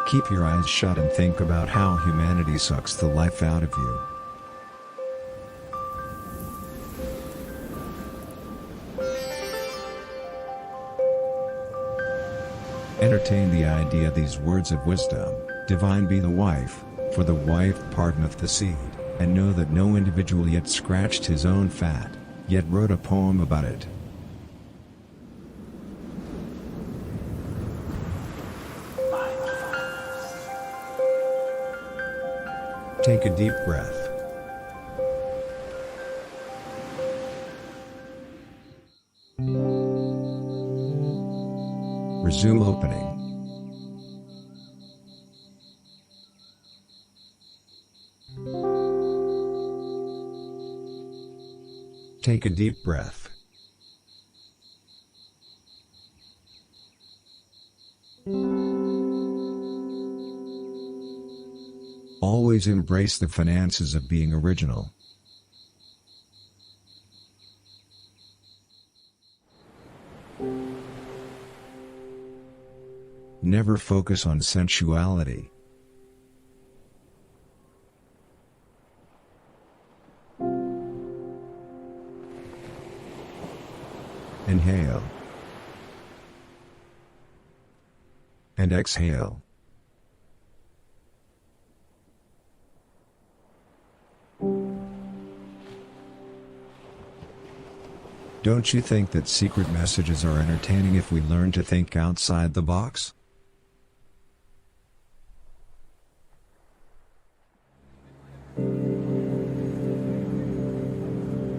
Keep your eyes shut and think about how humanity sucks the life out of you. Entertain the idea these words of wisdom, divine be the wife, for the wife pardoneth the seed, and know that no individual yet scratched his own fat, yet wrote a poem about it. Take a deep breath. Resume opening. Take a deep breath. Always embrace the finances of being original. Never focus on sensuality. Inhale. And exhale. Don't you think that secret messages are entertaining if we learn to think outside the box?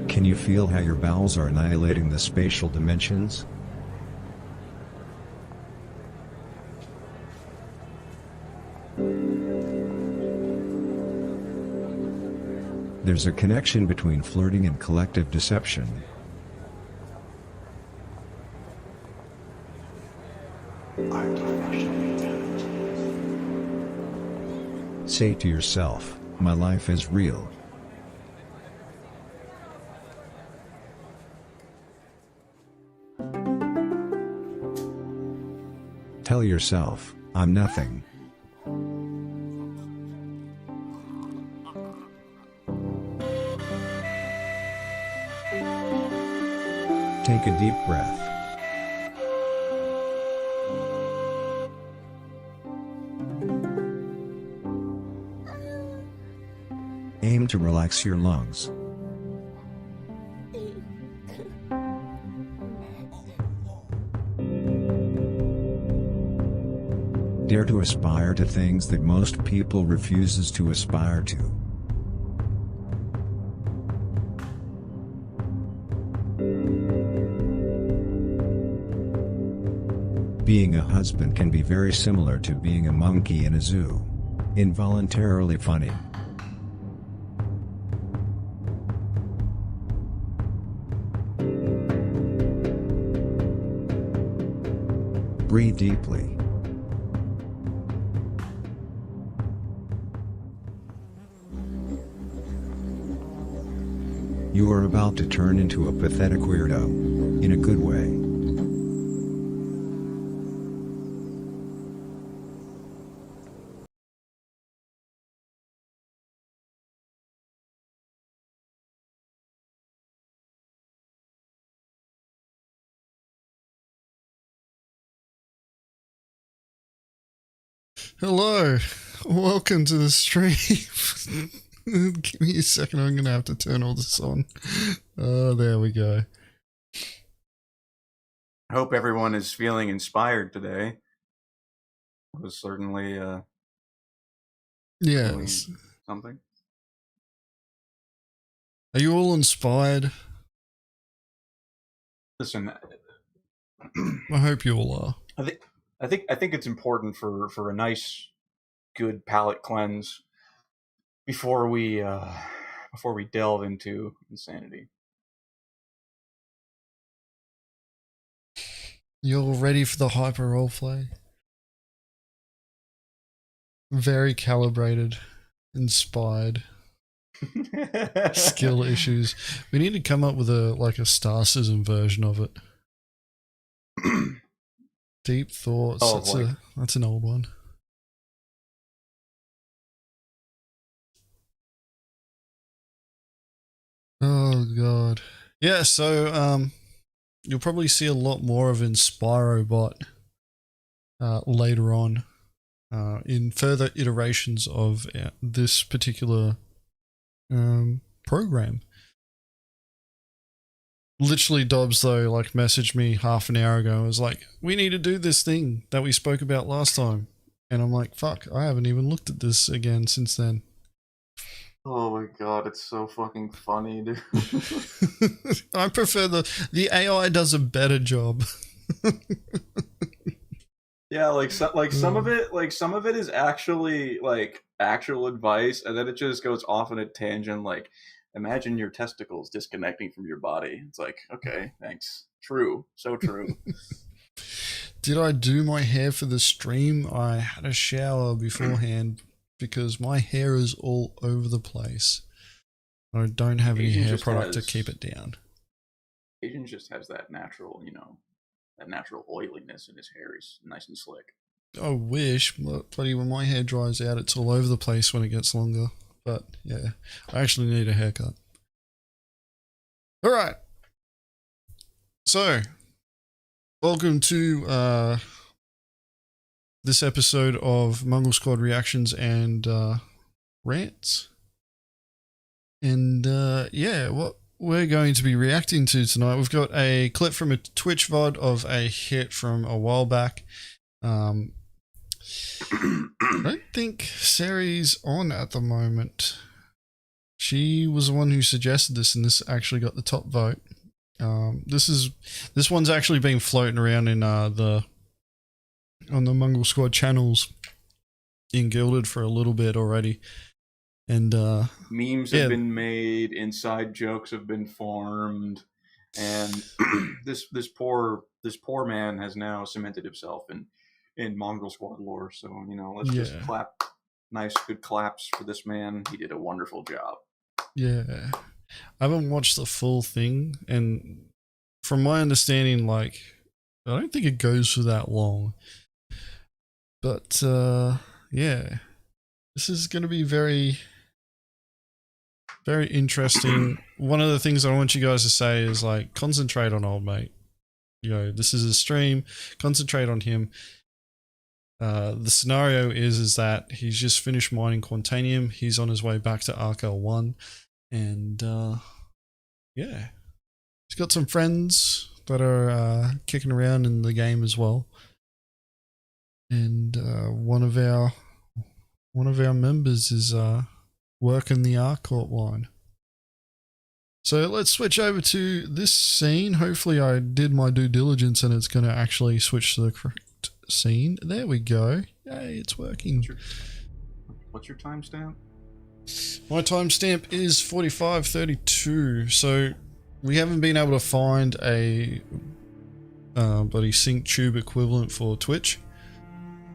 Can you feel how your bowels are annihilating the spatial dimensions? There's a connection between flirting and collective deception. Say to yourself, my life is real. Tell yourself, I'm nothing. Take a deep breath. Aim to relax your lungs. Dare to aspire to things that most people refuses to aspire to. Being a husband can be very similar to being a monkey in a zoo. Involuntarily funny. Breathe deeply. You are about to turn into a pathetic weirdo. In a good way. Hello, welcome to the stream. Give me a second, I'm gonna have to turn all this on. Oh, there we go. I hope everyone is feeling inspired today. It was certainly yes. Something. Are you all inspired? Listen, I hope you all are. I think it's important for a nice, good palate cleanse before we delve into insanity. You're ready for the hyper roleplay? Very calibrated, inspired. Skill issues. We need to come up with a Star System version of it. Deep thoughts. Oh, that's an old one. Oh god. Yeah, so you'll probably see a lot more of InspiroBot later on in further iterations of this particular program. Literally, Dobbs though like messaged me half an hour ago and was like, we need to do this thing that we spoke about last time, and I'm like, fuck, I haven't even looked at this again since then. Oh my god, it's so fucking funny, dude. I prefer the AI does a better job. Yeah, some of it is actually like actual advice, and then it just goes off on a tangent. Like, imagine your testicles disconnecting from your body. It's like, okay, thanks. True, so true. Did I do my hair for the stream? I had a shower beforehand because my hair is all over the place. I don't have any hair product to keep it down. Agen just has that natural, that natural oiliness in his hair. He's nice and slick. I wish, but buddy, when my hair dries out, it's all over the place when it gets longer. But yeah, I actually need a haircut. All right. So, welcome to this episode of Mongrel Squad Reactions and Rants. And yeah, what we're going to be reacting to tonight, we've got a clip from a Twitch VOD of a hit from a while back. I don't think Sari's on at the moment. She was the one who suggested this, and this actually got the top vote. This one's actually been floating around in on the Mongrel Squad channels in Gilded for a little bit already. And memes have been made, inside jokes have been formed, and this poor man has now cemented himself in Mongrel Squad lore. So let's just clap, nice good claps for this man. He did a wonderful job. Yeah, I haven't watched the full thing, and from my understanding, like, I don't think it goes for that long. But yeah, this is going to be very interesting. One of the things I want you guys to say is, like, concentrate on old mate. This is a stream. Concentrate on him. The scenario is that he's just finished mining Quantanium. He's on his way back to Arc L1, and yeah, he's got some friends that are kicking around in the game as well. And one of our members is working the Arcourt line. So let's switch over to this scene. Hopefully I did my due diligence and it's going to actually switch to the correct scene. There we go. Yay, it's working. What's your timestamp? My timestamp is 45:32. So we haven't been able to find a bloody sync tube equivalent for Twitch.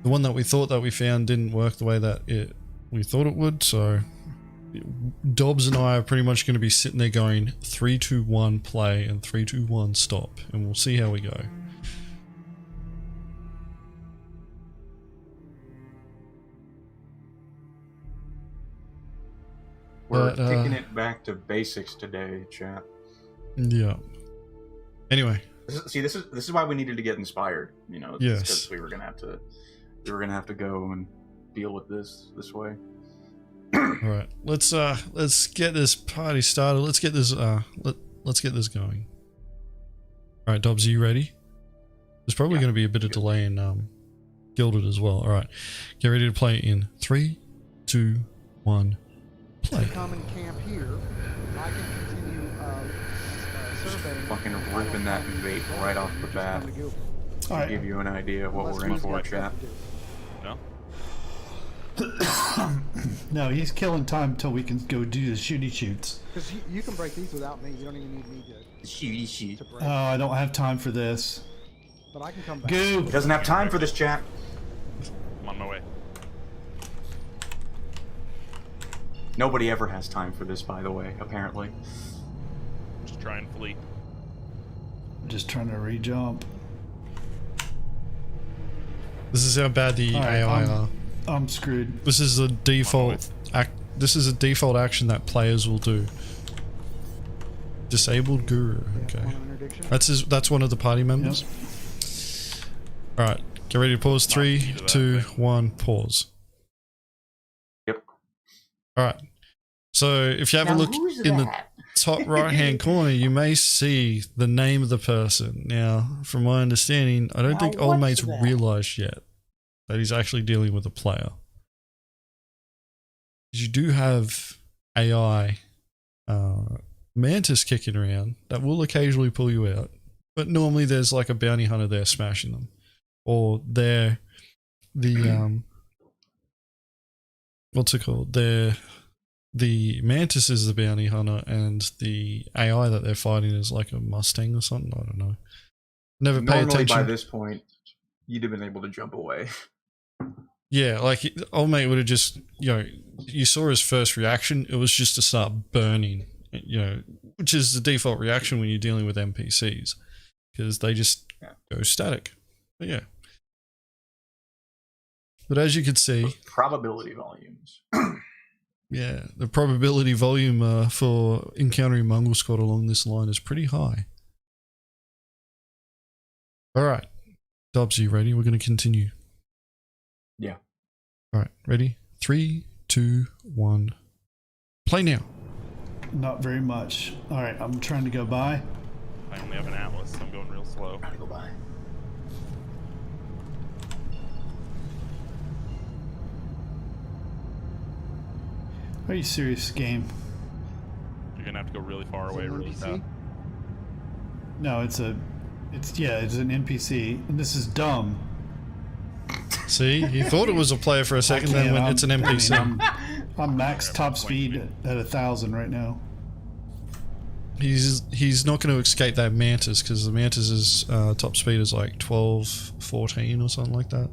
The one that we thought that we found didn't work the way that we thought it would, so Dobbs and I are pretty much going to be sitting there going 3, 2, 1 play and 3, 2, 1 stop, and we'll see how we go. We're taking it back to basics today, chat. Yeah. Anyway. See, this is why we needed to get inspired. Yes. Because we were gonna have to go and deal with this way. All right, let's get this party started. Let's get this let's get this going. All right, Dobbs, are you ready? There's probably going to be a bit of delay in Gilded as well. All right, get ready to play in 3, 2, 1, play. Common camp here. I can continue surveying. Fucking ripping that vape right off the bat. To give you an idea of what we're in for, chat. No? No, he's killing time until we can go do the shooty shoots. Because you can break these without me. You don't even need me to Shooty. to break. Oh, I don't have time for this. But I can come back. Go! He doesn't have time for this, chat. I'm on my way. Nobody ever has time for this, by the way, apparently. Just try and flee. Just trying to re-jump. This is how bad the AI are. I'm screwed. This is a default This is a default action that players will do. Disabled Guru. Okay. One on interdiction. That's one of the party members. Alright, get ready to pause. 3, 2, 1, pause. Yep. Alright. So if you have a look in the top right hand corner, you may see the name of the person. Now, from my understanding, I don't think Old Mate's realised yet that he's actually dealing with a player. You do have AI mantis kicking around that will occasionally pull you out, but normally there's like a bounty hunter there smashing them, or they're the what's it called? The mantis is the bounty hunter, and the AI that they're fighting is like a Mustang or something. I don't know. Never pay Normally attention. by this point, you'd have been able to jump away. Yeah, like Old Mate would have just, you saw his first reaction. It was just to start burning, which is the default reaction when you're dealing with NPCs, because they just go static. But yeah. But as you can see, Probability volumes. yeah, the probability volume for encountering Mongrel Squad along this line is pretty high. All right, Dobbs, you ready? We're going to continue. Yeah. All right, ready? 3, 2, 1. Play now. Not very much. All right, I'm trying to go by. I only have an atlas, so I'm going real slow. Gotta go by. Are you serious, game? You're gonna have to go really far away, really NPC? fast. No, it's an NPC, and this is dumb. See, he thought it was a player for a second, then when it's an NPC. I'm max top speed at 1,000 right now. He's not going to escape that mantis, because the mantis's top speed is like 12, 14 or something like that.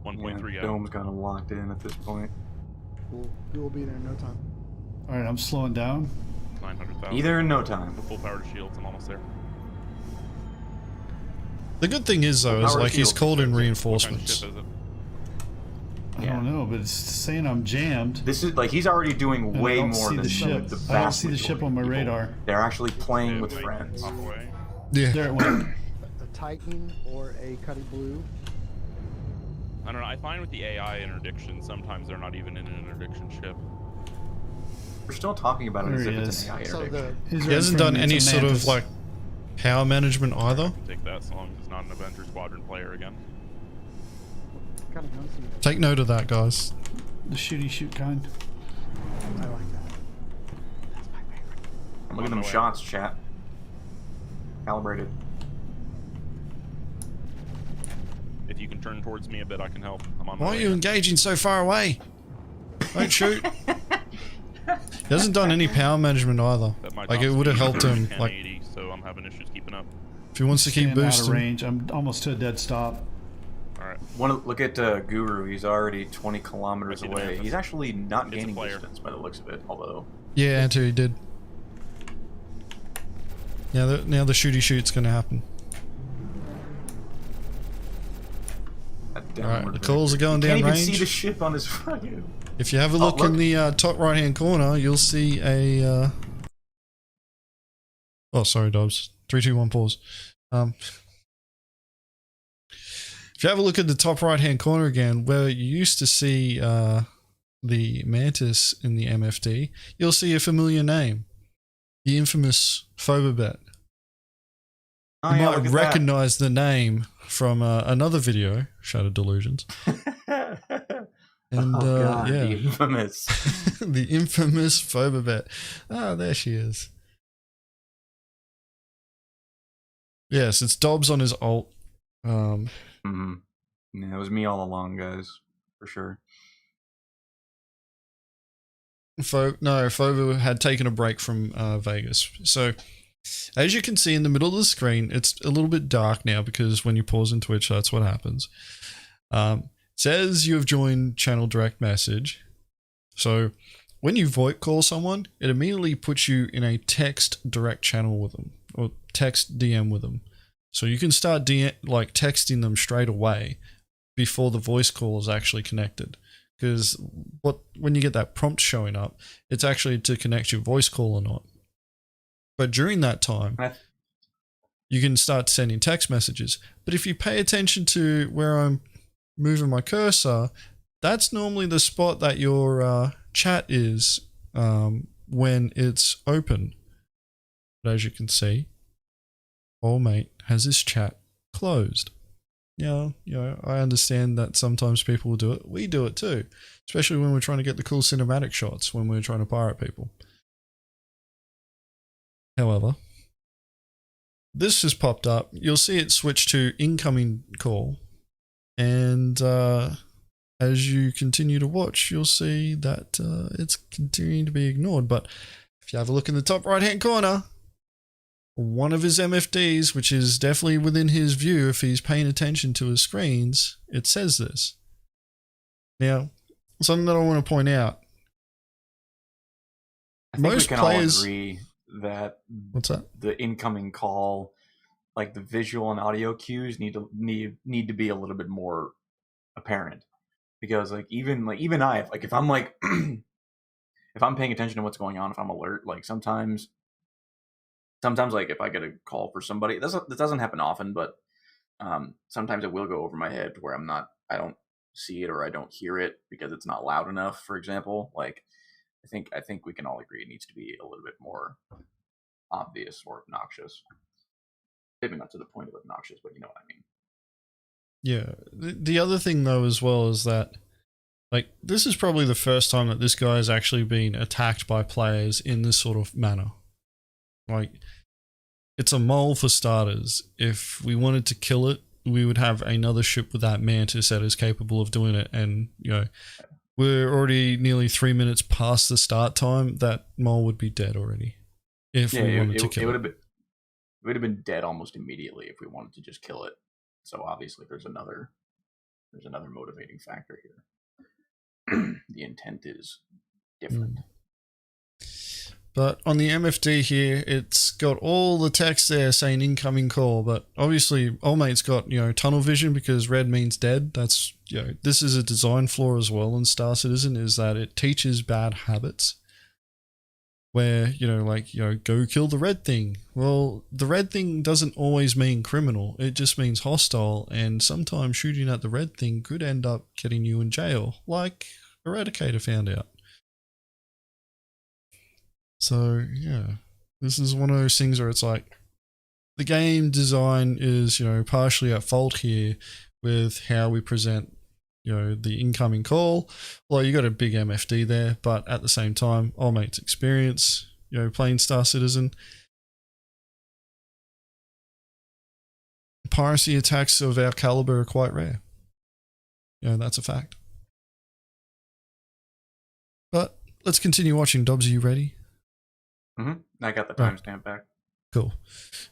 1.3 out. Dome's kind of locked in at this point. We'll be there in no time. All right, I'm slowing down. 900,000. Either in no time. Full power to shields, I'm almost there. The good thing is, though, is like he's called in What kind of reinforcements. ship is it? I don't know, but it's saying I'm jammed. This is like he's already doing And I way don't more see than the ship. the I don't vast see the ship on my majority of people. radar. They're actually playing with Wait, friends. off away. Yeah. There it went. A Titan or a Cuddy Blue. I don't know, I find with the AI interdiction, sometimes they're not even in an interdiction ship. We're still talking about it as There if he it's is. an AI So interdiction. He's He right hasn't in front done of me. any It's a sort of mantis. like power management either. I can take that so long as it's not an Avenger Squadron player again. What kind of guns do you have? Take note of that, guys. The shooty shoot kind. I like that. That's my favorite. Look at them my way. shots, chat. Calibrated. If you can turn towards me a bit, I can help. I'm on my Why are way. you engaging so far away? Don't shoot. He hasn't done any power management either. That my Like, top it would have speed helped is him. Like, 1080, so I'm having issues keeping up. if he wants to keep Staying out of boosting. range. I'm almost to a dead stop. Alright. Look at Guru. He's already 20 kilometers I see the away. mantis. He's actually not It's a gaining player. distance by the looks of it, although. Yeah, Anto, he did. Now the shooty shoot's gonna happen. Alright, the calls are going Can't down even range. see the ship on his fucking. If you have a look, in the top right hand corner, you'll see a oh, sorry, Dobbs. 3, 2, 1, pause. If you have a look at the top right hand corner again, where you used to see the mantis in the MFD, you'll see a familiar name. The infamous Phobabet. Oh, You yeah, might look at recognize the name from another video, Shattered Delusions. that. And Oh, God, yeah, the infamous. the infamous Phobabet. Ah, there she is. Yes, it's Dobbs on his alt. Mm-hmm. Yeah, it was me all along, guys, for sure. Phoba had taken a break from Vegas. So, as you can see in the middle of the screen, it's a little bit dark now because when you pause in Twitch, that's what happens. Says you have joined channel direct message. So, when you VoIP call someone, it immediately puts you in a text direct channel with them, or text DM with them. So you can start texting them straight away before the voice call is actually connected. Because when you get that prompt showing up, it's actually to connect your voice call or not. But during that time, you can start sending text messages. But if you pay attention to where I'm moving my cursor, that's normally the spot that your chat is when it's open. But as you can see, old mate has his chat closed. Now, I understand that sometimes people will do it. We do it too, especially when we're trying to get the cool cinematic shots when we're trying to pirate people. However, this has popped up. You'll see it switch to incoming call, and as you continue to watch, you'll see that it's continuing to be ignored. But if you have a look in the top right hand corner, one of his MFDs, which is definitely within his view if he's paying attention to his screens, it says this. Now, something that I want to point out. I think Most we can players all agree that what's that? The incoming call, like the visual and audio cues, need to be a little bit more apparent, because even I, like if I'm like if I'm paying attention to what's going on, if I'm alert, like sometimes like if I get a call for somebody, this doesn't happen often, but sometimes it will go over my head where I don't see it or I don't hear it because it's not loud enough, for example. Like I think we can all agree it needs to be a little bit more obvious or obnoxious. Maybe not to the point of obnoxious, but you know what I mean. Yeah. The other thing though as well is that, like, this is probably the first time that this guy has actually been attacked by players in this sort of manner. Like, it's a mole for starters. If we wanted to kill it, we would have another ship with that mantis that is capable of doing it. And, we're already nearly 3 minutes past the start time. That mole would be dead already. If we wanted to kill it. It would have been dead almost immediately if we wanted to just kill it. So obviously there's another motivating factor here. The intent is different. But on the MFD here, it's got all the text there saying incoming call, but obviously old mate's got, tunnel vision because red means dead. That's, this is a design flaw as well in Star Citizen, is that it teaches bad habits where, go kill the red thing. Well, the red thing doesn't always mean criminal. It just means hostile, and sometimes shooting at the red thing could end up getting you in jail, like Eradicator found out. So, yeah, this is one of those things where it's like the game design is, partially at fault here with how we present, the incoming call. Well, you got a big MFD there, but at the same time, old mate's experience, playing Star Citizen. Piracy attacks of our caliber are quite rare. That's a fact. But let's continue watching. Dobbs, are you ready? I got the timestamp back. Cool.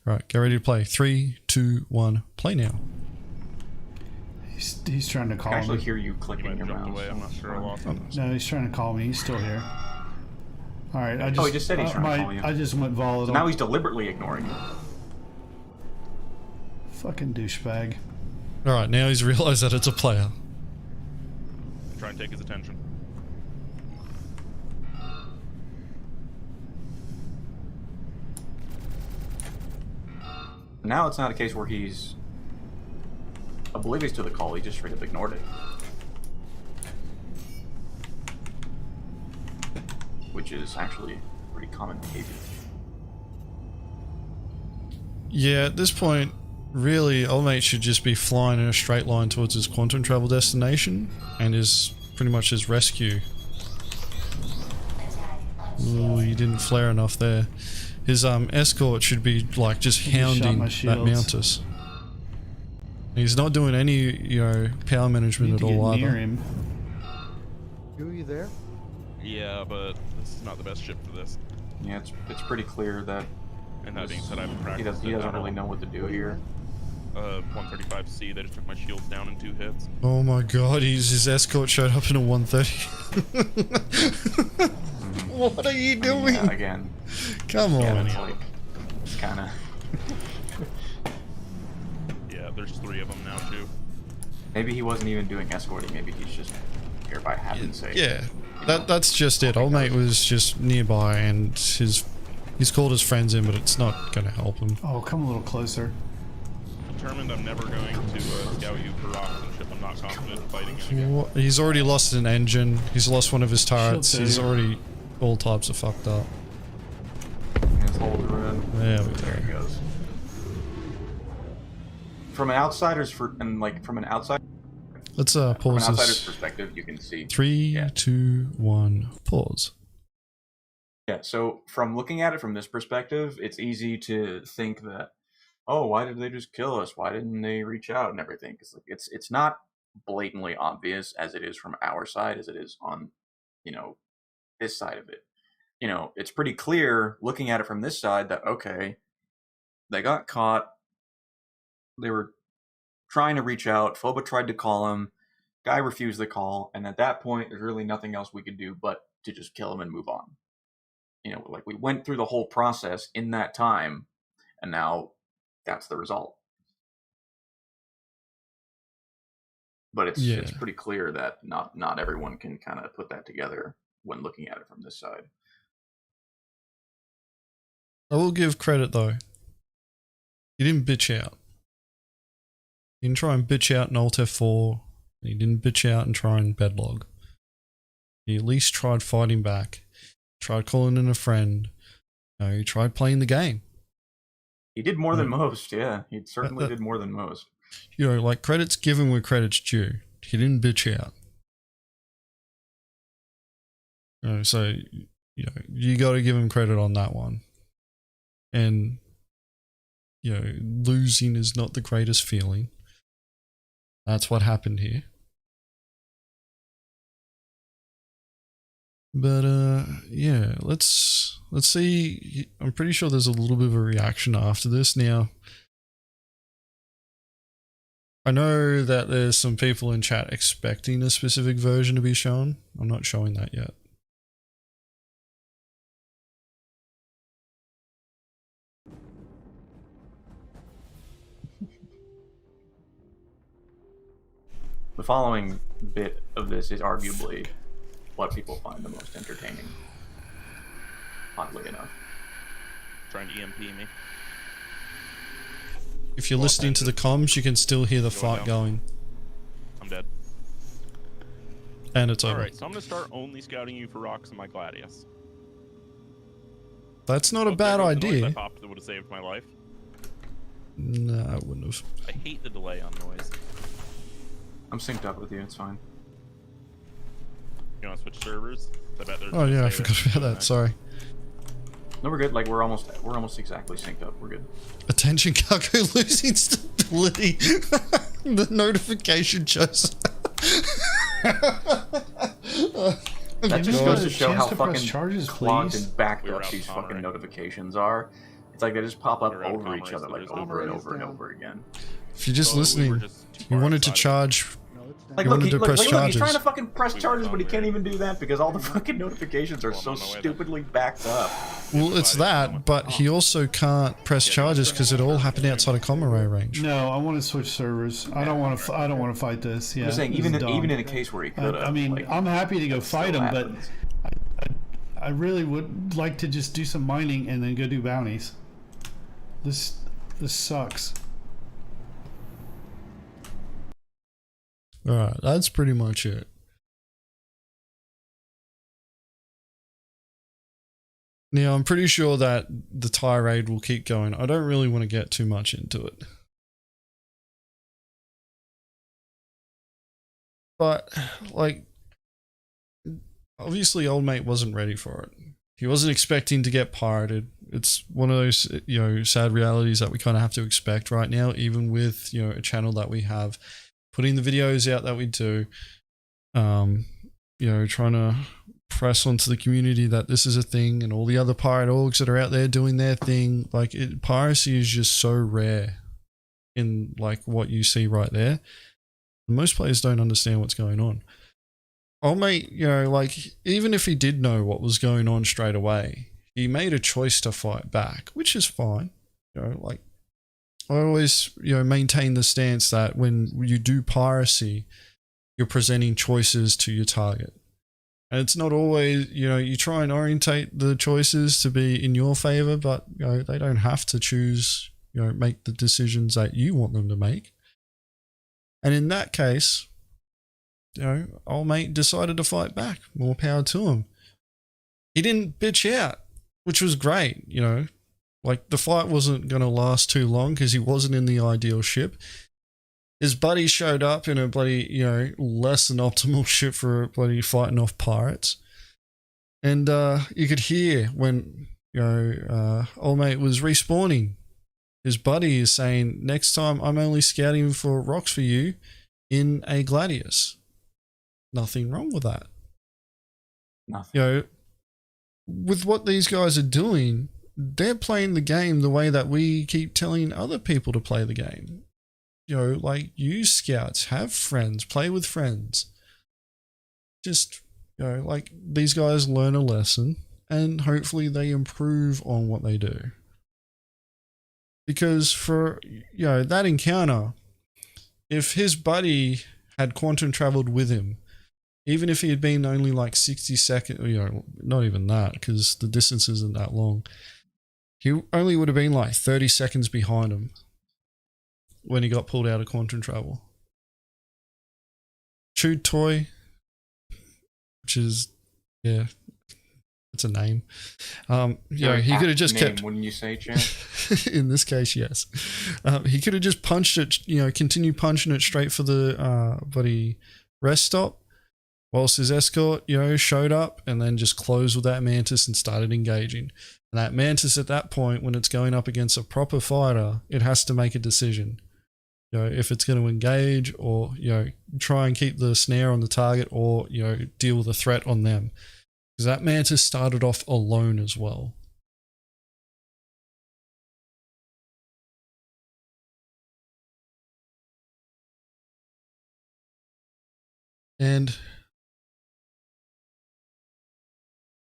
All right, get ready to play. 3, 2, 1, play now. He's trying to call me. I can actually hear you clicking your mouse. Away. I'm not sure. I lost him. No, he's trying to call me. He's still here. All right, he just said he's trying to call you. I just went volatile. So now he's deliberately ignoring you. Fucking douchebag. All right, now he's realized that it's a player. Try and take his attention. Now it's not a case where he's oblivious to the call, he just straight up ignored it. Which is actually pretty common behavior. Yeah, at this point, really, old mate should just be flying in a straight line towards his quantum travel destination and is pretty much his rescue. Ooh, he didn't flare enough there. His escort should be like just hounding that mantis. He's not doing any, power management at all either. Near him. Are you there? Yeah, but this is not the best ship for this. Yeah, it's pretty clear that. And that being said, I haven't practiced. He doesn't really know what to do here. 135C, they just took my shields down in 2 hits. Oh my god, his escort showed up in a 130. What are you doing? Yeah, again. Come on. It's kind of. Yeah, there's 3 of them now too. Maybe he wasn't even doing escorting. Maybe he's just here by happenstake. Yeah, that's just it. Old mate was just nearby, and his He's called his friends in, but it's not going to help him. Oh, come a little closer. Determined I'm never going to scout you for rocks and shit. I'm not confident in fighting it again. He's already lost an engine. He's lost one of his turrets. Shield He's failure. already... All types are fucked up. His holes are in. There we There he go. goes. From an outsider's from an outsider's Pause this. perspective, you can see. 3, Yeah. 2, 1, pause. Yeah, so from looking at it from this perspective, it's easy to think that, oh, why did they just kill us? Why didn't they reach out and everything? Because like, it's not blatantly obvious as it is from our side, as it is on, this side of it. It's pretty clear looking at it from this side that, okay, they got caught. They were trying to reach out. Phoba tried to call him. Guy refused the call. And at that point, there's really nothing else we could do but to just kill him and move on. Like we went through the whole process in that time, and now that's the result. But it's pretty clear that not everyone can kind of put that together when looking at it from this side. I will give credit though. He didn't bitch out. He didn't try and bitch out in Alt F4. He didn't bitch out and try and bedlog. He at least tried fighting back. Tried calling in a friend. He tried playing the game. He did more than most, yeah. He certainly did more than most. Like credit's given where credit's due. He didn't bitch out. So, you got to give him credit on that one. And, losing is not the greatest feeling. That's what happened here. But, yeah, let's see. I'm pretty sure there's a little bit of a reaction after this. Now, I know that there's some people in chat expecting a specific version to be shown. I'm not showing that yet. The following bit of this is arguably what people find the most entertaining, oddly enough. Trying to EMP me. If you're listening to the comms, you can still hear the fight going. I'm dead. And it's over. Alright, so I'm going to start only scouting you for rocks in my Gladius. That's not a bad There goes the noise idea. I popped that would have saved my life. No, I wouldn't have. I hate the delay on noise. I'm synced up with you, it's fine. You want to switch servers? I bet there's Oh yeah, I a forgot about that. Sorry. No, we're good. Like we're almost exactly synced up. We're good. Attention, cargo losing stability. The notification shows. That just goes to show how fucking charges, clogged please. and backed We're up out these of fucking commerce. notifications are. It's like they just pop up We're out of over each commerce, other, so like there's no over and commerce over and down. over again. If you're just So we were listening, just too you far wanted to outside of it. charge. No, it's down. Like You look, wanted to press he's charges. trying to fucking press We charges, went but he on can't there. even do that because all the fucking notifications are Well, so I'm on my way then. stupidly backed up. Well, it's that, but he also can't press charges because it all happened outside of comm array range. No, I want to switch servers. I don't want to. I don't want to fight this. Yeah, I'm just saying, this even is in dumb. a case where he could have. I mean, like, I'm happy to go that fight still him, but happens. I really would like to just do some mining and then go do bounties. This sucks. Alright, that's pretty much it. Now, I'm pretty sure that the tirade will keep going. I don't really want to get too much into it. But, like, obviously old mate wasn't ready for it. He wasn't expecting to get pirated. It's one of those, sad realities that we kind of have to expect right now, even with, a channel that we have, putting the videos out that we do, trying to press onto the community that this is a thing, and all the other pirate orgs that are out there doing their thing. Like, piracy is just so rare in, like, what you see right there. Most players don't understand what's going on. Old mate, even if he did know what was going on straight away, he made a choice to fight back, which is fine. I always, maintain the stance that when you do piracy, you're presenting choices to your target. And it's not always, you try and orientate the choices to be in your favor, but they don't have to choose, make the decisions that you want them to make. And in that case, old mate decided to fight back. More power to him. He didn't bitch out, which was great, Like, the fight wasn't going to last too long because he wasn't in the ideal ship. His buddy showed up in a bloody, less than optimal ship for bloody fighting off pirates. And you could hear when, old mate was respawning. His buddy is saying, next time I'm only scouting for rocks for you in a Gladius. Nothing wrong with that. Nothing. With what these guys are doing, they're playing the game the way that we keep telling other people to play the game. Like, use scouts, have friends, play with friends. Just, like, these guys learn a lesson and hopefully they improve on what they do. Because for, that encounter, if his buddy had quantum traveled with him, even if he had been only like 60 seconds, not even that, because the distance isn't that long, he only would have been like 30 seconds behind him when he got pulled out of quantum travel. Chewed Toy, which is, it's a name. He could have just kept. Wouldn't you say, Chad? In this case, yes. He could have just punched it, continued punching it straight for the bloody rest stop, whilst his escort, showed up and then just closed with that mantis and started engaging. And that mantis at that point, when it's going up against a proper fighter, it has to make a decision. If it's going to engage or, try and keep the snare on the target or, deal with a threat on them. Because that mantis started off alone as well. And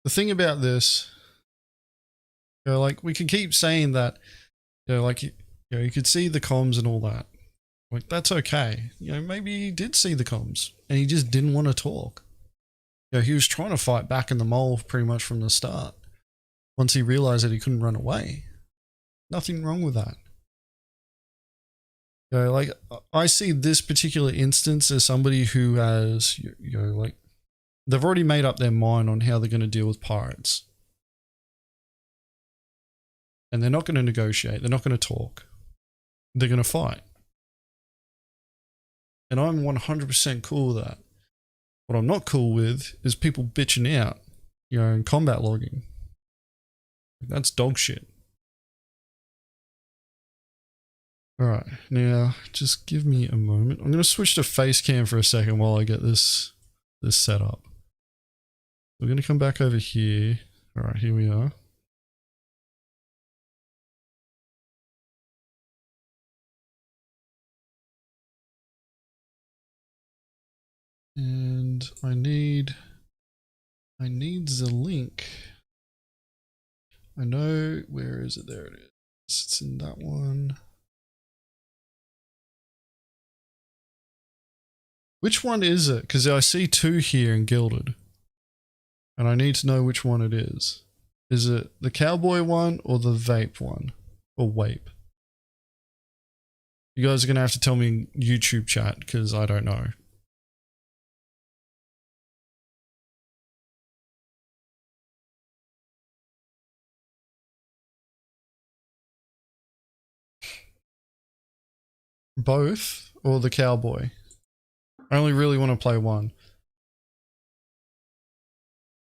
the thing about this, like, we can keep saying that, you could see the comms and all that. Like, that's okay. Maybe he did see the comms and he just didn't want to talk. He was trying to fight back in the mole pretty much from the start. Once he realized that he couldn't run away. Nothing wrong with that. Like, I see this particular instance as somebody who has, like, they've already made up their mind on how they're going to deal with pirates. And they're not going to negotiate. They're not going to talk. They're going to fight. And I'm 100% cool with that. What I'm not cool with is people bitching out, and combat logging. That's dog shit. Alright, now just give me a moment. I'm going to switch to face cam for a second while I get this set up. We're going to come back over here. Alright, here we are. And I need the link. I know, where is it? There it is. It's in that one. Which one is it? Because I see two here in Gilded. And I need to know which one it is. Is it the cowboy one or the vape one? Or wape? You guys are going to have to tell me in YouTube chat because I don't know. Both or the cowboy? I only really want to play one.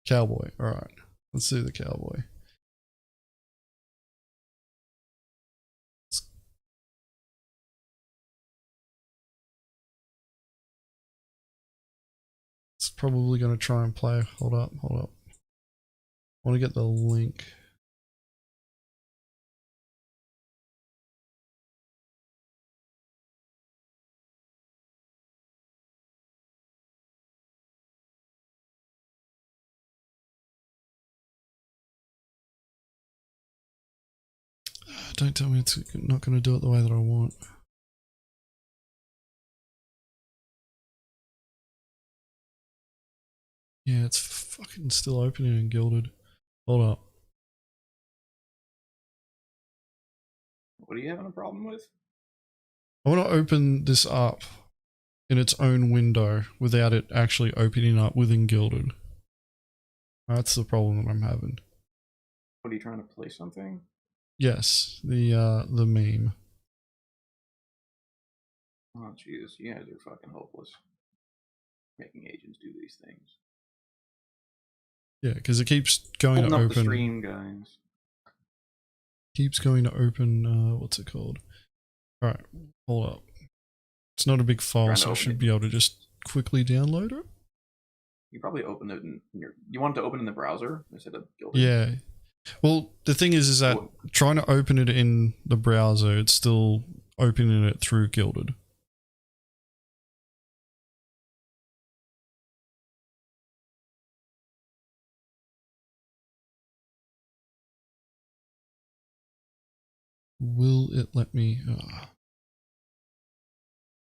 Cowboy, alright. Let's do the cowboy. It's probably going to try and play. Hold up. I want to get the link. Don't tell me it's not going to do it the way that I want. Yeah, it's fucking still opening and gilded. Hold up. What are you having a problem with? I want to open this up in its own window without it actually opening up within gilded. That's the problem that I'm having. What are you trying to play something? Yes, the meme. Oh jeez, you guys are fucking hopeless. Making agents do these things. Yeah, because it keeps going Holding to up open. the stream, guys. Keeps going to open. What's it called? All right, hold up. It's not a big file, so I should be able to just quickly download it. You probably opened it in your. You want it to open in the browser instead of gilded. Yeah. Well, the thing is that trying to open it in the browser, it's still opening it through gilded. Will it let me?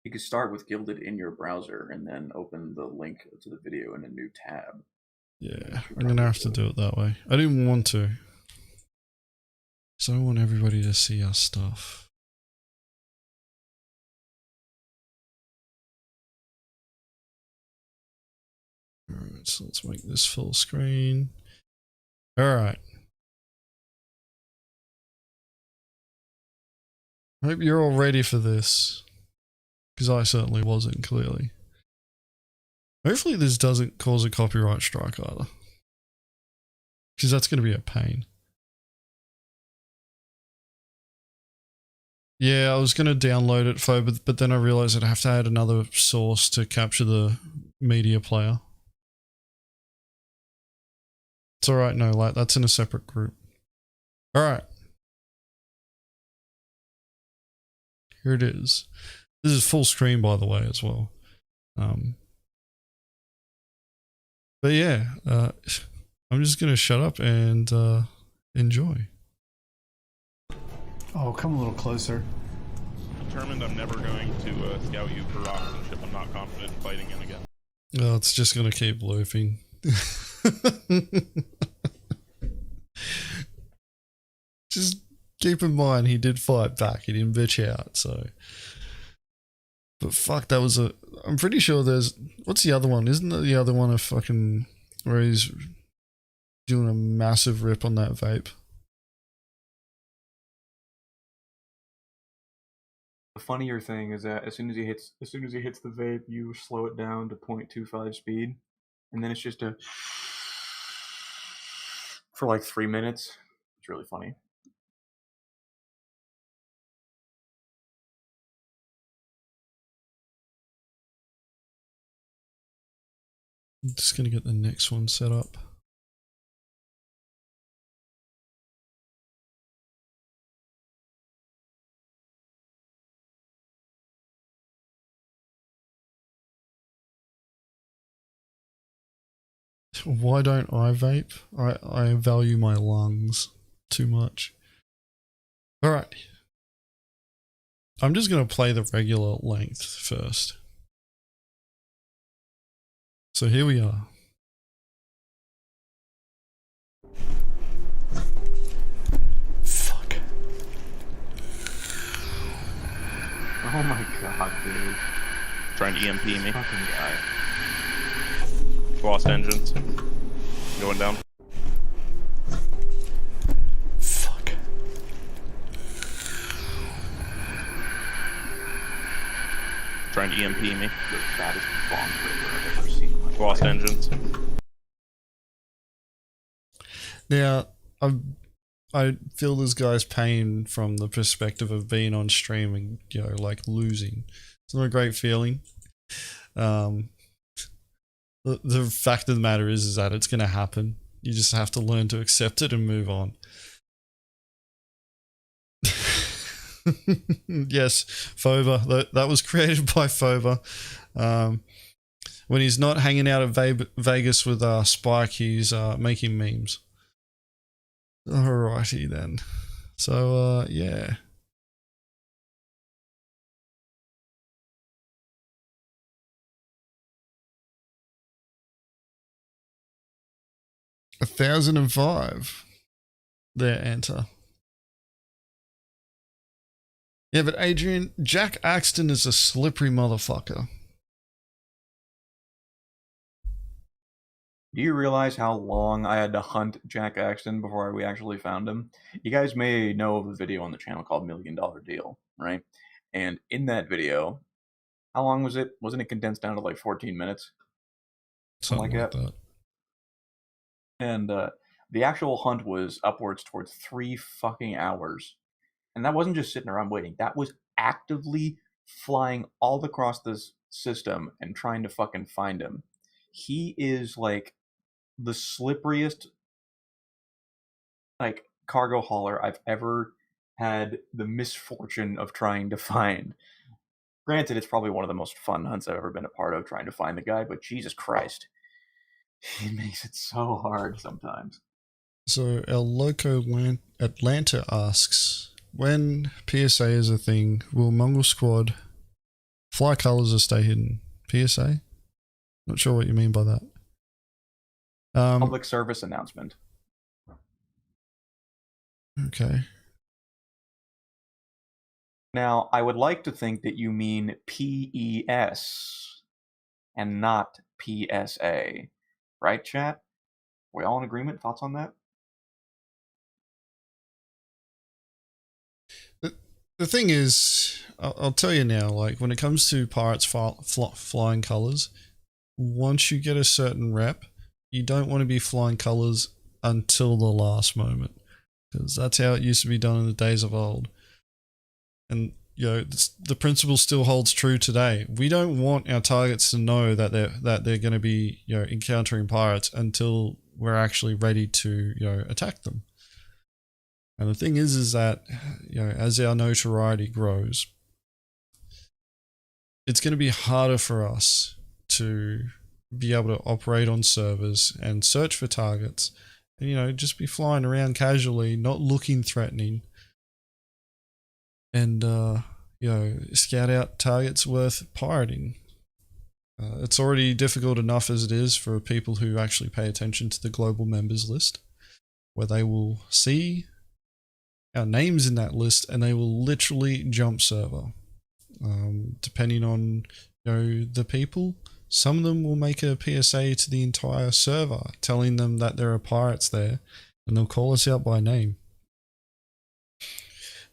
You could start with gilded in your browser and then open the link to the video in a new tab. Yeah, I'm gonna have to do it that way. I didn't want to, because I want everybody to see our stuff. Alright, so let's make this full screen. Alright. I hope you're all ready for this, because I certainly wasn't, clearly. Hopefully this doesn't cause a copyright strike either, because that's going to be a pain. Yeah, I was going to download it, but then I realized I'd have to add another source to capture the media player. It's alright, no, like, that's in a separate group. Alright. Here it is. This is full screen, by the way, as well. But yeah, I'm just going to shut up and enjoy. Oh, come a little closer. Determined I'm never going to scout you for rocks and ship. I'm not confident in fighting him again. Oh, it's just going to keep looping. Just keep in mind, he did fight back. He didn't bitch out, so. But fuck, that was a. I'm pretty sure there's. What's the other one? Isn't the other one a fucking. Where he's doing a massive rip on that vape? The funnier thing is that as soon as he hits the vape, you slow it down to 0.25 speed, and then it's just for like 3 minutes. It's really funny. I'm just gonna get the next one set up. Why don't I vape? I value my lungs too much. Alright. I'm just gonna play the regular length first. So here we are. Fuck. Oh my god, dude. Trying to EMP me. Fucking guy. Lost engines. Going down. Fuck. Trying to EMP me. The fattest bomb trigger I've ever seen in my Lost life. engines. Now, I feel this guy's pain from the perspective of being on stream and, you know, like losing. It's not a great feeling. The fact of the matter is that it's going to happen. You just have to learn to accept it and move on. Yes, Foba. That was created by Foba. When he's not hanging out at Vegas with Spike, he's making memes. Alrighty then. So, yeah. 1,005. There, enter. Yeah, but Adrian, Jack Axton is a slippery motherfucker. Do you realize how long I had to hunt Jack Axton before we actually found him? You guys may know of a video on the channel called $1 Million Deal, right? And in that video, how long was it? Wasn't it condensed down to like 14 minutes? Something like that. And the actual hunt was upwards towards 3 fucking hours. And that wasn't just sitting around waiting. That was actively flying all across this system and trying to fucking find him. He is like the slipperiest like cargo hauler I've ever had the misfortune of trying to find. Granted, it's probably one of the most fun hunts I've ever been a part of, trying to find the guy, but Jesus Christ, he makes it so hard sometimes. So El Loco Atlanta asks, when PSA is a thing, will Mongrel Squad fly colors or stay hidden? PSA? Not sure what you mean by that. Public service announcement. Okay. Now, I would like to think that you mean PES and not PSA. Right, chat? We all in agreement? Thoughts on that? The thing is, I'll tell you now, like when it comes to Pirates flying colors, once you get a certain rep, you don't want to be flying colors until the last moment, because that's how it used to be done in the days of old. And you know, the principle still holds true today. We don't want our targets to know that they're going to be, you know, encountering pirates until we're actually ready to, you know, attack them. And the thing is that, you know, as our notoriety grows, it's going to be harder for us to be able to operate on servers and search for targets and, you know, just be flying around casually, not looking threatening, and, you know, scout out targets worth pirating. It's already difficult enough as it is for people who actually pay attention to the global members list, where they will see our names in that list and they will literally jump server. Depending on, you know, the people, some of them will make a PSA to the entire server telling them that there are pirates there, and they'll call us out by name.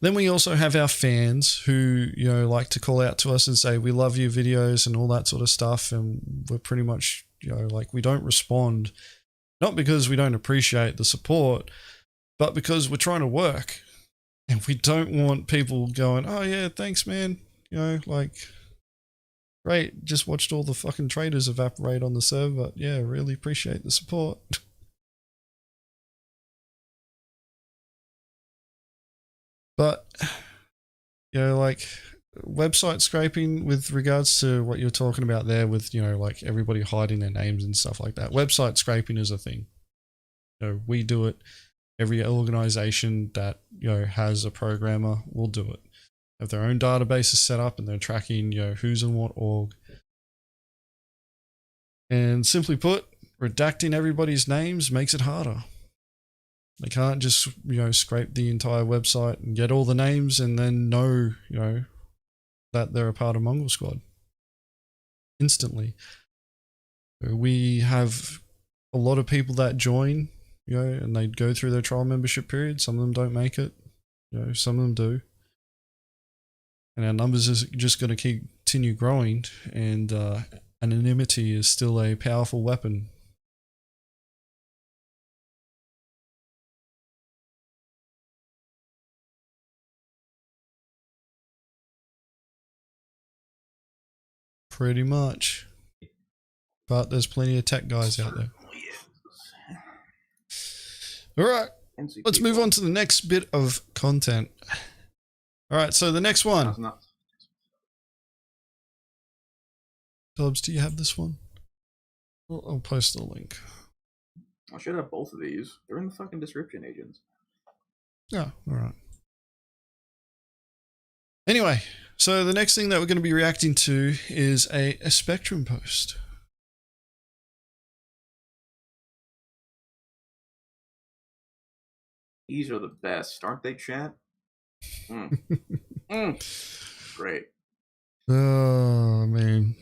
Then we also have our fans who, you know, like to call out to us and say, we love your videos and all that sort of stuff. And we're pretty much, you know, like we don't respond, not because we don't appreciate the support, but because we're trying to work. And we don't want people going, oh yeah, thanks man. You know, like, great, just watched all the fucking traders evaporate on the server. Yeah, really appreciate the support. But, you know, like website scraping with regards to what you're talking about there with, you know, like everybody hiding their names and stuff like that. Website scraping is a thing. You know, we do it. Every organization that, you know, has a programmer will do it. Have their own databases set up and they're tracking, you know, who's in what org. And simply put, redacting everybody's names makes it harder. They can't just, you know, scrape the entire website and get all the names and then know, you know, that they're a part of Mongrel Squad instantly. We have a lot of people that join, you know, and they go through their trial membership period. Some of them don't make it, you know, some of them do. And our numbers is just going to continue growing, and anonymity is still a powerful weapon. Pretty much. But there's plenty of tech guys out there. Alright, let's move on to the next bit of content. Alright, so the next one. Tubbs, do you have this one? I'll post the link. I should have both of these. They're in the fucking description, Agents. Yeah, alright. Anyway, so the next thing that we're going to be reacting to is a Spectrum post. These are the best, aren't they, chat? Great. Oh man.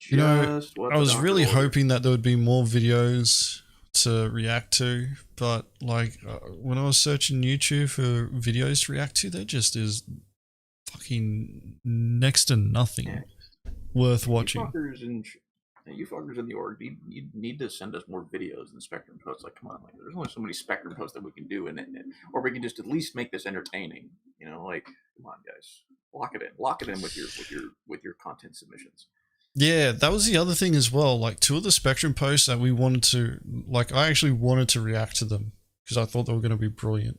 You know, I was really hoping that there would be more videos to react to, but like when I was searching YouTube for videos to react to, there just is fucking next to nothing worth watching. You fuckers in the org, you need to send us more videos than Spectrum posts. Like, come on, like, there's only so many Spectrum posts that we can do, or we can just at least make this entertaining. You know, like, come on, guys, lock it in with your content submissions. Yeah, that was the other thing as well. Like 2 of the Spectrum posts that we wanted to, like, I actually wanted to react to them because I thought they were going to be brilliant.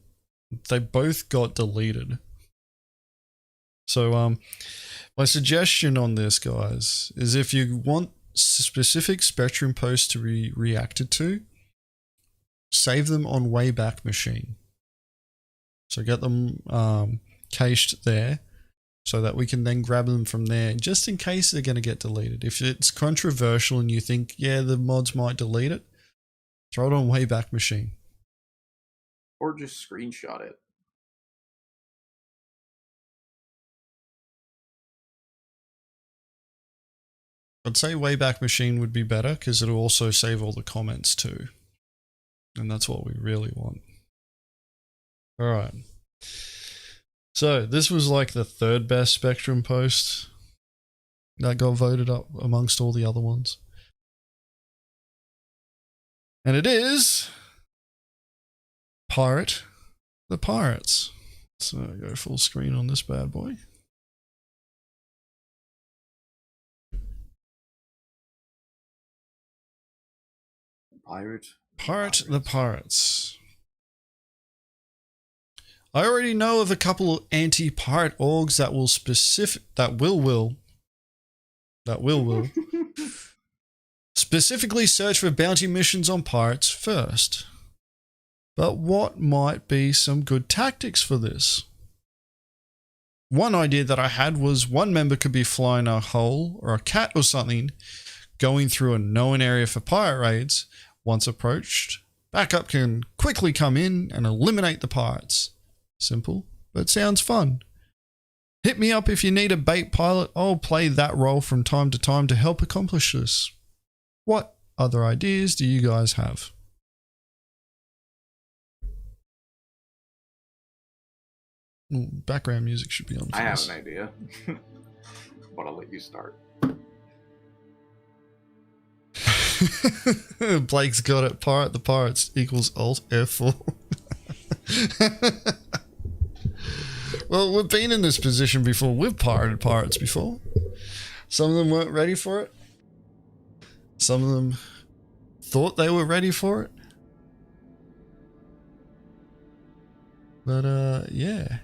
They both got deleted. So, my suggestion on this, guys, is if you want specific Spectrum posts to be reacted to, save them on Wayback Machine. So get them cached there so that we can then grab them from there just in case they're going to get deleted. If it's controversial and you think, yeah, the mods might delete it, throw it on Wayback Machine. Or just screenshot it. I'd say Wayback Machine would be better because it'll also save all the comments too. And that's what we really want. Alright. So this was like the 3rd best Spectrum post that got voted up amongst all the other ones. And it is Pirate the Pirates. So go full screen on this bad boy. Pirate the Pirates. I already know of a couple of anti-pirate orgs that will specifically search for bounty missions on pirates first. But what might be some good tactics for this? One idea that I had was one member could be flying a hole or a cat or something, going through a known area for pirate raids. Once approached, backup can quickly come in and eliminate the pirates. Simple, but sounds fun. Hit me up if you need a bait pilot. I'll play that role from time to time to help accomplish this. What other ideas do you guys have? Ooh, background music should be on. I have an idea, but I'll let you start. Blake's got it. Pirate the Pirates equals Alt F4. Well, we've been in this position before. We've pirated pirates before. Some of them weren't ready for it. Some of them thought they were ready for it. But, yeah.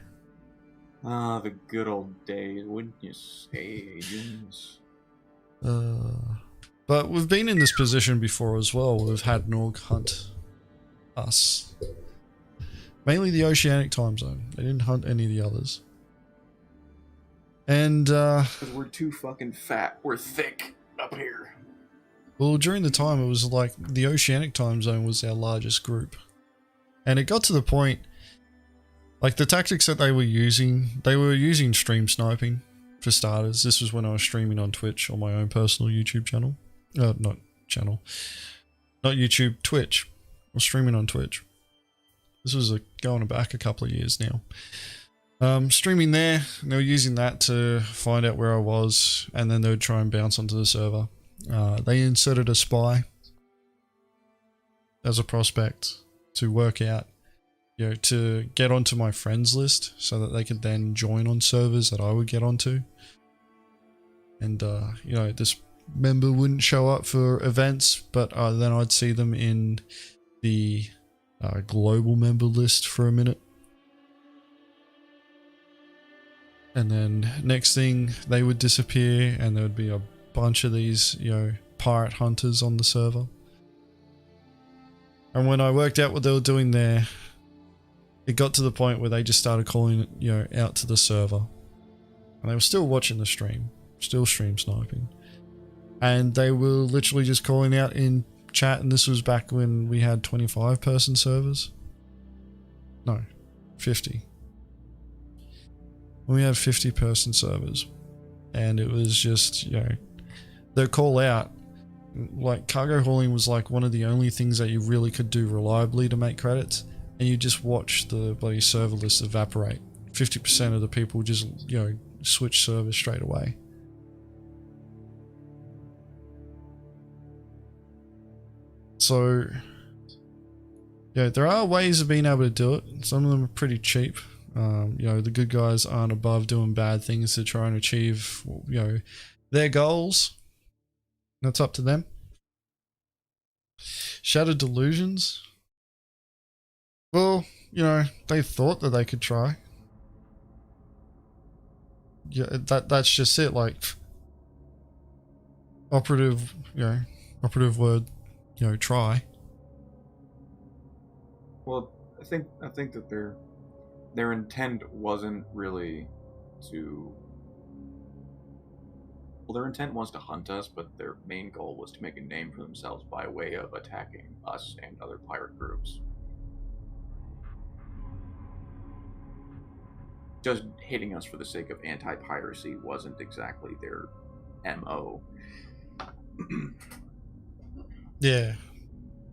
Ah, the good old days, wouldn't you say, Agens? But we've been in this position before as well. We've had Norg hunt us. Mainly the Oceanic time zone. They didn't hunt any of the others. And, because we're too fucking fat. We're thick up here. Well, during the time, it was like the Oceanic time zone was our largest group. And it got to the point, like the tactics that they were using stream sniping for starters. This was when I was streaming on Twitch on my own personal YouTube channel. Not YouTube, Twitch. I was streaming on Twitch. This was going back a couple of years now. Streaming there, and they were using that to find out where I was, and then they would try and bounce onto the server. They inserted a spy as a prospect to work out, you know, to get onto my friends list so that they could then join on servers that I would get onto. And, you know, this member wouldn't show up for events, but then I'd see them in the global member list for a minute. And then next thing they would disappear and there would be a bunch of these, you know, pirate hunters on the server. And when I worked out what they were doing there, it got to the point where they just started calling it, you know, out to the server. And they were still watching the stream, still stream sniping. And they were literally just calling out in chat, and this was back when we had 25-person servers. No, 50. We had 50-person servers, and it was just, you know, the call out. Like, cargo hauling was like one of the only things that you really could do reliably to make credits, and you just watch the bloody server list evaporate. 50% of the people just, you know, switch servers straight away. So, yeah, there are ways of being able to do it. Some of them are pretty cheap. You know, the good guys aren't above doing bad things to try and achieve, you know, their goals. That's up to them. Shattered Delusions. Well, you know, they thought that they could try. Yeah, that's just it. Like, operative, you know, operative word, you know, try. Well, I think that their intent wasn't really to. Well, their intent was to hunt us, but their main goal was to make a name for themselves by way of attacking us and other pirate groups. Just hitting us for the sake of anti-piracy wasn't exactly their MO. Yeah.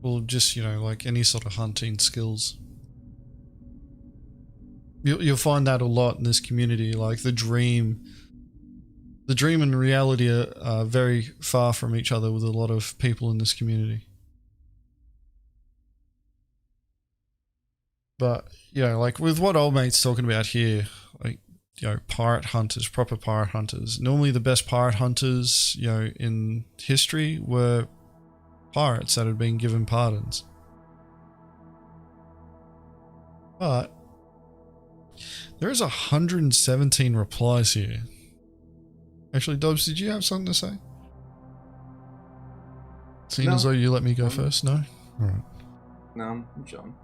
Well, just, you know, like any sort of hunting skills. You'll find that a lot in this community. Like the dream and reality are very far from each other with a lot of people in this community. But, you know, like with what old mate's talking about here, like, you know, pirate hunters, proper pirate hunters. Normally the best pirate hunters, you know, in history were pirates that had been given pardons. But there is 117 replies here. Actually, Dobbs, did you have something to say? Seeing as though you let me go first? No? Alright. No, I'm chilling.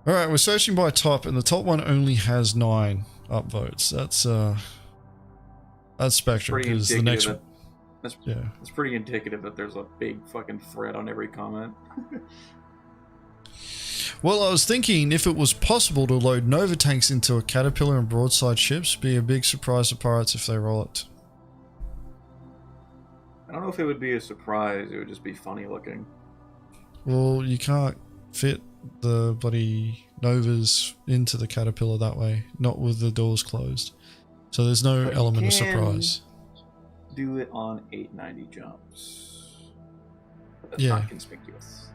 Alright, we're searching by top, and the top one only has 9 upvotes. That's Spectrum, because the next one... It's pretty indicative that there's a big fucking thread on every comment. Well, I was thinking if it was possible to load Nova tanks into a Caterpillar and broadside ships, be a big surprise to pirates if they roll it. I don't know if it would be a surprise, it would just be funny looking. Well, you can't fit the bloody Novas into the Caterpillar that way, not with the doors closed. So there's no element of surprise. Do it on 890 jumps. But that's Yeah. not conspicuous.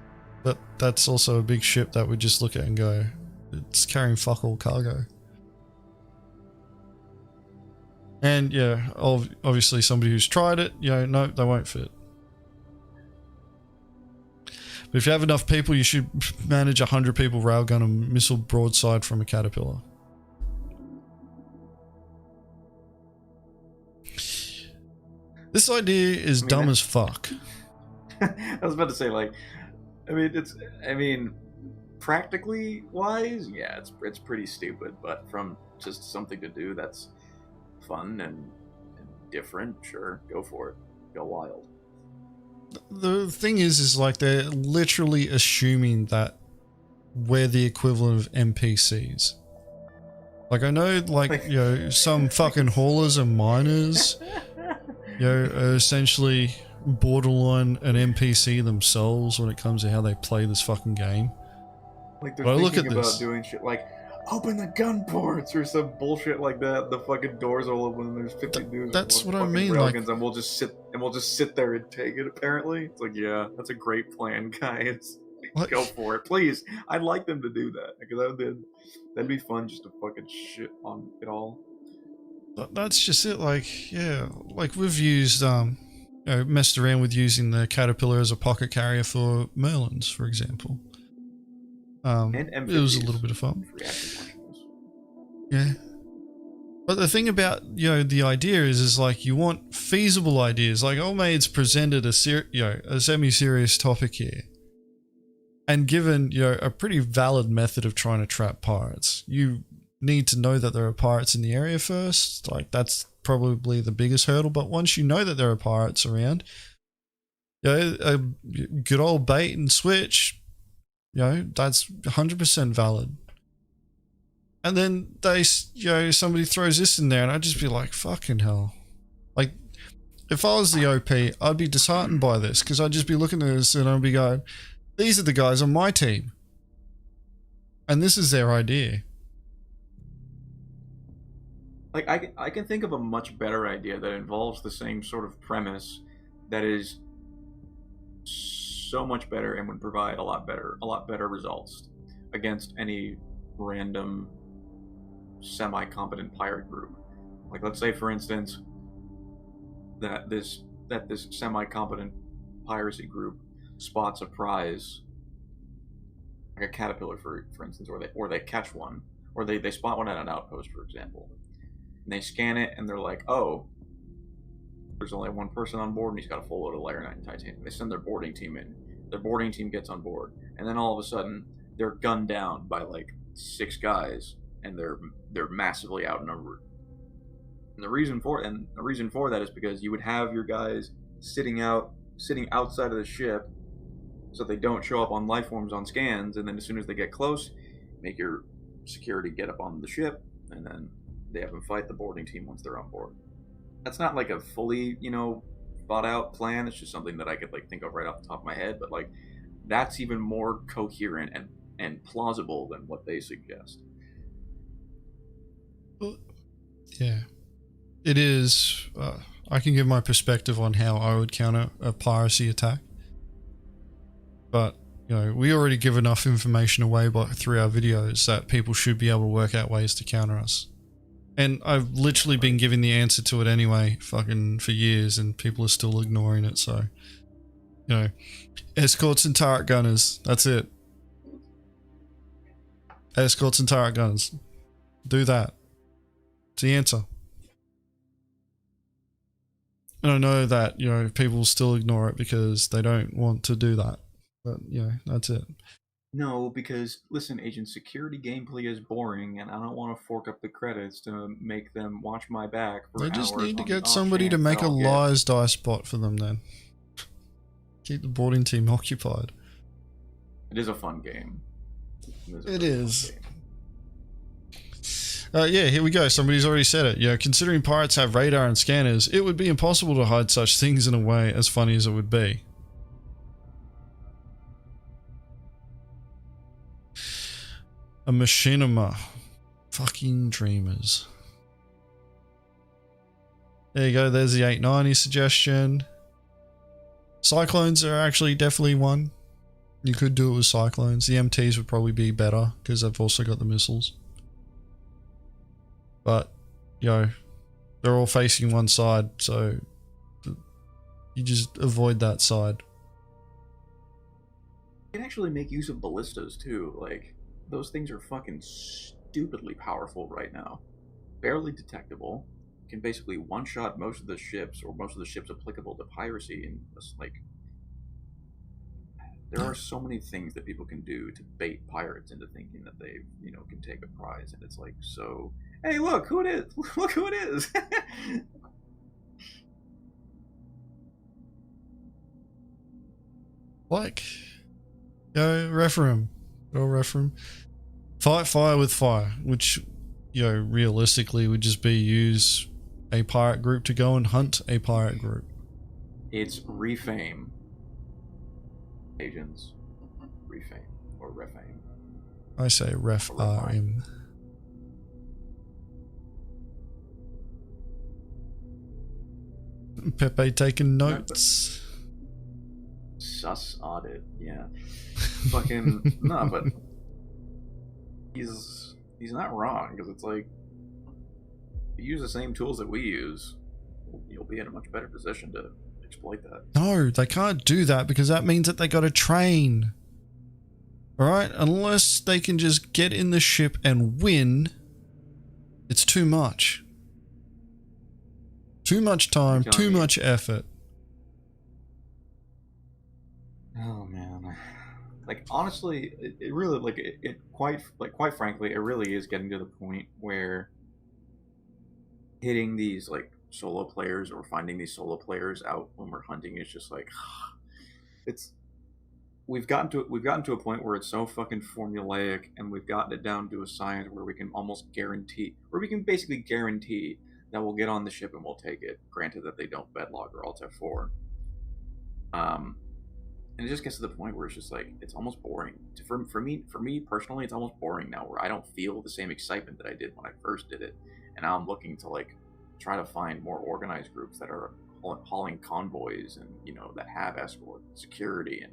But that's also a big ship that we just look at and go, it's carrying fuck all cargo. And yeah, obviously somebody who's tried it, you know, no, they won't fit. But if you have enough people, you should manage 100 people railgun and missile broadside from a Caterpillar. This idea is dumb as fuck. I was about to say, like, I mean, practically wise, yeah, it's pretty stupid, but from just something to do that's fun and different, sure, go for it. Go wild. The thing is like they're literally assuming that we're the equivalent of NPCs. Like, I know, like, you know, some fucking haulers and miners, you know, are essentially borderline an NPC themselves when it comes to how they play this fucking game. Like, they're but thinking look at about this. doing shit like, open the gun ports or some bullshit like that. The fucking doors will open and there's 50 dudes. That's what I fucking mean, railguns, like, and we'll just sit there and take it. Apparently, it's like, yeah, that's a great plan, guys. Like, go for it, please. I'd like them to do that because that'd be fun just to fucking shit on it all. that's just it. Like, yeah, like we've used, you know, messed around with using the Caterpillar as a pocket carrier for Merlins, for example. It was a little bit of fun. Yeah. But the thing about, you know, the idea is like you want feasible ideas. Like Old Maid's presented a semi-serious topic here. And given, you know, a pretty valid method of trying to trap pirates. You need to know that there are pirates in the area first. Like, that's probably the biggest hurdle. But once you know that there are pirates around, You know, a good old bait and switch, you know, that's 100% valid. And then they, you know, somebody throws this in there and I'd just be like, fucking hell. Like, if I was the OP, I'd be disheartened by this because I'd just be looking at this and I'd be going, these are the guys on my team. And this is their idea. Like, I can think of a much better idea that involves the same sort of premise that is so much better and would provide a lot better results against any random semi-competent pirate group. Like, let's say, for instance, that this semi-competent piracy group spots a prize, like a caterpillar, for instance, or they catch one, or they spot one at an outpost, for example, and they scan it and they're like, oh, there's only one person on board and he's got a full load of Laranite and titanium. They send their boarding team in. Their boarding team gets on board, and then all of a sudden they're gunned down by like 6 guys, and they're massively outnumbered. And the reason for that is because you would have your guys sitting outside of the ship, so they don't show up on life forms on scans, and then as soon as they get close, make your security get up on the ship, and then they have them fight the boarding team once they're on board. That's not like a fully, you know, thought out plan. It's just something that I could like think of right off the top of my head, but like that's even more coherent and plausible than what they suggest. Well, yeah, it is. I can give my perspective on how I would counter a piracy attack, but you know, we already give enough information away through our videos that people should be able to work out ways to counter us. And I've literally been giving the answer to it anyway, fucking for years, and people are still ignoring it. So, you know, escorts and turret gunners. That's it. Escorts and turret gunners. Do that. It's the answer. And I know that, you know, people still ignore it because they don't want to do that. But, you know, that's it. No, because, listen, Agent, security gameplay is boring, and I don't want to fork up the credits to make them watch my back for They just hours need to on get the somebody to off make a chance that I'll get- lies die spot for them then. Keep the boarding team occupied. It is a fun game. It is. Yeah, here we go. Somebody's already said it. Yeah, considering pirates have radar and scanners, it would be impossible to hide such things in a way as funny as it would be. A machinima. Fucking dreamers. There you go. There's the 890 suggestion. Cyclones are actually definitely one. You could do it with cyclones. The MTs would probably be better because they've also got the missiles. But, you know, they're all facing one side, so you just avoid that side. You can actually make use of ballistas too. Like, those things are fucking stupidly powerful right now. Barely detectable. Can basically one-shot most of the ships, or most of the ships applicable to piracy, and just like, there are so many things that people can do to bait pirates into thinking that they, you know, can take a prize, and it's like, so, hey, look who it is! Look who it is! Like, go referendum. Go referendum. Fight fire with fire, which, you know, realistically would just be use a pirate group to go and hunt a pirate group. It's refame. Agents. Refame. Or refame. I say ref RM. Pepe taking notes. Sus audit, yeah. Fucking no, but he's not wrong, because it's like, if you use the same tools that we use, you'll be in a much better position to exploit that. No, they can't do that because that means that they got to train. Alright? Unless they can just get in the ship and win, it's too much. Too much time, too much effort. Oh man, like honestly, it really like quite frankly, it really is getting to the point where hitting these like solo players or finding these solo players out when we're hunting is just like, it's we've gotten to a point where it's so fucking formulaic, and we've gotten it down to a science where we can basically guarantee that we'll get on the ship and we'll take it. Granted that they don't bedlog or Alt F4. And it just gets to the point where it's just like, it's almost boring. For me personally, it's almost boring now, where I don't feel the same excitement that I did when I first did it. And now I'm looking to like try to find more organized groups that are hauling convoys and, you know, that have escort security and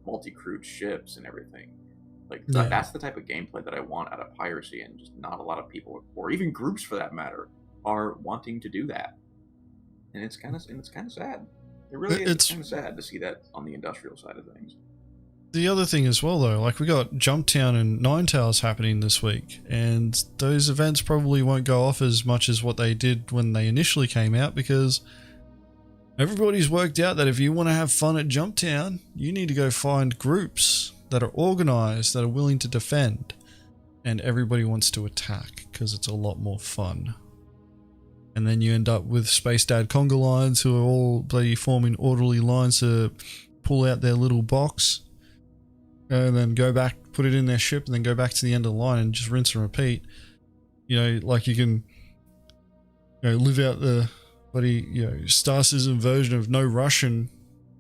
multi-crewed ships and everything. Like that's the type of gameplay that I want out of Piracy, and just not a lot of people, or even groups for that matter, are wanting to do that. And it's kind of sad. It really is. It's kind of sad to see that on the industrial side of things. The other thing as well, though, like we got Jumptown and Nine Tails happening this week, and those events probably won't go off as much as what they did when they initially came out, because everybody's worked out that if you want to have fun at Jumptown, you need to go find groups that are organized, that are willing to defend, and everybody wants to attack because it's a lot more fun. And then you end up with Space Dad conga lines who are all bloody forming orderly lines to pull out their little box and then go back, put it in their ship, and then go back to the end of the line and just rinse and repeat. You know, like you can, you know, live out the bloody, you know, Star Citizen version of no Russian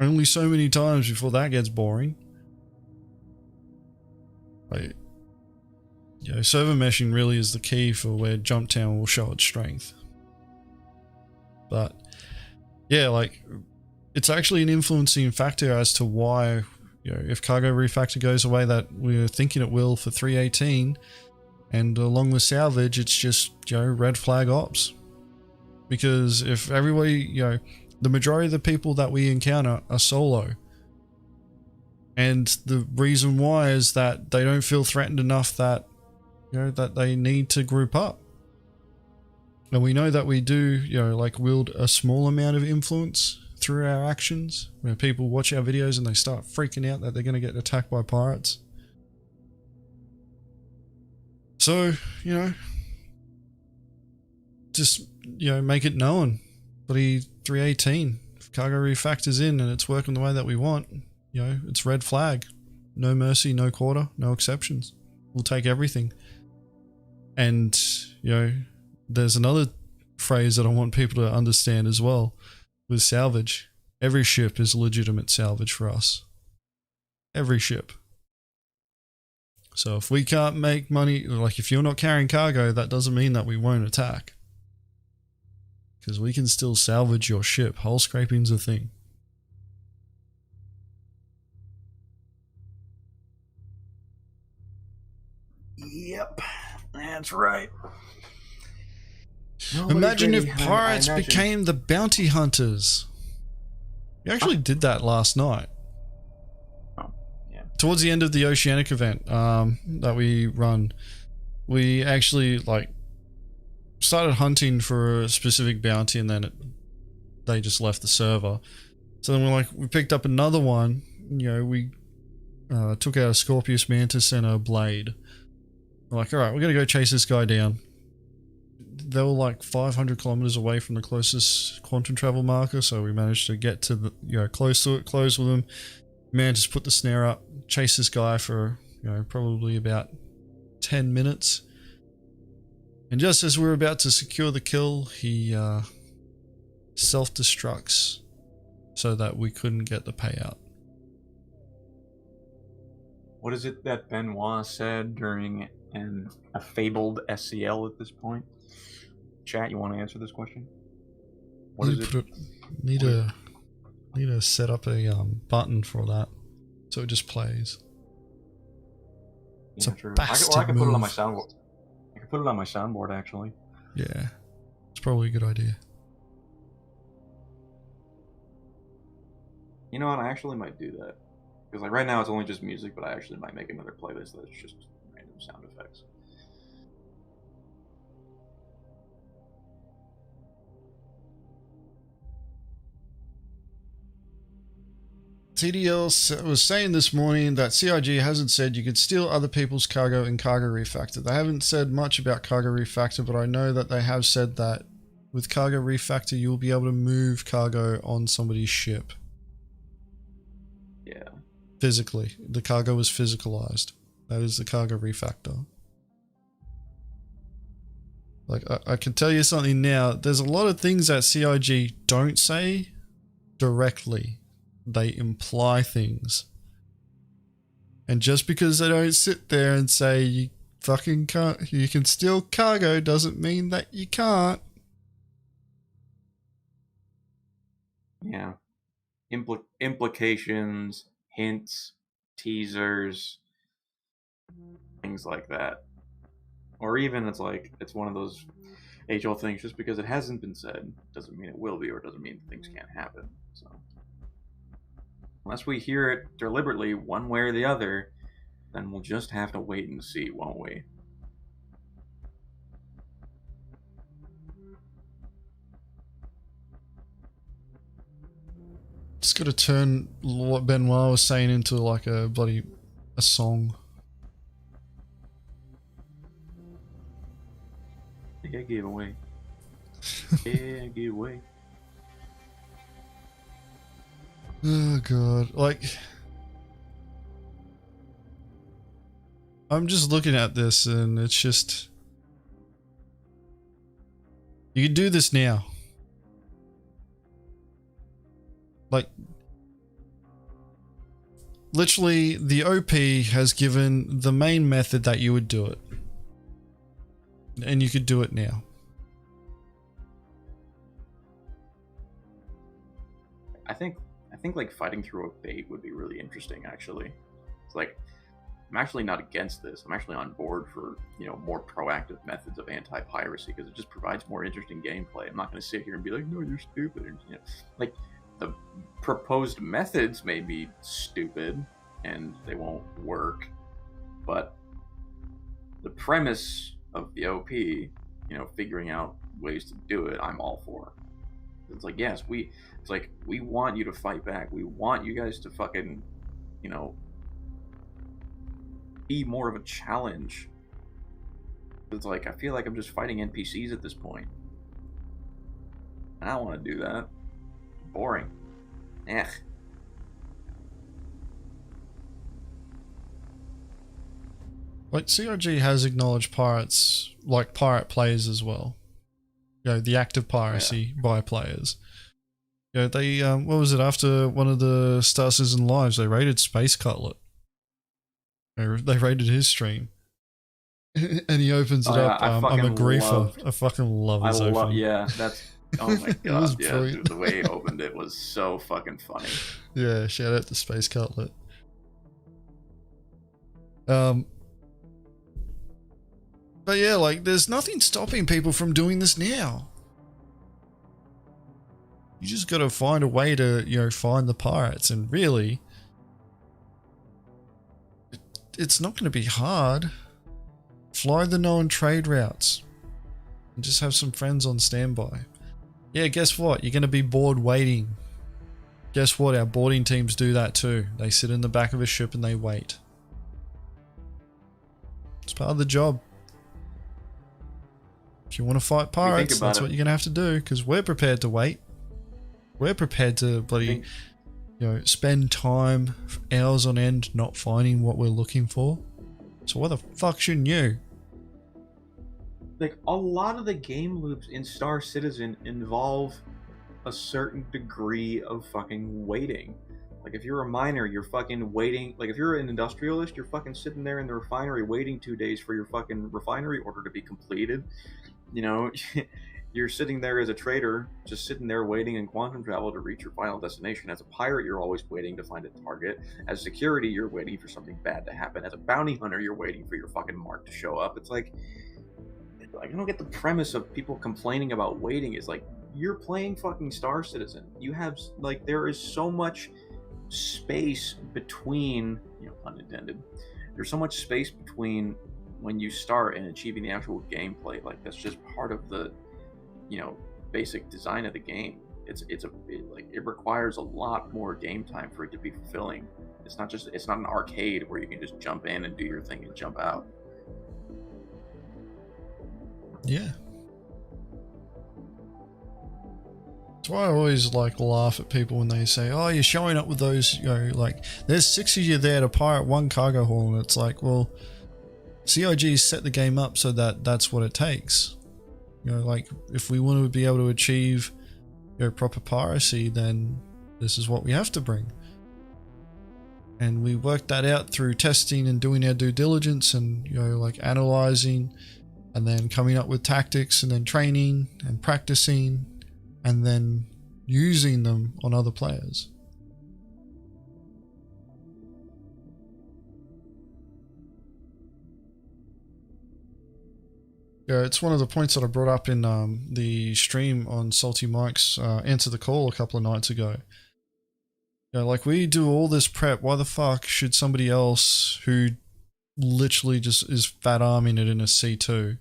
only so many times before that gets boring. Like, you know, server meshing really is the key for where Jumptown will show its strength. But yeah, like it's actually an influencing factor as to why, you know, if cargo refactor goes away, that we're thinking it will for 3.18, and along with salvage, it's just, you know, red flag ops. Because if everybody, you know, the majority of the people that we encounter are solo, and the reason why is that they don't feel threatened enough that, you know, that they need to group up. And we know that we do, you know, like wield a small amount of influence through our actions, where people watch our videos and they start freaking out that they're going to get attacked by pirates. So, you know, just, you know, make it known. Bloody 3.18, if cargo refactors in and it's working the way that we want, you know, it's red flag. No mercy, no quarter, no exceptions. We'll take everything. And, you know, there's another phrase that I want people to understand as well with salvage. Every ship is legitimate salvage for us. Every ship. So if we can't make money, like if you're not carrying cargo, that doesn't mean that we won't attack. Because we can still salvage your ship. Hull scraping's a thing. Yep, that's right. Imagine if pirates became the bounty hunters. We actually did that last night. Oh, yeah. Towards the end of the Oceanic event that we run, we actually like started hunting for a specific bounty, and then they just left the server. So then we picked up another one. You know, we took out a Scorpius Mantis and a Blade. We're like, all right, we're gonna go chase this guy down. They were like 500 kilometers away from the closest quantum travel marker, so we managed to get to the, you know, close to it, close with him. Man, just put the snare up, chase this guy for, you know, probably about 10 minutes. And just as we were about to secure the kill, he self-destructs so that we couldn't get the payout. What is it that Benoit said during a fabled SCL at this point? Chat, you want to answer this question? What is it? Need to set up a button for that, so it just plays. It's yeah, a true. bastard I can move. put it on my soundboard. I can put it on my soundboard actually. Yeah, it's probably a good idea. You know what? I actually might do that, because like right now it's only just music, but I actually might make another playlist that's just random sound effects. TDL was saying this morning that CIG hasn't said you could steal other people's cargo in Cargo Refactor. They haven't said much about Cargo Refactor, but I know that they have said that with Cargo Refactor you'll be able to move cargo on somebody's ship. Yeah. Physically. The cargo was physicalized. That is the cargo refactor. Like, I can tell you something now. There's a lot of things that CIG don't say directly. They imply things. And just because they don't sit there and say you fucking can't, you can steal cargo, doesn't mean that you can't. Yeah. Implications, hints, teasers, things like that. Or even it's like, it's one of those age-old things, just because it hasn't been said doesn't mean it will be, or doesn't mean things can't happen. So unless we hear it deliberately one way or the other, then we'll just have to wait and see, won't we? Just gotta turn what Benoit was saying into like a song. Yeah, giveaway. Yeah, giveaway. Oh god, like I'm just looking at this and it's just, you can do this now. Like literally the OP has given the main method that you would do it. And you could do it now. I think like fighting through a bait would be really interesting, actually. It's like, I'm actually not against this. I'm actually on board for, you know, more proactive methods of anti-piracy, because it just provides more interesting gameplay. I'm not going to sit here and be like, no, you're stupid. Or, you know, like, the proposed methods may be stupid and they won't work, but the premise of the OP, you know, figuring out ways to do it, I'm all for. It's like, yes, it's like, we want you to fight back. We want you guys to fucking, you know, be more of a challenge. It's like, I feel like I'm just fighting NPCs at this point. And I don't want to do that. Boring. Ugh. Like CRG has acknowledged pirates, like pirate players as well. You know, the active piracy by players. You know, they, what was it, after one of the Star Citizen lives, they raided Space Cutlet. They raided his stream. And he opens it up, I'm a griefer. I fucking love his opening. Yeah, that's, oh my god, yeah, brilliant. the way he opened it was so fucking funny. Yeah, shout out to Space Cutlet. But yeah, like, there's nothing stopping people from doing this now. You just gotta find a way to, you know, find the pirates, and really, it's not gonna be hard. Fly the known trade routes and just have some friends on standby. Yeah, guess what? You're gonna be bored waiting. Guess what? Our boarding teams do that too. They sit in the back of a ship and they wait. It's part of the job. If you want to fight pirates, that's what you're gonna have to do, because we're prepared to wait. We're prepared to bloody, you know, spend time, hours on end, not finding what we're looking for. So why the fuck shouldn't you? Like, a lot of the game loops in Star Citizen involve a certain degree of fucking waiting. Like, if you're a miner, you're fucking waiting. Like, if you're an industrialist, you're fucking sitting there in the refinery waiting 2 days for your fucking refinery order to be completed. You know, you're sitting there as a trader, just sitting there waiting in quantum travel to reach your final destination. As a pirate, you're always waiting to find a target. As security, you're waiting for something bad to happen. As a bounty hunter, you're waiting for your fucking mark to show up. It's like, I don't get the premise of people complaining about waiting. It's like, you're playing fucking Star Citizen. You have, like, there is so much space between, you know, pun intended, there's so much space between when you start and achieving the actual gameplay. Like, that's just part of the, you know, basic design of the game. It requires a lot more game time for it to be fulfilling. It's not an arcade where you can just jump in and do your thing and jump out. Yeah. That's why I always like laugh at people when they say, oh, you're showing up with those, you know, like there's 6 of you there to pirate one cargo haul, and it's like, well, CIG set the game up so that that's what it takes. You know, like if we want to be able to achieve, you know, proper piracy, then this is what we have to bring. And we worked that out through testing and doing our due diligence and, you know, like analyzing and then coming up with tactics and then training and practicing and then using them on other players. Yeah, it's one of the points that I brought up in the stream on Salty Mike's Answer the Call a couple of nights ago. You know, like we do all this prep, why the fuck should somebody else who literally just is fat arming it in a C2,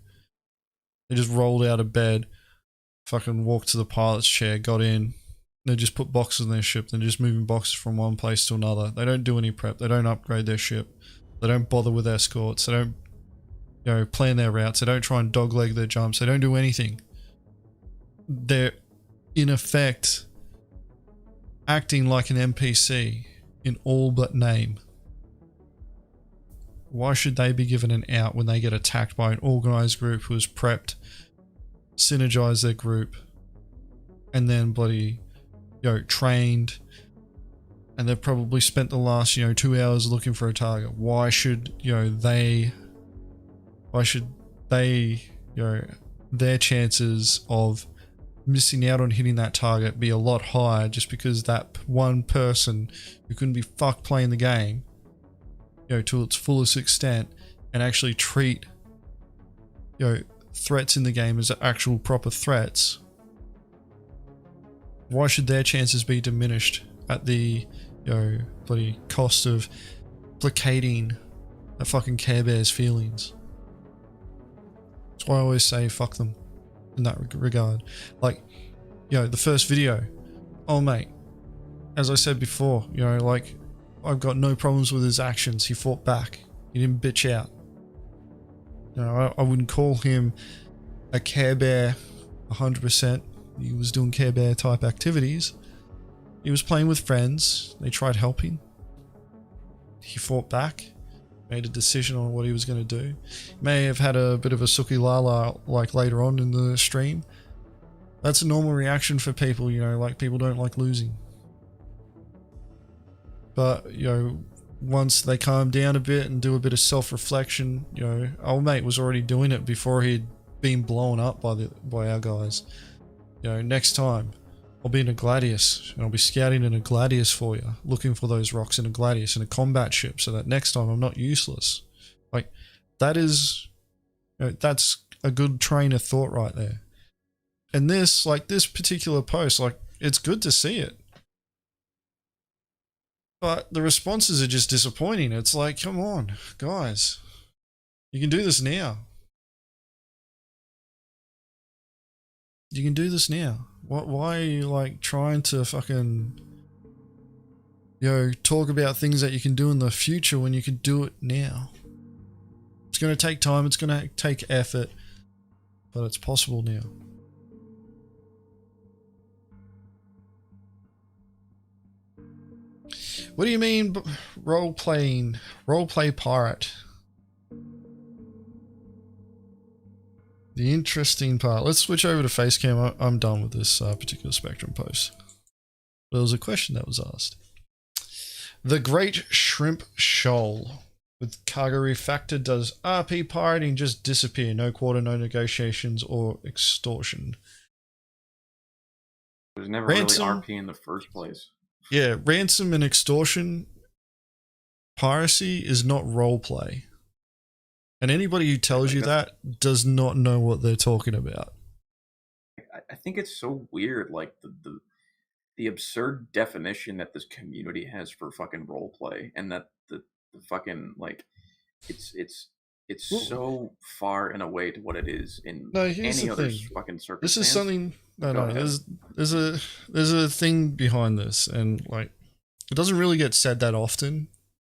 they just rolled out of bed, fucking walked to the pilot's chair, got in, they just put boxes in their ship, they're just moving boxes from one place to another. They don't do any prep, they don't upgrade their ship, they don't bother with escorts, they don't, you know, plan their routes, they don't try and dogleg their jumps, they don't do anything. They're in effect acting like an NPC in all but name. Why should they be given an out when they get attacked by an organized group who has prepped, synergized their group, and then bloody, you know, trained, and they've probably spent the last, you know, 2 hours looking for a target? Why should, you know, you know, their chances of missing out on hitting that target be a lot higher just because that one person who couldn't be fucked playing the game, you know, to its fullest extent and actually treat, you know, threats in the game as actual proper threats? Why should their chances be diminished at the, you know, bloody cost of placating a fucking Care Bear's feelings? That's why I always say fuck them in that regard. Like, you know, the first video, oh mate, as I said before, you know, like I've got no problems with his actions. He fought back, he didn't bitch out. You know, I wouldn't call him a Care Bear 100%. He was doing Care Bear type activities. He was playing with friends, they tried helping, he fought back, made a decision on what he was going to do. May have had a bit of a Suki Lala like later on in the stream. That's a normal reaction for people, you know, like people don't like losing. But, you know, once they calm down a bit and do a bit of self-reflection, you know, old mate was already doing it before he'd been blown up by our guys. You know, next time I'll be in a Gladius and I'll be scouting in a Gladius for you, looking for those rocks in a Gladius in a combat ship, so that next time I'm not useless. Like, that is, you know, that's a good train of thought right there. And this, like this particular post, like, it's good to see it, but the responses are just disappointing. It's like, come on, guys, you can do this now. You can do this now. Why are you like trying to fucking, you know, talk about things that you can do in the future when you can do it now? It's going to take time, it's going to take effort, but it's possible now. What do you mean roleplay pirate? The interesting part. Let's switch over to Facecam. I'm done with this particular Spectrum post. There was a question that was asked. The Great Shrimp Shoal. With cargo refactor, does RP pirating just disappear? No quarter, no negotiations or extortion. It was never Ransom, really RP in the first place. Yeah, ransom and extortion. Piracy is not roleplay. And anybody who tells you that does not know what they're talking about. I think it's so weird, like the absurd definition that this community has for fucking roleplay, and that the fucking, like, it's so far and away to what it is in any other fucking circumstance. This is something. There's a thing behind this, and like, it doesn't really get said that often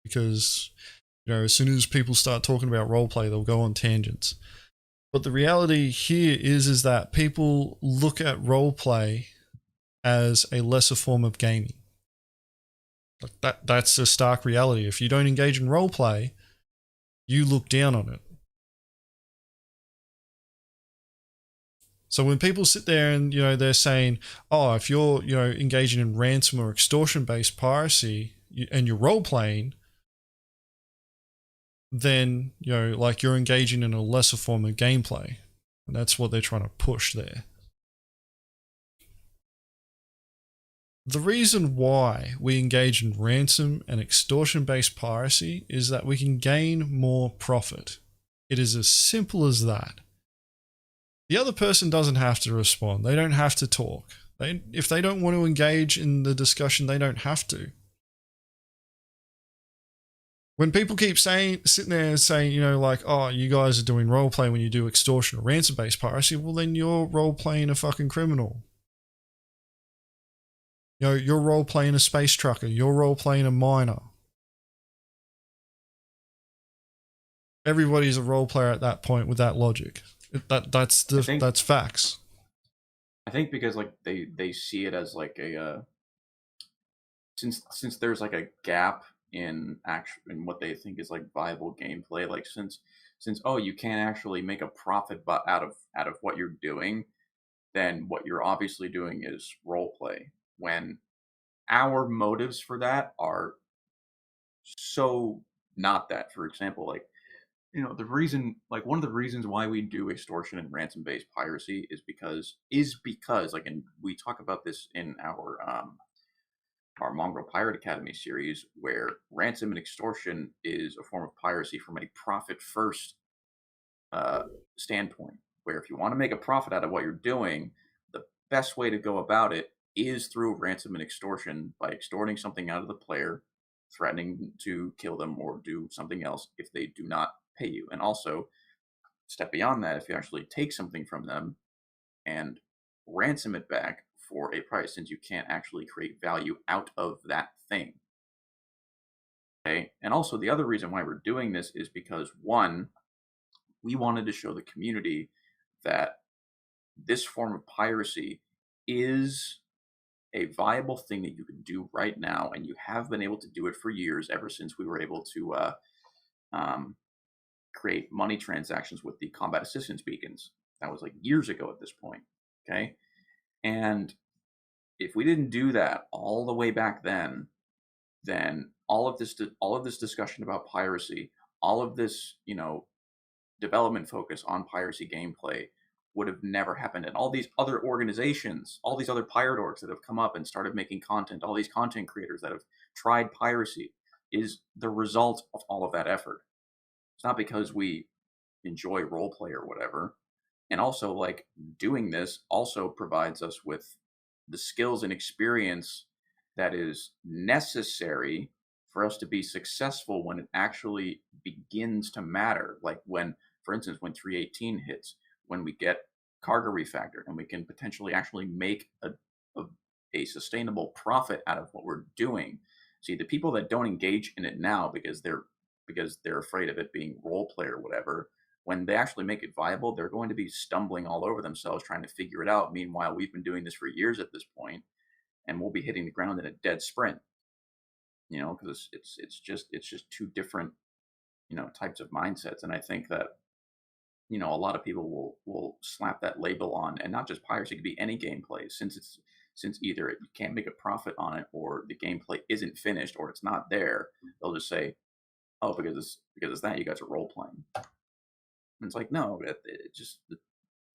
because, you know, as soon as people start talking about roleplay, they'll go on tangents. But the reality here is that people look at roleplay as a lesser form of gaming. Like that's a stark reality. If you don't engage in roleplay, you look down on it. So when people sit there and, they're saying, oh, if you're, engaging in ransom or extortion-based piracy and you're role-playing, then, like you're engaging in a lesser form of gameplay. And that's what they're trying to push there. The reason why we engage in ransom and extortion-based piracy is that we can gain more profit. It is as simple as that. The other person doesn't have to respond. They don't have to talk. If they don't want to engage in the discussion, they don't have to. When people keep sitting there and saying, like, oh, you guys are doing roleplay when you do extortion or ransom-based piracy, well, then you're role-playing a fucking criminal. You're role-playing a space trucker. You're role-playing a miner. Everybody's a role-player at that point with that logic. That's facts. I think because like they see it as like a since there's like a gap in what they think is like viable gameplay, like since oh, you can't actually make a profit out of what you're doing, then what you're obviously doing is role play, when our motives for that are so not that. For example, like, the reason, like one of the reasons why we do extortion and ransom based piracy is because like, and we talk about this in our Mongrel Pirate Academy series, where ransom and extortion is a form of piracy from a profit first standpoint, where if you want to make a profit out of what you're doing, the best way to go about it is through ransom and extortion, by extorting something out of the player, threatening to kill them or do something else if they do not pay you. And also, step beyond that, if you actually take something from them and ransom it back for a price, since you can't actually create value out of that thing. Okay. And also, the other reason why we're doing this is because, one, we wanted to show the community that this form of piracy is a viable thing that you can do right now, and you have been able to do it for years, ever since we were able to create money transactions with the combat assistance beacons. That was like years ago at this point. Okay. And if we didn't do that all the way back then all of this discussion about piracy, all of this, development focus on piracy gameplay would have never happened. And all these other organizations, all these other pirate orgs that have come up and started making content, all these content creators that have tried piracy, is the result of all of that effort. It's not because we enjoy roleplay or whatever. And also, like, doing this also provides us with the skills and experience that is necessary for us to be successful when it actually begins to matter. Like when, for instance, when 318 hits, when we get cargo refactored and we can potentially actually make a sustainable profit out of what we're doing. See, the people that don't engage in it now because they're afraid of it being role play or whatever, when they actually make it viable, they're going to be stumbling all over themselves trying to figure it out. Meanwhile, we've been doing this for years at this point, and we'll be hitting the ground in a dead sprint. Because it's just two different, types of mindsets. And I think that, a lot of people will slap that label on, and not just piracy, it could be any gameplay, since either you can't make a profit on it, or the gameplay isn't finished, or it's not there. They'll just say, oh, because it's that, you guys are role playing. And it's like, no, it just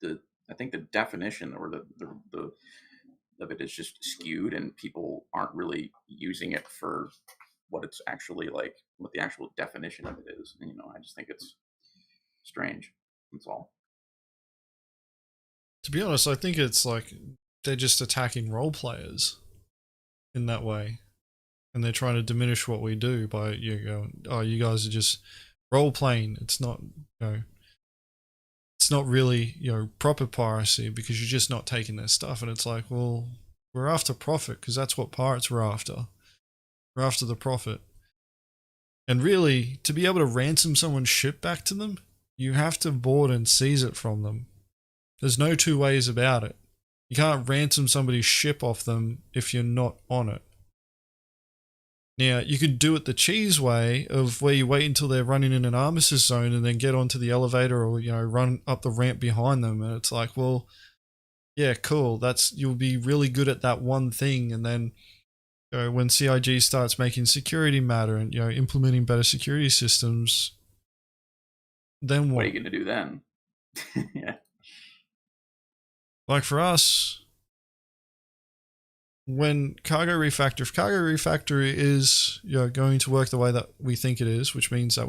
I think the definition or the of it is just skewed, and people aren't really using it for what it's actually like, what the actual definition of it is. And, I just think it's strange. That's all. To be honest, I think it's like they're just attacking role players in that way, and they're trying to diminish what we do by going, oh, you guys are just role playing. It's not, it's not really, proper piracy because you're just not taking their stuff. And it's like, well, we're after profit because that's what pirates were after. We're after the profit. And really, to be able to ransom someone's ship back to them, you have to board and seize it from them. There's no two ways about it. You can't ransom somebody's ship off them if you're not on it. Now, you could do it the cheese way of where you wait until they're running in an armistice zone and then get onto the elevator or, you know, run up the ramp behind them. And it's like, well, yeah, cool. You'll be really good at that one thing. And then, you know, when CIG starts making security matter and, you know, implementing better security systems, then what? What are you going to do then? Yeah. Like for us, when cargo refactory is, you know, going to work the way that we think it is, which means that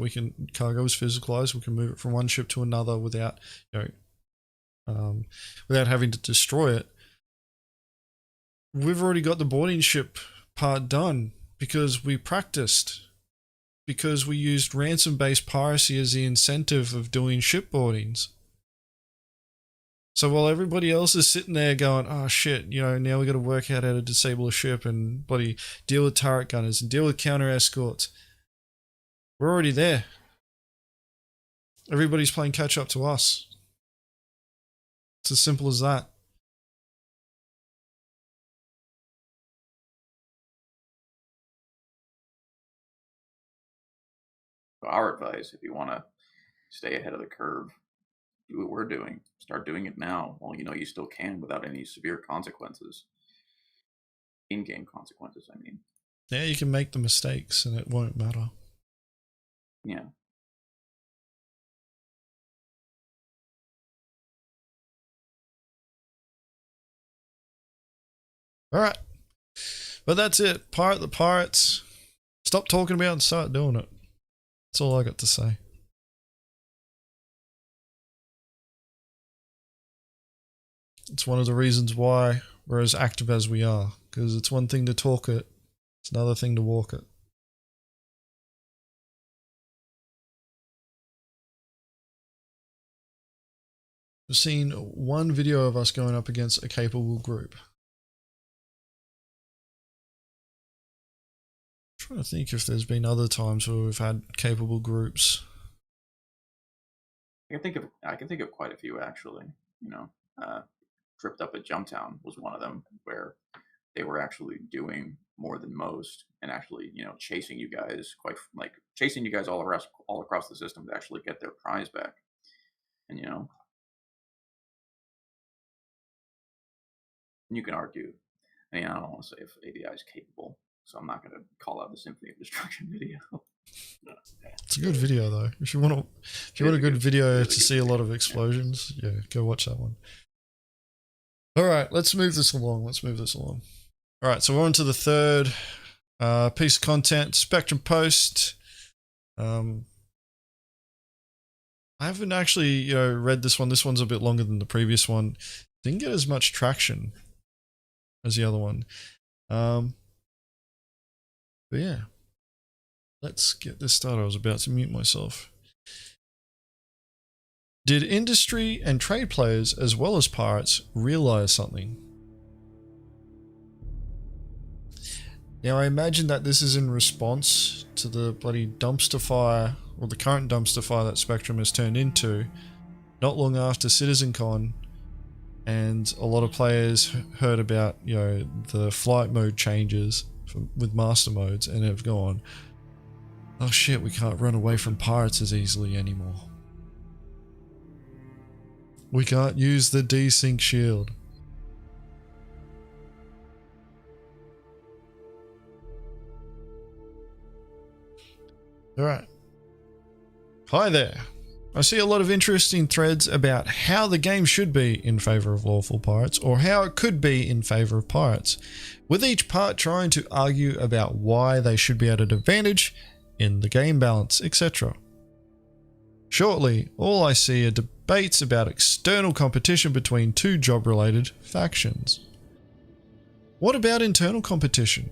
cargo is physicalized, we can move it from one ship to another without, you know, without having to destroy it. We've already got the boarding ship part done because we practiced, because we used ransom-based piracy as the incentive of doing shipboardings. So while everybody else is sitting there going, oh shit, you know, now we got to work out how to disable a ship and bloody deal with turret gunners and deal with counter escorts, we're already there. Everybody's playing catch up to us. It's as simple as that. Our advice, if you want to stay ahead of the curve, do what we're doing. Start doing it now while you know you still can without any severe consequences. In-game consequences, I mean. Yeah, you can make the mistakes and it won't matter. Yeah. Alright. But that's it. Pirate the pirates. Stop talking about it and start doing it. That's all I got to say. It's one of the reasons why we're as active as we are, because it's one thing to talk it, it's another thing to walk it. I've seen one video of us going up against a capable group. I'm trying to think if there's been other times where we've had capable groups. I can think of quite a few actually. You know, Tripped Up at Jumptown was one of them where they were actually doing more than most and actually, you know, chasing you guys all across the system to actually get their prize back. And, you know, you can argue. I mean, I don't want to say if ADI is capable, so I'm not going to call out the Symphony of Destruction video. It's a good video though. If you want a good video to see a lot of explosions, yeah, go watch that one. All right, let's move this along. All right, so we're on to the third piece of content, Spectrum Post. I haven't actually, you know, read this one. This one's a bit longer than the previous one. Didn't get as much traction as the other one. But yeah, let's get this started. I was about to mute myself. Did industry and trade players, as well as pirates, realize something? Now, I imagine that this is in response to the bloody dumpster fire, or the current dumpster fire that Spectrum has turned into, not long after CitizenCon, and a lot of players heard about, you know, the flight mode changes with master modes, and have gone, oh shit, we can't run away from pirates as easily anymore. We can't use the desync shield. Alright. Hi there. I see a lot of interesting threads about how the game should be in favor of lawful pirates, or how it could be in favor of pirates, with each part trying to argue about why they should be at an advantage in the game balance, etc. Shortly, all I see are debates about external competition between two job-related factions. What about internal competition?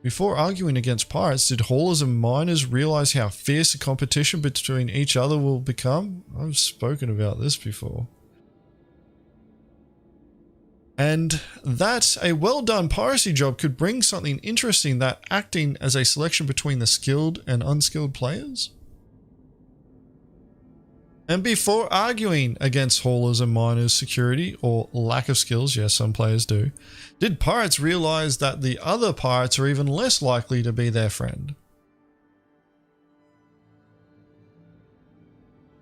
Before arguing against pirates, did haulers and miners realize how fierce the competition between each other will become? I've spoken about this before. And that a well-done piracy job could bring something interesting, that acting as a selection between the skilled and unskilled players? And before arguing against haulers and miners' security or lack of skills, yes, some players do, did pirates realize that the other pirates are even less likely to be their friend?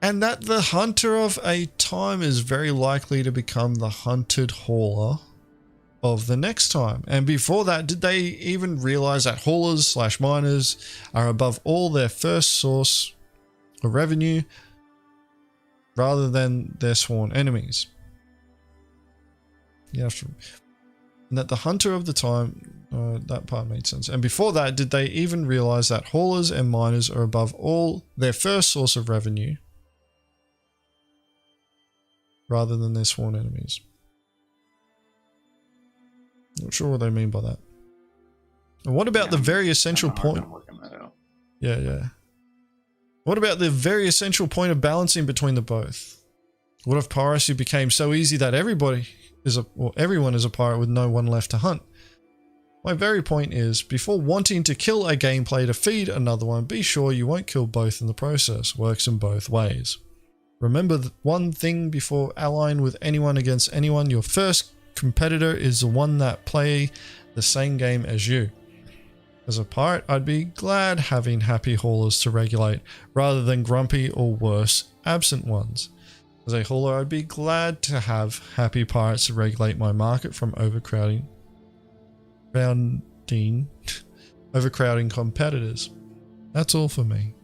And that the hunter of a time is very likely to become the hunted hauler of the next time. And before that, did they even realize that haulers / miners are above all their first source of revenue rather than their sworn enemies? You have to, and that the hunter of the time, that part made sense. And before that, did they even realize that haulers and miners are above all their first source of revenue rather than their sworn enemies? Not sure what they mean by that. And what about the very essential point? Yeah. What about the very essential point of balancing between the both? What if piracy became so easy that everyone is a pirate with no one left to hunt? My very point is, before wanting to kill a gameplay to feed another one, be sure you won't kill both in the process. Works in both ways. Remember one thing before allying with anyone against anyone: your first competitor is the one that play the same game as you. As a pirate, I'd be glad having happy haulers to regulate rather than grumpy or worse, absent ones. As a hauler, I'd be glad to have happy pirates to regulate my market from overcrowding competitors. That's all for me.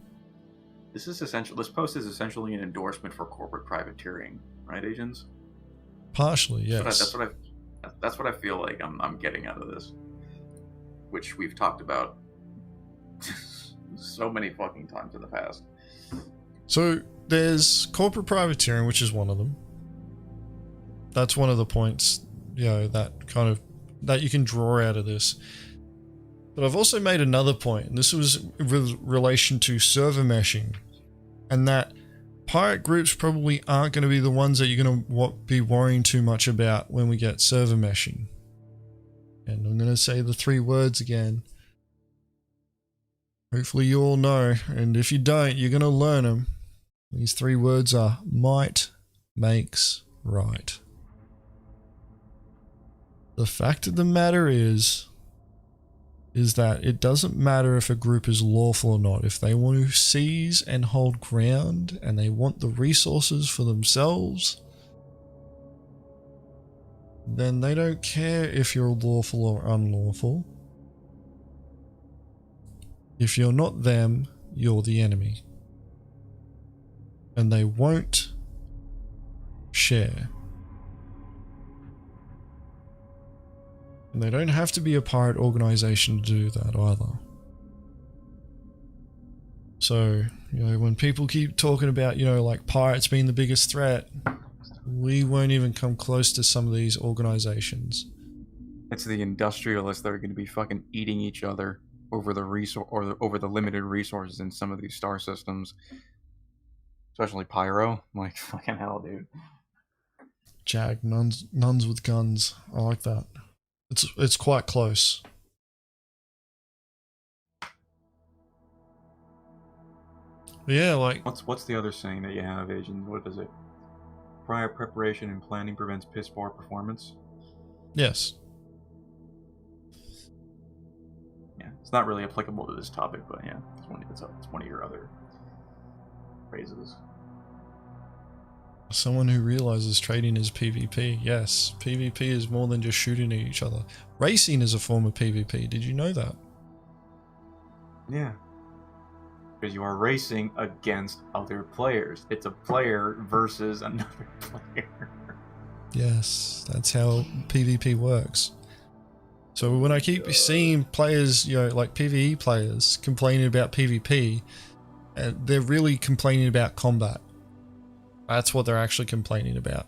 This is essential. This post is essentially an endorsement for corporate privateering, right, Agens? Partially, yes. That's what I feel like I'm getting out of this, which we've talked about so many fucking times in the past. So there's corporate privateering, which is one of them. That's one of the points, that you can draw out of this. But I've also made another point, and this was in relation to server meshing, and that pirate groups probably aren't going to be the ones that you're going to be worrying too much about when we get server meshing. And I'm going to say the 3 words again. Hopefully you all know, and if you don't, you're going to learn them. These 3 words are might makes right. The fact of the matter is that it doesn't matter if a group is lawful or not. If they want to seize and hold ground and they want the resources for themselves, then they don't care if you're lawful or unlawful. If you're not them, you're the enemy. And they won't share. And they don't have to be a pirate organization to do that either. So, when people keep talking about, like pirates being the biggest threat, we won't even come close to some of these organizations. It's the industrialists that are going to be fucking eating each other over the over the limited resources in some of these star systems. Especially Pyro. Like, fucking hell, dude. Jag, nuns with guns. I like that. It's quite close. But yeah, like what's the other saying that you have, Agens? What is it? Prior preparation and planning prevents piss poor performance. Yes. Yeah, it's not really applicable to this topic, but yeah, it's one of your other phrases. Someone who realizes trading is PvP. Yes, PvP is more than just shooting at each other. Racing is a form of PvP. Did you know that? Yeah. Because you are racing against other players. It's a player versus another player. Yes, that's how PvP works. So when I keep seeing players, like PvE players complaining about PvP, they're really complaining about combat. That's what they're actually complaining about.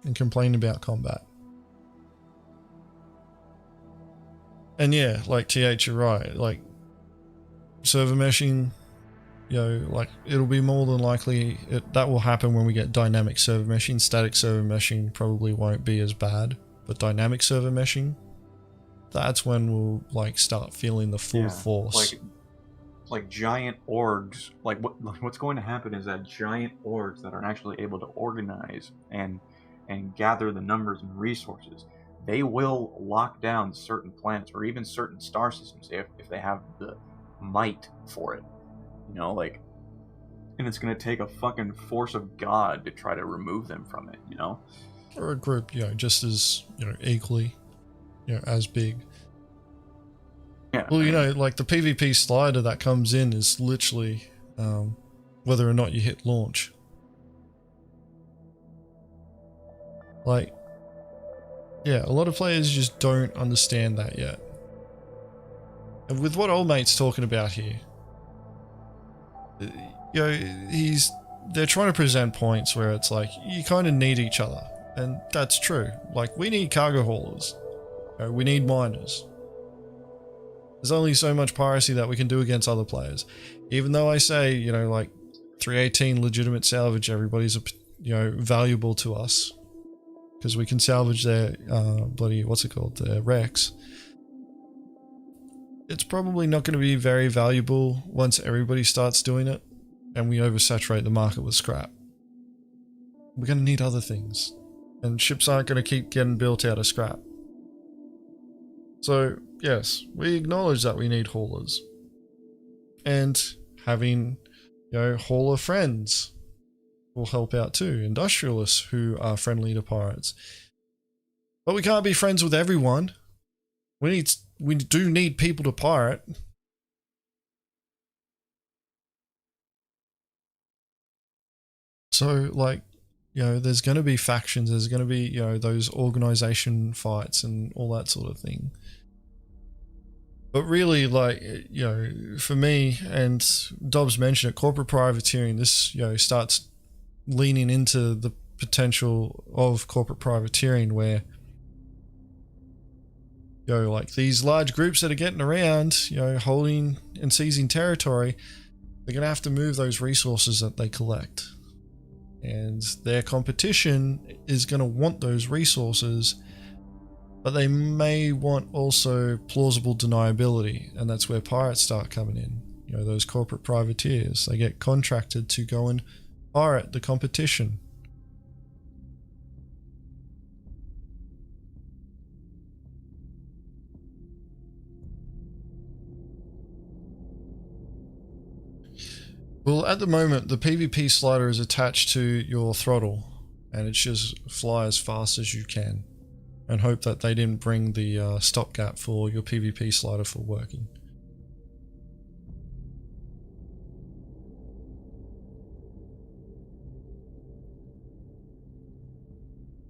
And complaining about combat. And yeah, like TH, you're right. Like, server meshing, like, it'll be more than likely, that will happen when we get dynamic server meshing. Static server meshing probably won't be as bad. But dynamic server meshing, that's when we'll, like, start feeling the full force. Like, like giant orgs, like what's going to happen is that giant orgs that are actually able to organize and gather the numbers and resources, they will lock down certain planets or even certain star systems if they have the might for it. You know, like, and it's going to take a fucking force of God to try to remove them from it, you know? Or a group, you know, just as, you know, equally, you know, as big. Yeah. Well, you know, like the PvP slider that comes in is literally whether or not you hit launch. Like, yeah, a lot of players just don't understand that yet. And with what Old Mate's talking about here, you know, they're trying to present points where it's like, you kind of need each other. And that's true. Like, we need cargo haulers. You know, we need miners. There's only so much piracy that we can do against other players. Even though I say, you know, like 318 legitimate salvage, everybody's, you know, valuable to us. Because we can salvage their, bloody, what's it called? Their Rex. It's probably not going to be very valuable once everybody starts doing it. And we oversaturate the market with scrap. We're going to need other things. And ships aren't going to keep getting built out of scrap. So, yes, we acknowledge that we need haulers. And having, you know, hauler friends will help out too. Industrialists who are friendly to pirates. But we can't be friends with everyone. We do need people to pirate. So, like, you know, there's going to be factions, there's going to be, you know, those organization fights and all that sort of thing. But really, like, you know, for me, and Dobbs mentioned it, corporate privateering, this, you know, starts leaning into the potential of corporate privateering where, you know, like these large groups that are getting around, you know, holding and seizing territory, they're going to have to move those resources that they collect. And their competition is going to want those resources, but they may want also plausible deniability, and that's where pirates start coming in. You know, those corporate privateers, they get contracted to go and pirate the competition. Well, at the moment, the PvP slider is attached to your throttle, and it's just fly as fast as you can, and hope that they didn't bring the stopgap for your PvP slider for working.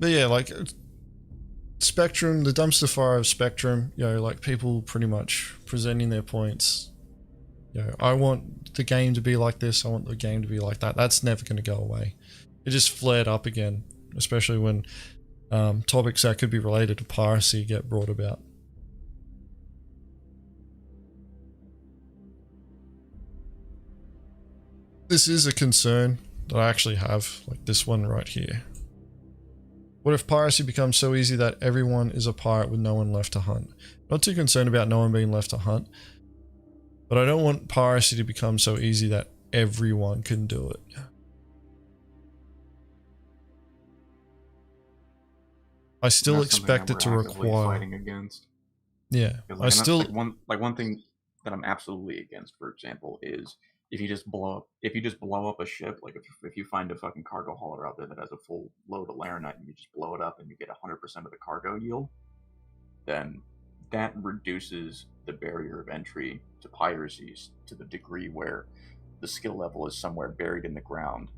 But yeah, like Spectrum, the dumpster fire of Spectrum, you know, like people pretty much presenting their points. You know, I want the game to be like this, I want the game to be like that. That's never going to go away. It just flared up again, especially when topics that could be related to piracy get brought about. This is a concern that I actually have, like this one right here. What if piracy becomes so easy that everyone is a pirate with no one left to hunt? Not too concerned about no one being left to hunt, but I don't want piracy to become so easy that everyone can do it. I still expect it to require fighting against. Yeah, Like, I still one thing that I'm absolutely against, for example, is if you just blow up a ship, like if you find a fucking cargo hauler out there that has a full load of laranite and you just blow it up and you get 100% of the cargo yield, then that reduces the barrier of entry to piracy to the degree where the skill level is somewhere buried in the ground,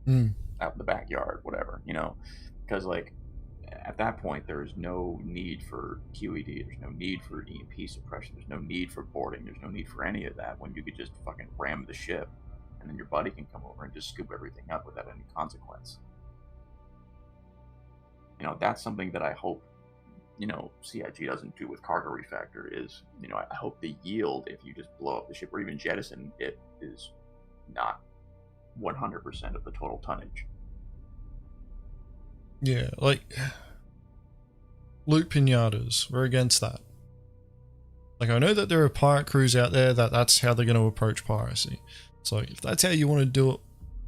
out in the backyard, whatever, you know, because like at that point there is no need for QED, there's no need for EMP suppression, there's no need for boarding, there's no need for any of that when you could just fucking ram the ship and then your buddy can come over and just scoop everything up without any consequence. You know, that's something that I hope, you know, CIG doesn't do with cargo refactor is, you know, I hope the yield, if you just blow up the ship or even jettison it, is not 100% of the total tonnage. Yeah, like loot pinatas, we're against that. Like, I know that there are pirate crews out there that's how they're going to approach piracy. So if that's how you want to do it,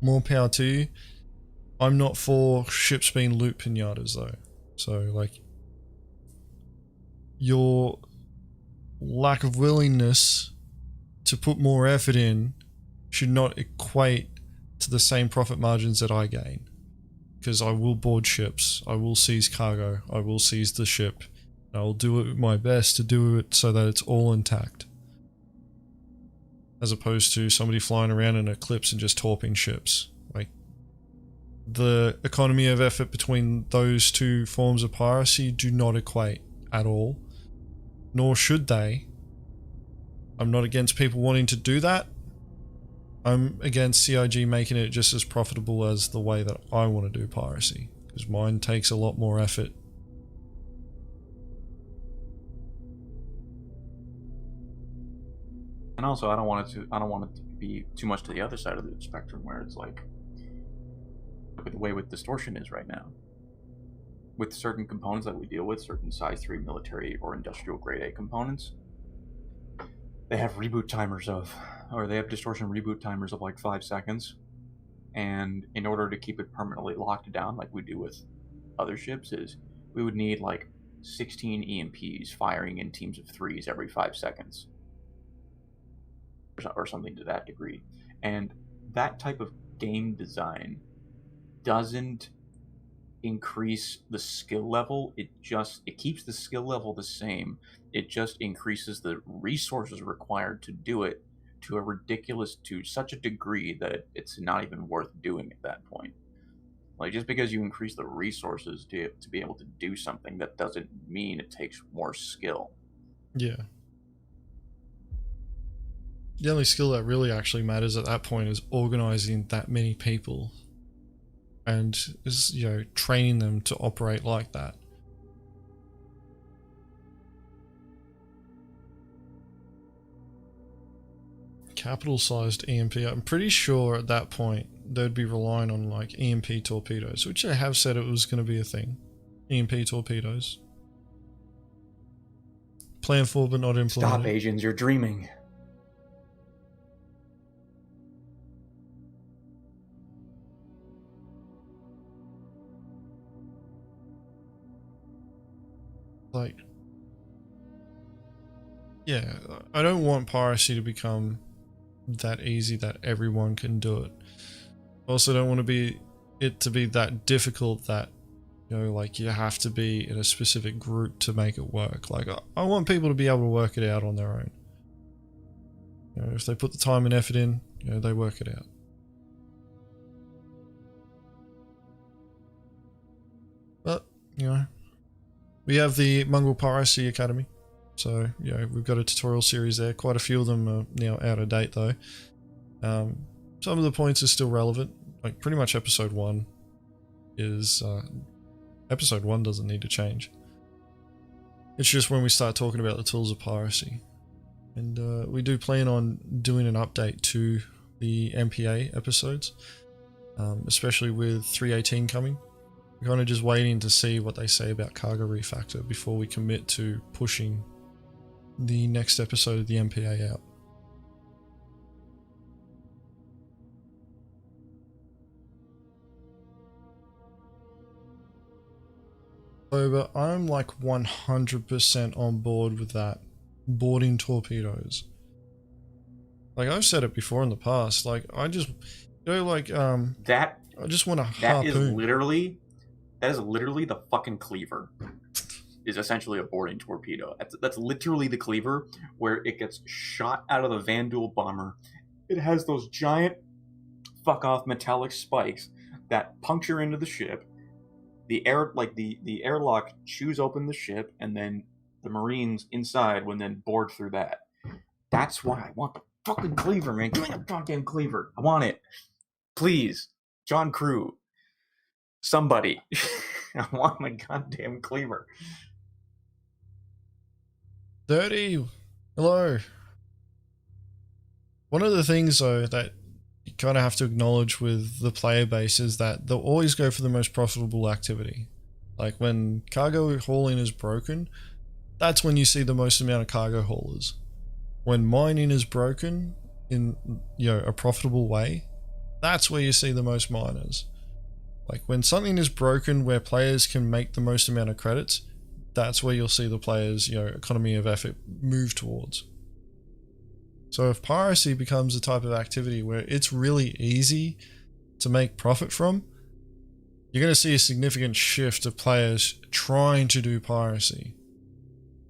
more power to you. I'm not for ships being loot pinatas though. So like, your lack of willingness to put more effort in should not equate to the same profit margins that I gain. Because I will board ships, I will seize cargo, I will seize the ship, and I will do it my best to do it so that it's all intact. As opposed to somebody flying around in Eclipse and just torping ships. Like, the economy of effort between those two forms of piracy do not equate at all. Nor should they. I'm not against people wanting to do that. I'm against CIG making it just as profitable as the way that I want to do piracy. Because mine takes a lot more effort. And also, I don't want it to be too much to the other side of the spectrum, where it's like the way with distortion is right now. With certain components that we deal with, certain size 3 military or industrial grade A components, they have reboot timers they have distortion reboot timers of like 5 seconds. And in order to keep it permanently locked down, like we do with other ships, is we would need like 16 EMPs firing in teams of 3s every 5 seconds. Or something to that degree. And that type of game design doesn't increase the skill level, it keeps the skill level the same. It just increases the resources required to do it to such a degree that it's not even worth doing at that point. Like, just because you increase the resources to be able to do something, that doesn't mean it takes more skill. Yeah. The only skill that really actually matters at that point is organizing that many people and is, you know, training them to operate like that. Capital sized EMP. I'm pretty sure at that point they'd be relying on like EMP torpedoes, which I have said it was going to be a thing. EMP torpedoes. Planned for but not implemented. Stop, Agens, you're dreaming. Like, yeah, I don't want piracy to become that easy that everyone can do it. I also don't want it to be that difficult that, you know, like you have to be in a specific group to make it work. Like, I want people to be able to work it out on their own. You know, if they put the time and effort in, you know, they work it out. But, you know, we have the Mongrel Piracy Academy, so, you know, we've got a tutorial series there. Quite a few of them are now out of date though. Some of the points are still relevant, like pretty much episode 1 is, episode 1 doesn't need to change. It's just when we start talking about the tools of piracy. And we do plan on doing an update to the MPA episodes, especially with 318 coming. We're kind of just waiting to see what they say about cargo refactor before we commit to pushing the next episode of the MPA out. So, but I'm like 100% on board with that. Boarding torpedoes. Like, I've said it before in the past, like, I just, you know, like, I just want to that harpoon. That is literally the fucking cleaver. Is essentially a boarding torpedo. That's literally the cleaver, where it gets shot out of the Vandal bomber. It has those giant fuck off metallic spikes that puncture into the ship. The airlock chews open the ship, and then the Marines inside would then board through that. That's why I want the fucking cleaver, man. Give me the goddamn cleaver. I want it. Please. John Cruz. Somebody. I want my goddamn cleaver. 30. Hello. One of the things though that you kind of have to acknowledge with the player base is that they'll always go for the most profitable activity. Like when cargo hauling is broken, that's when you see the most amount of cargo haulers. When mining is broken in, you know, a profitable way, that's where you see the most miners. Like when something is broken where players can make the most amount of credits, that's where you'll see the players, you know, economy of effort move towards. So if piracy becomes a type of activity where it's really easy to make profit from, you're going to see a significant shift of players trying to do piracy.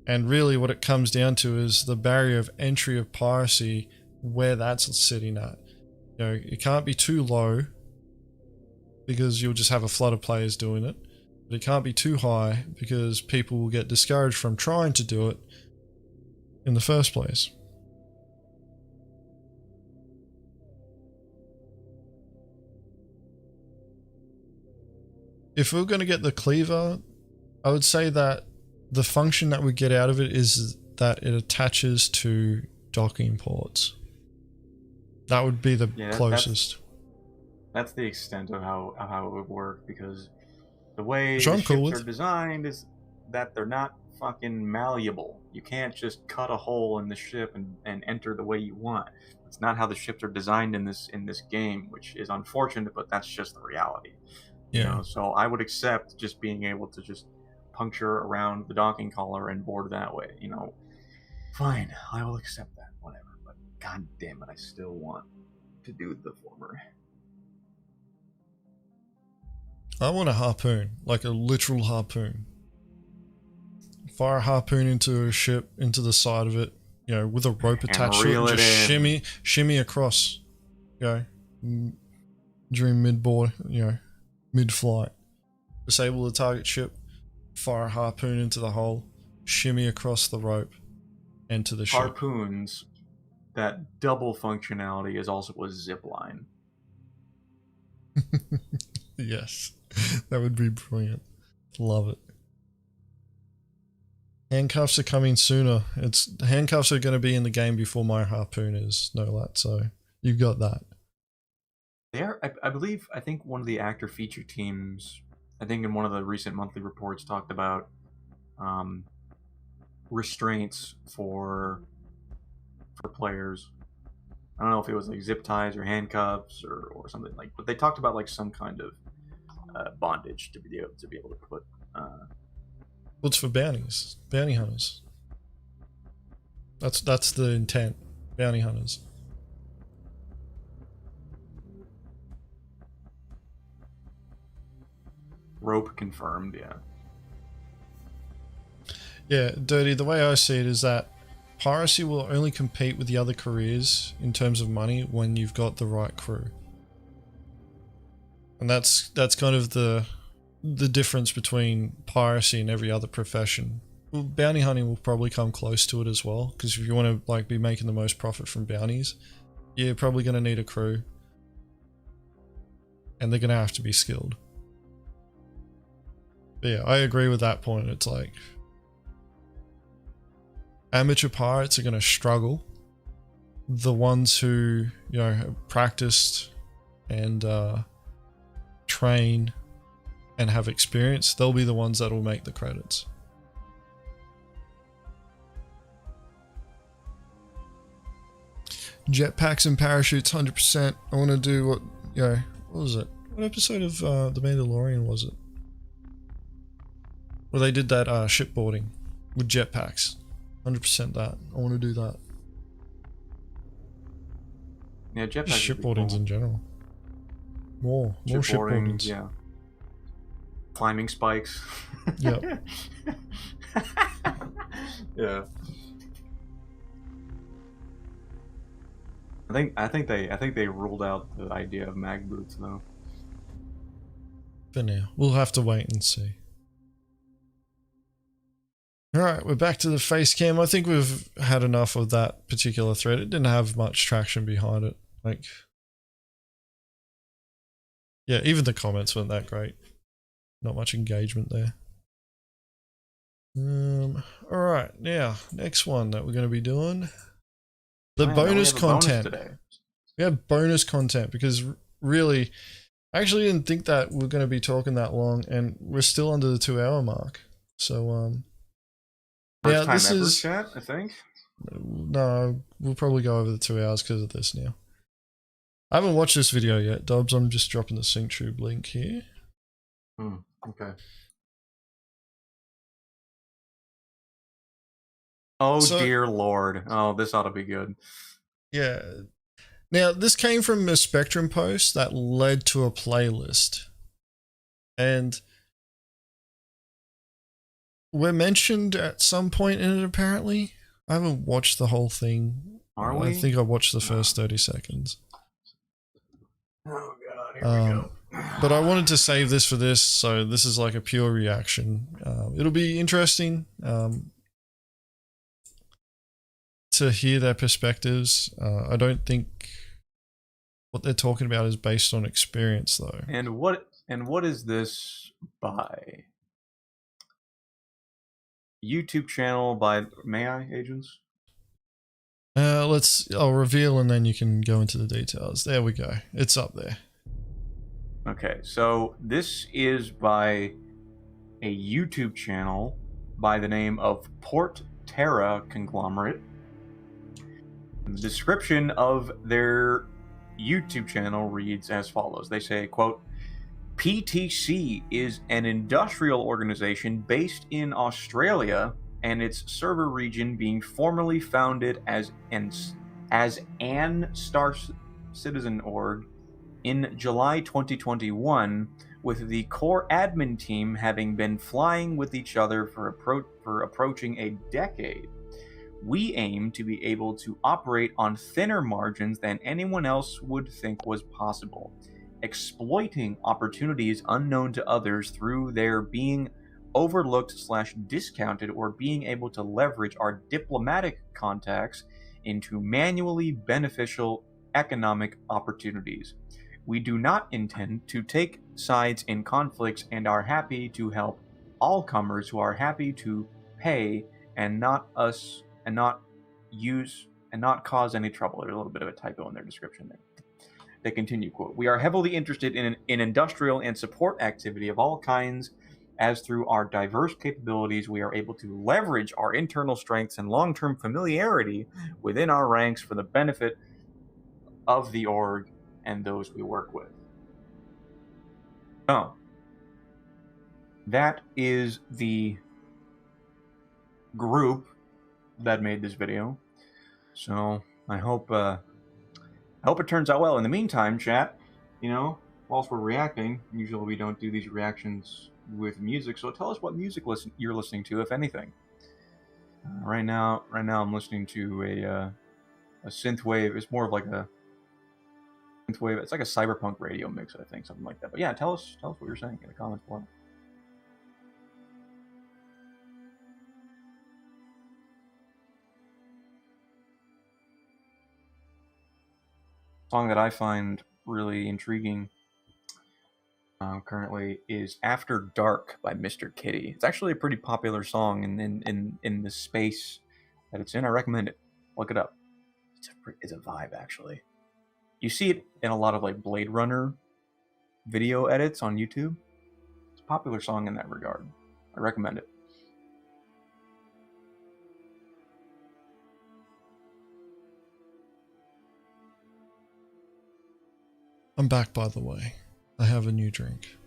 And really what it comes down to is the barrier of entry of piracy, where that's sitting at. You know, it can't be too low because you'll just have a flood of players doing it. But it can't be too high because people will get discouraged from trying to do it in the first place. If we're going to get the cleaver, I would say that the function that we get out of it is that it attaches to docking ports. That would be the closest. That's the extent of how it would work, because the way Which the I'm cool ships with. are designed is that they're not fucking malleable. You can't just cut a hole in the ship and enter the way you want. It's not how the ships are designed in this game, which is unfortunate, but that's just the reality. Yeah. You know, so I would accept just being able to just puncture around the docking collar and board that way. You know, fine, I will accept that, whatever. But god damn it, I still want to do the former. I want a harpoon, like a literal harpoon. Fire a harpoon into a ship, into the side of it, you know, with a rope attached to it, and just shimmy across, you know, during mid-board, you know, mid-flight. Disable the target ship, fire a harpoon into the hole, shimmy across the rope, enter the ship. Harpoons, that double functionality is also a zip line. Yes, that would be brilliant. Love it. Handcuffs are coming sooner. Handcuffs are going to be in the game before my harpoon is, no lat, so you've got that. I think one of the actor feature teams, I think in one of the recent monthly reports, talked about restraints for players. I don't know if it was like zip ties or handcuffs or something like, but they talked about like some kind of bondage to be able to put. Well, it's for bounties, bounty hunters. That's the intent, bounty hunters. Rope confirmed, yeah. Yeah, Dirty, the way I see it is that piracy will only compete with the other careers in terms of money when you've got the right crew. And that's kind of the difference between piracy and every other profession. Well, bounty hunting will probably come close to it as well, because if you want to like be making the most profit from bounties, you're probably going to need a crew. And they're going to have to be skilled. But yeah, I agree with that point. It's like amateur pirates are going to struggle. The ones who, you know, have practiced and train and have experience, they'll be the ones that will make the credits. Jetpacks and parachutes, 100%. I want to do what, you know, what was it? What episode of The Mandalorian was it? Where they did that shipboarding with jetpacks. 100% that. I want to do that. Yeah, jetpacks. Shipboardings cool. In general. More shipboardings. Yeah. Climbing spikes. Yep. Yeah. I think they ruled out the idea of mag boots though. For now, we'll have to wait and see. Alright, we're back to the face cam. I think we've had enough of that particular thread. It didn't have much traction behind it. Like, yeah, even the comments weren't that great. Not much engagement there. Alright, now, next one that we're going to be doing. The bonus content. We have bonus content because really, I actually didn't think that we're going to be talking that long, and we're still under the 2 hour mark. So, First Now, time this ever, is... chat, I think. No, we'll probably go over the 2 hours because of this now. I haven't watched this video yet, Dobbs. I'm just dropping the SyncTube link here. Okay. Oh, dear Lord. Oh, this ought to be good. Yeah. Now, this came from a Spectrum post that led to a playlist. And we're mentioned at some point in it, apparently. I haven't watched the whole thing. Are we? I think I watched the first 30 seconds. Oh, God. Here we go. But I wanted to save this for this, so this is like a pure reaction. It'll be interesting to hear their perspectives. I don't think what they're talking about is based on experience, though. And what is this by? YouTube channel by, may I, Agens? I'll reveal and then you can go into the details. There we go. It's up there. Okay, so this is by a YouTube channel by the name of Port Terra Conglomerate. The description of their YouTube channel reads as follows. They say, quote, PTC is an industrial organization based in Australia and its server region being formally founded as an Star Citizen org in July 2021, with the core admin team having been flying with each other for approaching a decade. We aim to be able to operate on thinner margins than anyone else would think was possible, exploiting opportunities unknown to others through their being overlooked/discounted, or being able to leverage our diplomatic contacts into manually beneficial economic opportunities. We do not intend to take sides in conflicts and are happy to help all comers who are happy to pay and not cause any trouble. There's a little bit of a typo in their description there. They continue, quote, we are heavily interested in industrial and support activity of all kinds, as through our diverse capabilities we are able to leverage our internal strengths and long-term familiarity within our ranks for the benefit of the org and those we work with. Oh. That is the group that made this video. So I hope it turns out well. In the meantime, chat, you know, whilst we're reacting, usually we don't do these reactions with music, so tell us what music you're listening to, if anything. Right now I'm listening to a synthwave. It's more of like a synthwave. It's like a cyberpunk radio mix, I think, something like that. But yeah, tell us what you're saying in the comments below. Song that I find really intriguing currently is After Dark by Mr. Kitty. It's actually a pretty popular song in the space that it's in. I recommend it. Look it up. It's a vibe, actually. You see it in a lot of like Blade Runner video edits on YouTube. It's a popular song in that regard. I recommend it. I'm back, by the way. I have a new drink.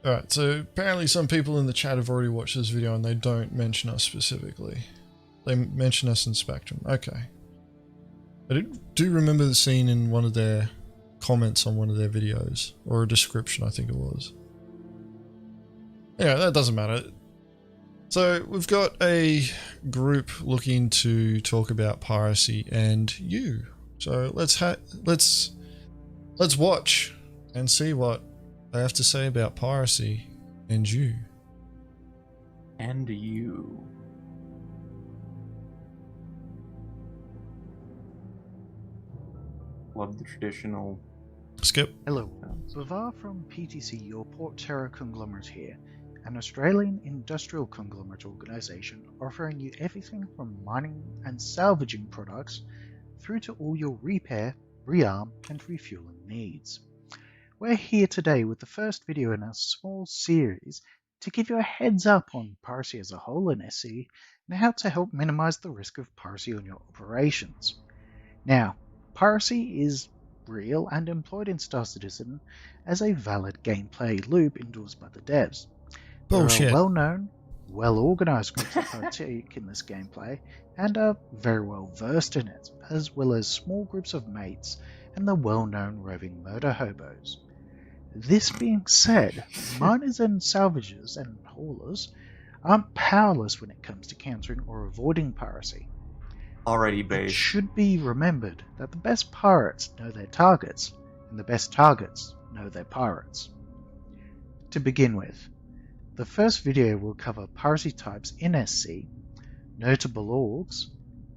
Alright, so apparently some people in the chat have already watched this video and they don't mention us specifically. They mention us in Spectrum. Okay. I do remember the scene in one of their comments on one of their videos, or a description, I think it was. Yeah, that doesn't matter. So we've got a group looking to talk about piracy and you. So let's watch and see what they have to say about piracy and you. And you. Love the traditional. Skip. Hello, Bavar from PTC, your Port Terra conglomerate here, an Australian industrial conglomerate organisation offering you everything from mining and salvaging products through to all your repair, rearm and refueling needs. We're here today with the first video in a small series to give you a heads up on piracy as a whole in SC and how to help minimize the risk of piracy on your operations. Now, piracy is real and employed in Star Citizen as a valid gameplay loop endorsed by the devs. Bullshit. There are well-known, well-organized groups that partake in this gameplay and are very well versed in it, as well as small groups of mates and the well-known roving murder hobos. This being said, miners and salvagers and haulers aren't powerless when it comes to countering or avoiding piracy. Already It based. should be remembered that the best pirates know their targets, and the best targets know their pirates. To begin with, the first video will cover piracy types in SC, notable orgs,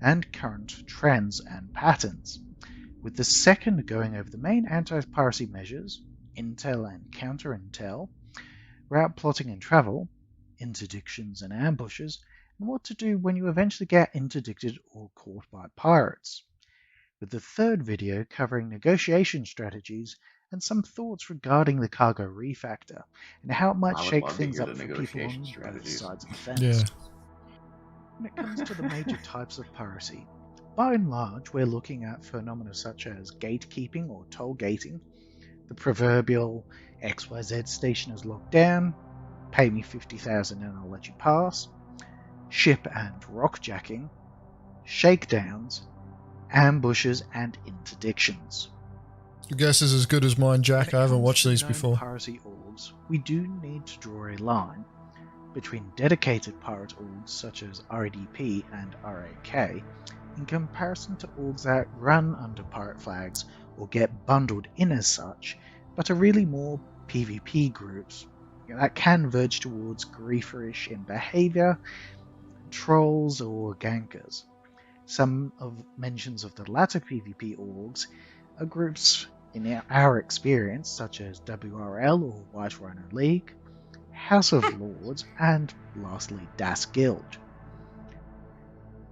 and current trends and patterns, with the second going over the main anti-piracy measures, intel and counter-intel, route plotting and travel, interdictions and ambushes, and what to do when you eventually get interdicted or caught by pirates, with the third video covering negotiation strategies and some thoughts regarding the cargo refactor and how it might shake things up for people on both sides of the fence. Yeah. When it comes to the major types of piracy, by and large we're looking at phenomena such as gatekeeping or toll gating, the proverbial XYZ station is locked down, pay me 50,000 and I'll let you pass, ship and rockjacking, shakedowns, ambushes and interdictions. Your guess is as good as mine, Jack. I haven't watched these Known before. Piracy orgs, we do need to draw a line between dedicated pirate orgs such as RDP and RAK in comparison to orgs that run under pirate flags or get bundled in as such, but are really more PvP groups that can verge towards grieferish in behaviour, trolls or gankers. Some of mentions of the latter PvP orgs are groups in our experience such as WRL or White Rhino League, House of Lords, and lastly Das Guild.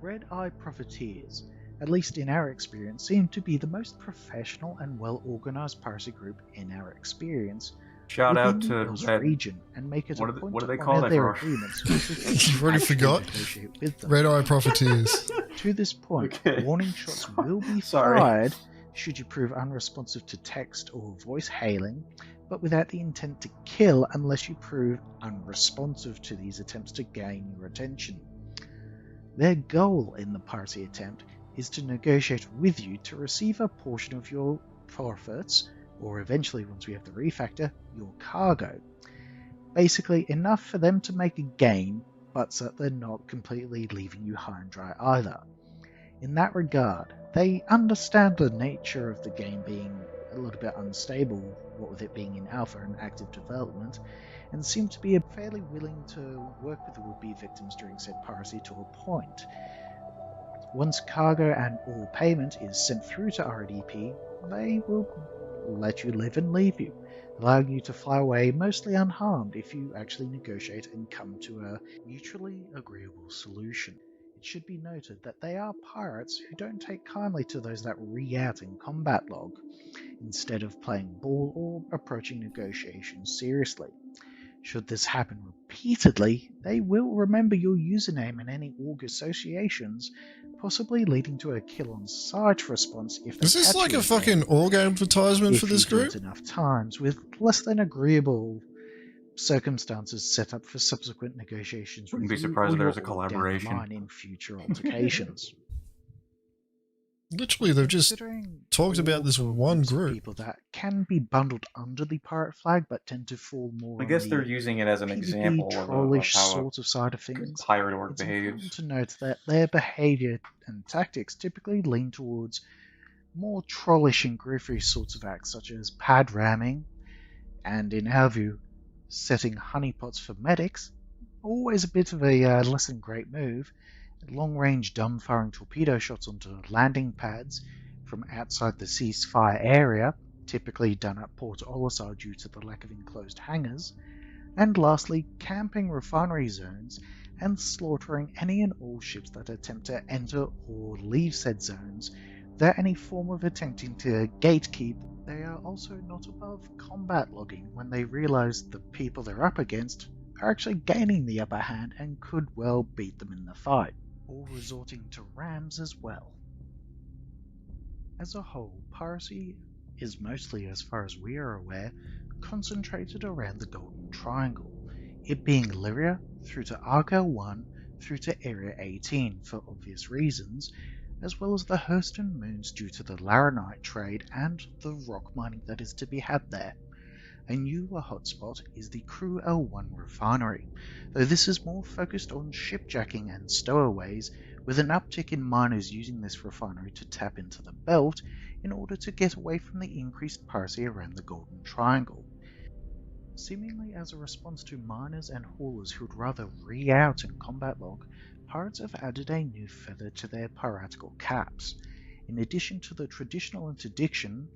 Red Eye Profiteers, at least in our experience, seem to be the most professional and well organised piracy group in our experience. Shout out to the Red. Region and make it What a do point they to call honour that, their Rosh? agreements with You've already actually forgot? negotiate with them. Red Eye Profiteers. To this point, Okay. warning shots will be Sorry. fired should you prove unresponsive to text or voice hailing, but without the intent to kill unless you prove unresponsive to these attempts to gain your attention. Their goal in the piracy attempt is to negotiate with you to receive a portion of your forfeits, or eventually, once we have the refactor, your cargo. Basically enough for them to make a gain, but so that they're not completely leaving you high and dry either. In that regard, they understand the nature of the game being a little bit unstable, what with it being in alpha and active development, and seem to be fairly willing to work with the would-be victims during said piracy to a point. Once cargo and all payment is sent through to RDP, they will let you live and leave you, allowing you to fly away mostly unharmed if you actually negotiate and come to a mutually agreeable solution. It should be noted that they are pirates who don't take kindly to those that re-out in combat log, instead of playing ball or approaching negotiations seriously. Should this happen repeatedly, they will remember your username in any org associations, possibly leading to a kill on sight response if they Is this catch like you a again. fucking org advertisement If for this you do group? it enough times with less than agreeable circumstances set up for subsequent negotiations. Wouldn't be with you surprised or if there your was a org down the collaboration. line in future altercations. Literally, they've just Considering talked about this all one groups of group. people that can be bundled under the pirate flag but tend to fall more I on guess the they're using it as an PvP example of trollish how sort of side of a things. pirate org It's important behaves. to note that their behavior and tactics typically lean towards more trollish and griefy sorts of acts, such as pad ramming, and in our view, setting honeypots for medics, always a bit of a less than great move, long-range dumbfiring torpedo shots onto landing pads from outside the ceasefire area, typically done at Port Olisar due to the lack of enclosed hangars, and lastly, camping refinery zones and slaughtering any and all ships that attempt to enter or leave said zones without any form of attempting to gatekeep They are also not above combat logging when they realise the people they're up against are actually gaining the upper hand and could well beat them in the fight, or resorting to rams as well. As a whole, Piracy is mostly, as far as we are aware, concentrated around the Golden Triangle, it being Lyria through to Argyle 1 through to Area 18 for obvious reasons, as well as the Hurston Moons due to the Laranite trade and the rock mining that is to be had there. A newer hotspot is the Crew L1 refinery, though this is more focused on shipjacking and stowaways, with an uptick in miners using this refinery to tap into the belt in order to get away from the increased piracy around the Golden Triangle. Seemingly as a response to miners and haulers who would rather re-out and combat log, pirates have added a new feather to their piratical caps. In addition to the traditional interdiction,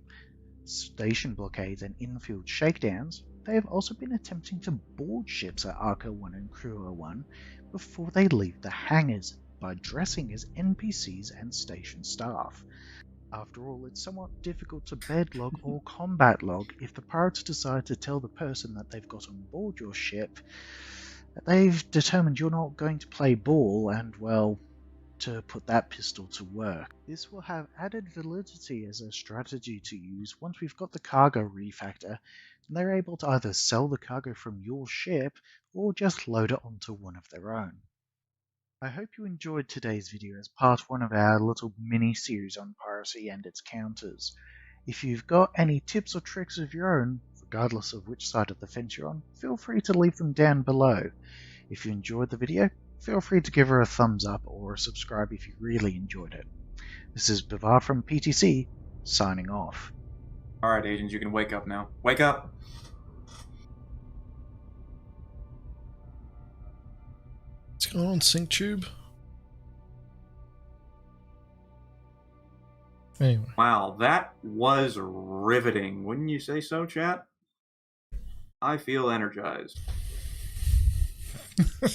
station blockades and infield shakedowns, they have also been attempting to board ships at Arco 1 and Crew 1 before they leave the hangars by dressing as NPCs and station staff. After all, it's somewhat difficult to bedlog or combat log if the pirates decide to tell the person that they've got on board your ship that they've determined you're not going to play ball and, well, to put that pistol to work. This will have added validity as a strategy to use once we've got the cargo refactor, and they're able to either sell the cargo from your ship or just load it onto one of their own. I hope you enjoyed today's video as part one of our little mini-series on piracy and its counters. If you've got any tips or tricks of your own, regardless of which side of the fence you're on, feel free to leave them down below. If you enjoyed the video, feel free to give her a thumbs up or subscribe if you really enjoyed it. This is Bavar from PTC, signing off. Alright, Agens, you can wake up now. Wake up! What's going on, Sync Tube? Anyway. Wow, that was riveting. Wouldn't you say so, chat? I feel energized. I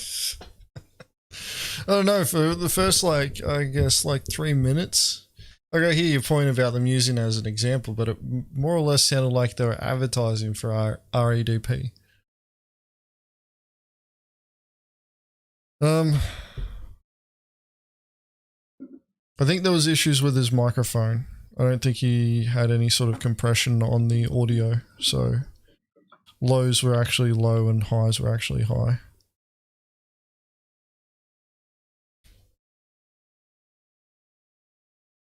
don't know, for the first, I guess 3 minutes, I hear your point about them using it as an example, but it more or less sounded like they were advertising for our REDP. I think there was issues with his microphone. I don't think he had any sort of compression on the audio, so lows were actually low and highs were actually high.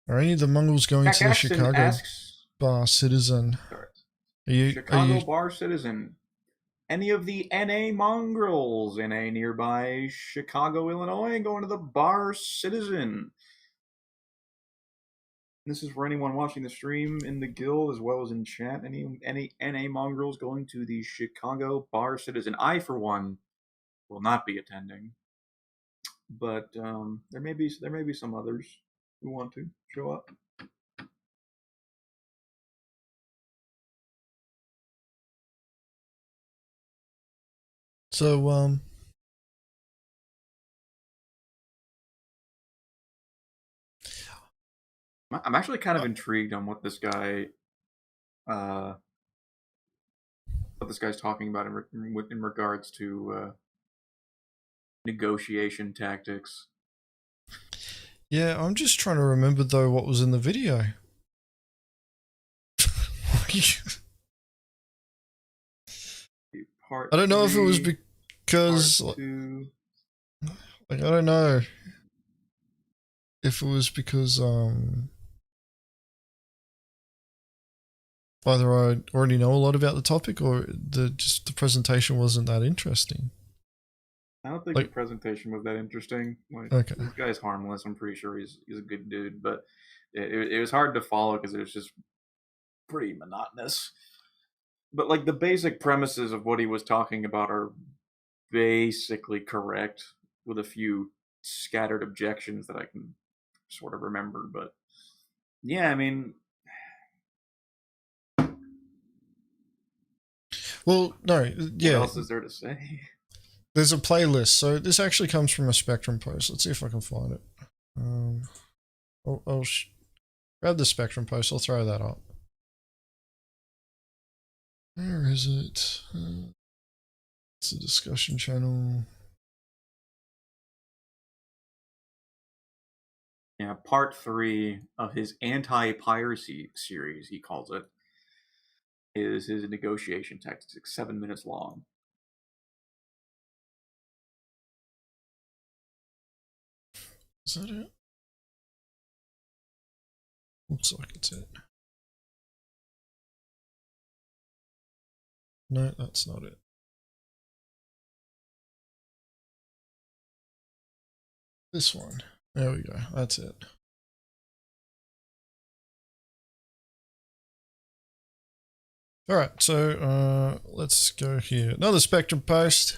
Are any of the Mongrels going to the Chicago Bar Citizen? Chicago Bar Citizen. Any of the NA Mongrels in a nearby Chicago, Illinois, going to the Bar Citizen? This is for anyone watching the stream in the guild as well as in chat. Any NA Mongrels going to the Chicago Bar Citizen? I, for one, will not be attending, but there may be some others who want to show up. So I'm actually kind of intrigued on what this guy, what this guy's talking about in regards to negotiation tactics. Yeah, I'm just trying to remember though what was in the video. I don't know if it was because I don't know if it was because either I already know a lot about the topic or the presentation wasn't that interesting. I don't think the presentation was that interesting. Okay. This guy's harmless. I'm pretty sure he's a good dude, but it was hard to follow because it was just pretty monotonous. But the basic premises of what he was talking about are basically correct, with a few scattered objections that I can sort of remember. But yeah, I mean, well, no, yeah. What else is there to say? There's a playlist. So this actually comes from a Spectrum post. Let's see if I can find it. I'll grab the Spectrum post. I'll throw that up. Where is it? It's a discussion channel. Yeah, part 3 of his anti-piracy series, he calls it, is his negotiation tactics, 7 minutes long. Is that it? Looks like it's it. No, that's not it. This one. There we go. That's it. All right, so let's go here. Another Spectrum post.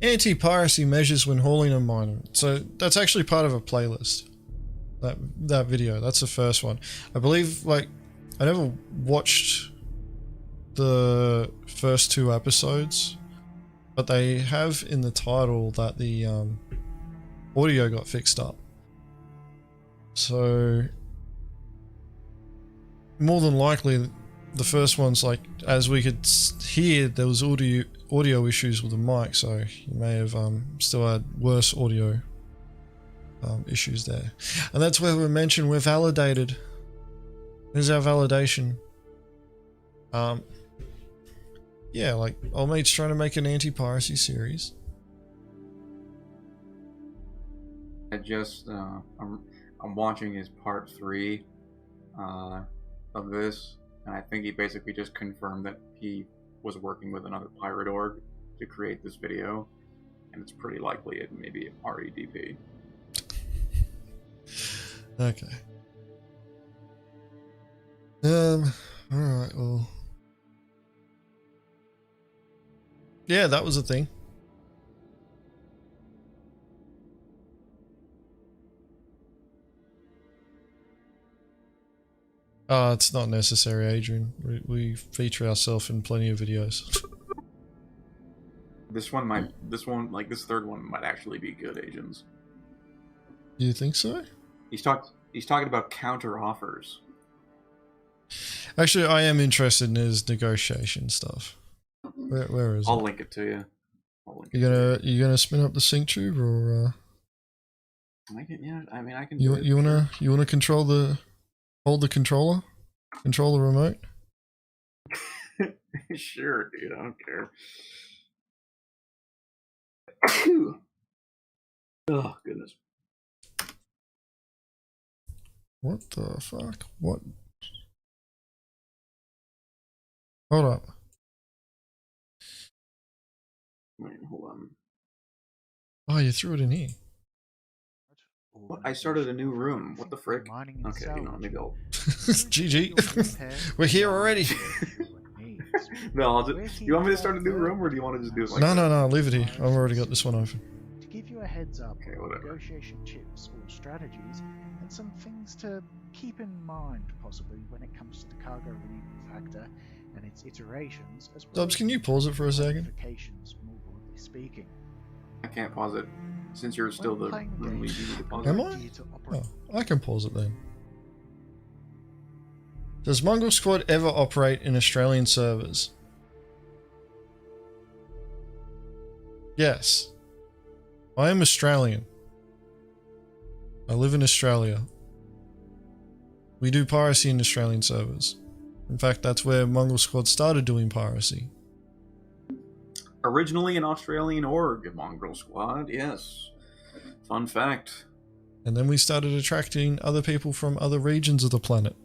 Anti-piracy measures when hauling and mining. So that's actually part of a playlist. That video. That's the first one. I believe, like, I never watched the first 2 episodes, but they have in the title that the audio got fixed up. So more than likely the first one's, like, as we could hear, there was audio issues with the mic, so you may have still had worse audio issues there. And that's where we mentioned we're validated. Here's our validation. Yeah, like, old mate's trying to make an anti-piracy series. I just I'm watching his part 3 of this, and I think he basically just confirmed that he was working with another pirate org to create this video, and it's pretty likely it may be REDP. Okay. Alright, well. Yeah, that was a thing. It's not necessary, Adrian. We feature ourselves in plenty of videos. This third one might actually be good, Agens. Do you think so? He's talking about counter offers. Actually, I am interested in his negotiation stuff. Where is it? I'll link it to you. You gonna spin up the sync tube, or I can. You wanna hold the controller, control the remote? Sure, dude. I don't care. Oh goodness. What the fuck? What? Hold up. Wait, hold on. Oh, you threw it in here. What? I started a new room. What the frick? Okay, maybe I'll... GG. We're here already. No, you want me to start a new room, or do you want to just do it like No, leave it here. I've already got this one open. To give you a heads up okay, on whatever. negotiation tips or strategies, and some things to keep in mind, possibly, when it comes to the cargo removal factor and its iterations, as well Dubs, can you pause it for a second? modifications, more broadly speaking. I can't pause it. Since you're still the room lead, you need to pause Am it. I? Oh, I can pause it then. Does Mongrel Squad ever operate in Australian servers? Yes. I am Australian. I live in Australia. We do piracy in Australian servers. In fact, that's where Mongrel Squad started doing piracy. Originally an Australian org, Mongrel Squad, yes. Fun fact. And then we started attracting other people from other regions of the planet.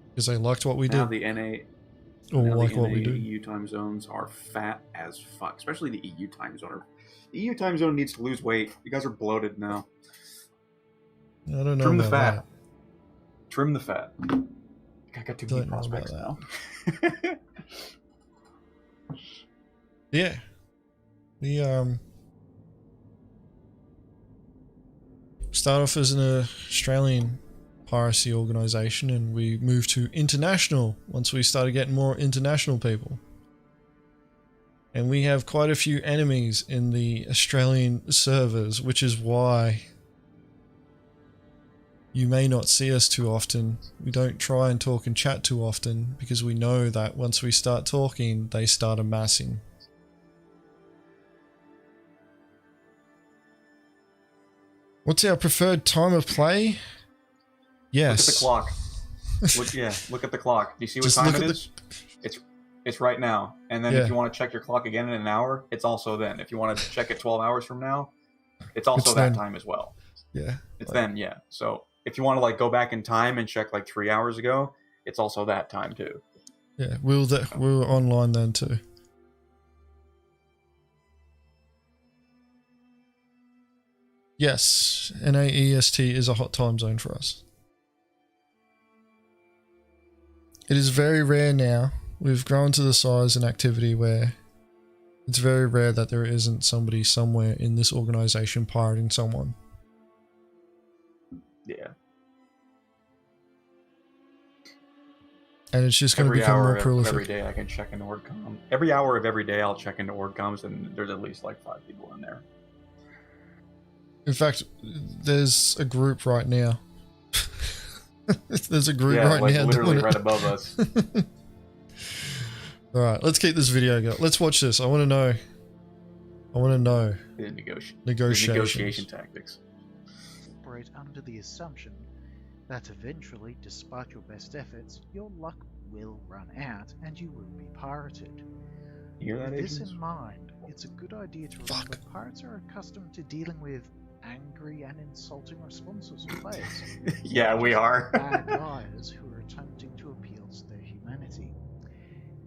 Because they liked what we Now did. the NA... Or now like the what NA we do. EU time zones are fat as fuck. Especially the EU time zone. The EU time zone needs to lose weight. You guys are bloated now. I don't know Trim the about fat. that. Trim the fat. I got too many prospects now. Yeah. We start off as an Australian piracy organization, and we moved to international once we started getting more international people. And we have quite a few enemies in the Australian servers, which is why You may not see us too often. We don't try and talk and chat too often because we know that once we start talking, they start amassing. What's our preferred time of play? Yes. Look at the clock. Look at the clock. Do you see what time it is? It's right now. And then if you want to check your clock again in an hour, it's also then. If you want to check it 12 hours from now, it's also that time as well. Yeah. It's then, yeah. So if you want to like go back in time and check like 3 hours ago, it's also that time too. Yeah, we were online then too. Yes, NAEST is a hot time zone for us. It is very rare now. We've grown to the size and activity where it's very rare that there isn't somebody somewhere in this organization pirating someone. Yeah. And it's just going to become more prolific. Every day I can check into OrdCom. Every hour of every day I'll check into OrdComs and there's at least like 5 people in there. In fact, there's a group right now. There's a group right now. Literally right above us. Alright, let's keep this video going. Let's watch this. I want to know. The Negotiation tactics. Operate under the assumption that eventually, despite your best efforts, your luck will run out and you will be pirated. You hear that, With this Agens? in mind, it's a good idea to remember pirates are accustomed to dealing with angry and insulting responses of players. Yeah, we are. Bad liars who are attempting to appeal to their humanity.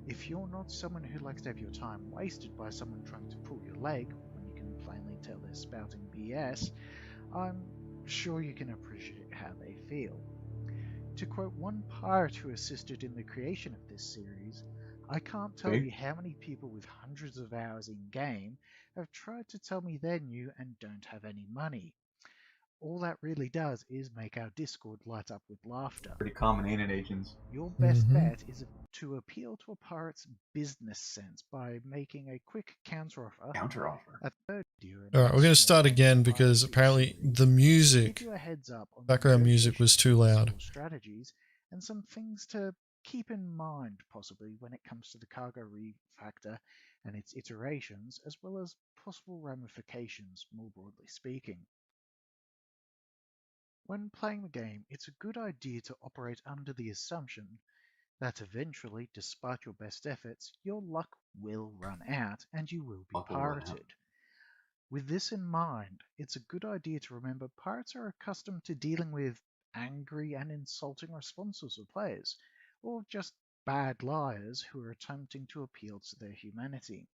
If you're not someone who likes to have your time wasted by someone trying to pull your leg when you can plainly tell they're spouting BS, I'm sure you can appreciate how they feel. To quote one pirate who assisted in the creation of this series, "I can't tell you how many people with hundreds of hours in game have tried to tell me they're new and don't have any money. All that really does is make our Discord light up with laughter." Pretty common, ain't it, Agens? Your best bet is to appeal to a pirate's business sense by making a quick counteroffer. A third year. Alright, we're going to start again because apparently the music, background music was too loud. Strategies and some things to keep in mind possibly when it comes to the cargo refactor and its iterations, as well as possible ramifications more broadly speaking. When playing the game, it's a good idea to operate under the assumption that eventually, despite your best efforts, your luck will run out and you will be pirated. With this in mind, it's a good idea to remember pirates are accustomed to dealing with angry and insulting responses of players, or just bad liars who are attempting to appeal to their humanity.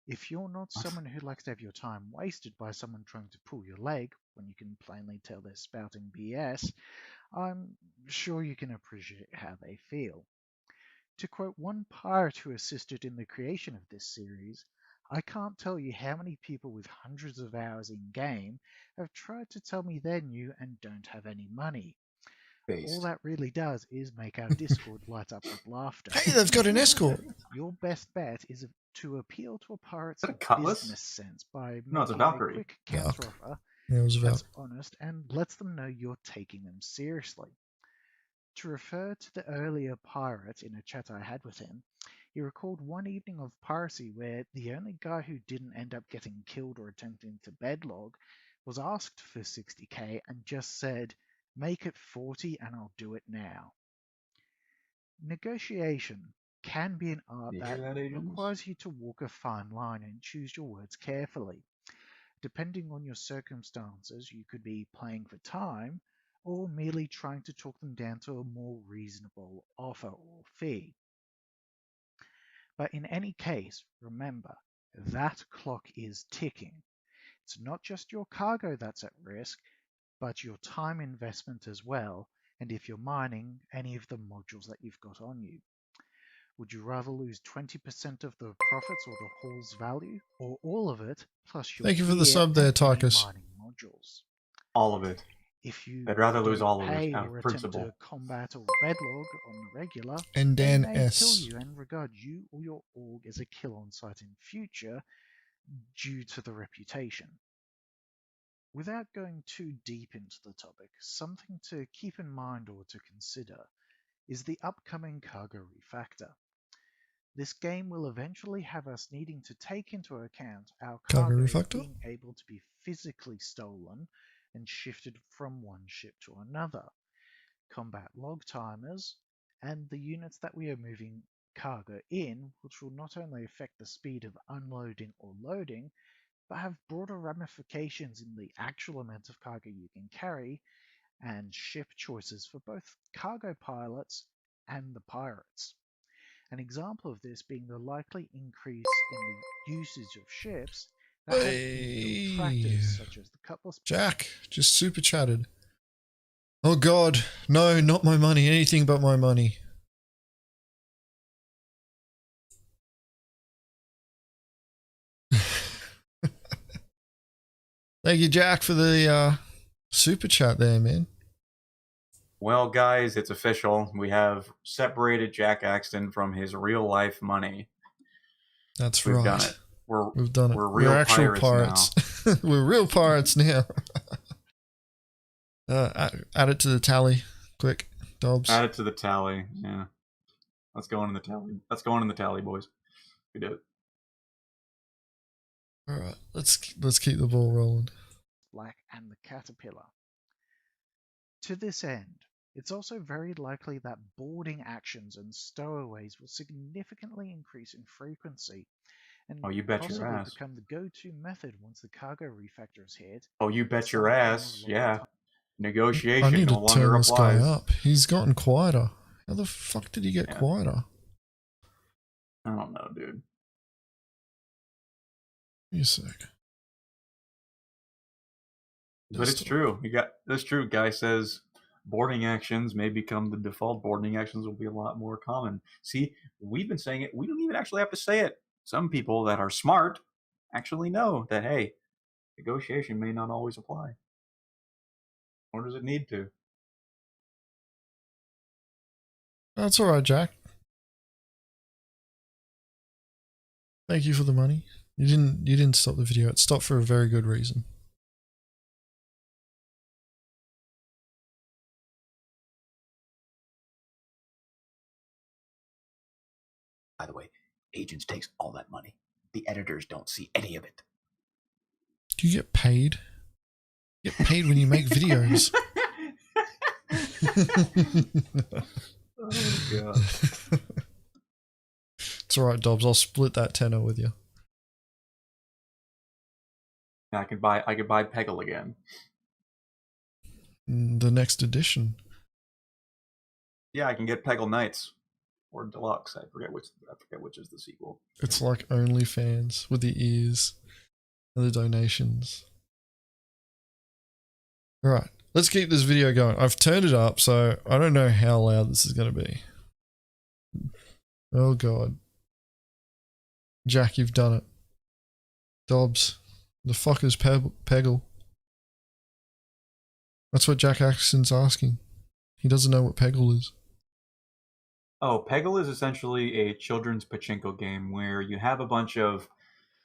If you're not someone who likes to have your time wasted by someone trying to pull your leg when you can plainly tell they're spouting BS, I'm sure you can appreciate how they feel. To quote one pirate who assisted in the creation of this series, "I can't tell you how many people with hundreds of hours in game have tried to tell me they're new and don't have any money. All that really does is make our Discord light up with laughter." Hey, they've got an escort! Your best bet is to appeal to a pirate's business sense by making a quick counteroffer that's honest and lets them know you're taking them seriously. To refer to the earlier pirate in a chat I had with him, he recalled one evening of Piracy where the only guy who didn't end up getting killed or attempting to bedlog was asked for 60k and just said, "Make it 40 and I'll do it now." Negotiation can be an art that requires you to walk a fine line and choose your words carefully. Depending on your circumstances, you could be playing for time or merely trying to talk them down to a more reasonable offer or fee. But in any case, remember, that clock is ticking. It's not just your cargo that's at risk, but your time investment as well, and if you're mining any of the modules that you've got on you. Would you rather lose 20% of the profits or the haul's value, or all of it, plus your Thank you for the sub there, Tychus. mining modules? All of it. If you I'd rather lose all of pay it out or of attempt principle. to combat or bedlog on the regular, And they Dan may S. kill you and regard you or your org as a kill on sight in future due to the reputation. Without going too deep into the topic, something to keep in mind or to consider is the upcoming cargo refactor. This game will eventually have us needing to take into account our cargo being able to be physically stolen and shifted from one ship to another, combat log timers, and the units that we are moving cargo in, which will not only affect the speed of unloading or loading, but have broader ramifications in the actual amount of cargo you can carry and ship choices for both cargo pilots and the pirates. An example of this being the likely increase in the usage of ships that have infiltrators such as the Cutlass. Jack just super chatted. Oh god, no, not my money, anything but my money. Thank you, Jack, for the super chat there, man. Well, guys, it's official. We have separated Jack Axton from his real life money. That's We've right. Done it. We've done it. We're real actual pirates now. We're real pirates now. Add it to the tally, quick, Dobbs. Add it to the tally. Yeah, let's go in the tally. Let's go in the tally, boys. We did it. All right, let's keep the ball rolling. Black and the Caterpillar. To this end, it's also very likely that boarding actions and stowaways will significantly increase in frequency and you bet possibly your ass. become the go-to method once the cargo refactor is hit. Oh, you bet your ass. Yeah. Negotiation I need no to turn longer this applies. guy up. He's gotten quieter. How the fuck did he get quieter? I don't know, dude. You sick. But it's true. That's true. Guy says boarding actions may become the default. Boarding actions will be a lot more common. See, we've been saying it. We don't even actually have to say it. Some people that are smart actually know that, hey, negotiation may not always apply. Or does it need to? That's all right, Jack. Thank you for the money. You didn't stop the video. It stopped for a very good reason. By the way, Agens takes all that money. The editors don't see any of it. Do you get paid? You get paid when you make videos. Oh god. It's alright, Dobbs. I'll split that tenner with you. I could buy Peggle again. The next edition. Yeah, I can get Peggle Knights. Or Deluxe. I forget which is the sequel. It's like OnlyFans with the ears and the donations. Alright, let's keep this video going. I've turned it up, so I don't know how loud this is going to be. Oh god. Jack, you've done it. Dobbs, the fuck is Peggle? That's what Jack Axton's asking. He doesn't know what Peggle is. Oh, Peggle is essentially a children's pachinko game where you have a bunch of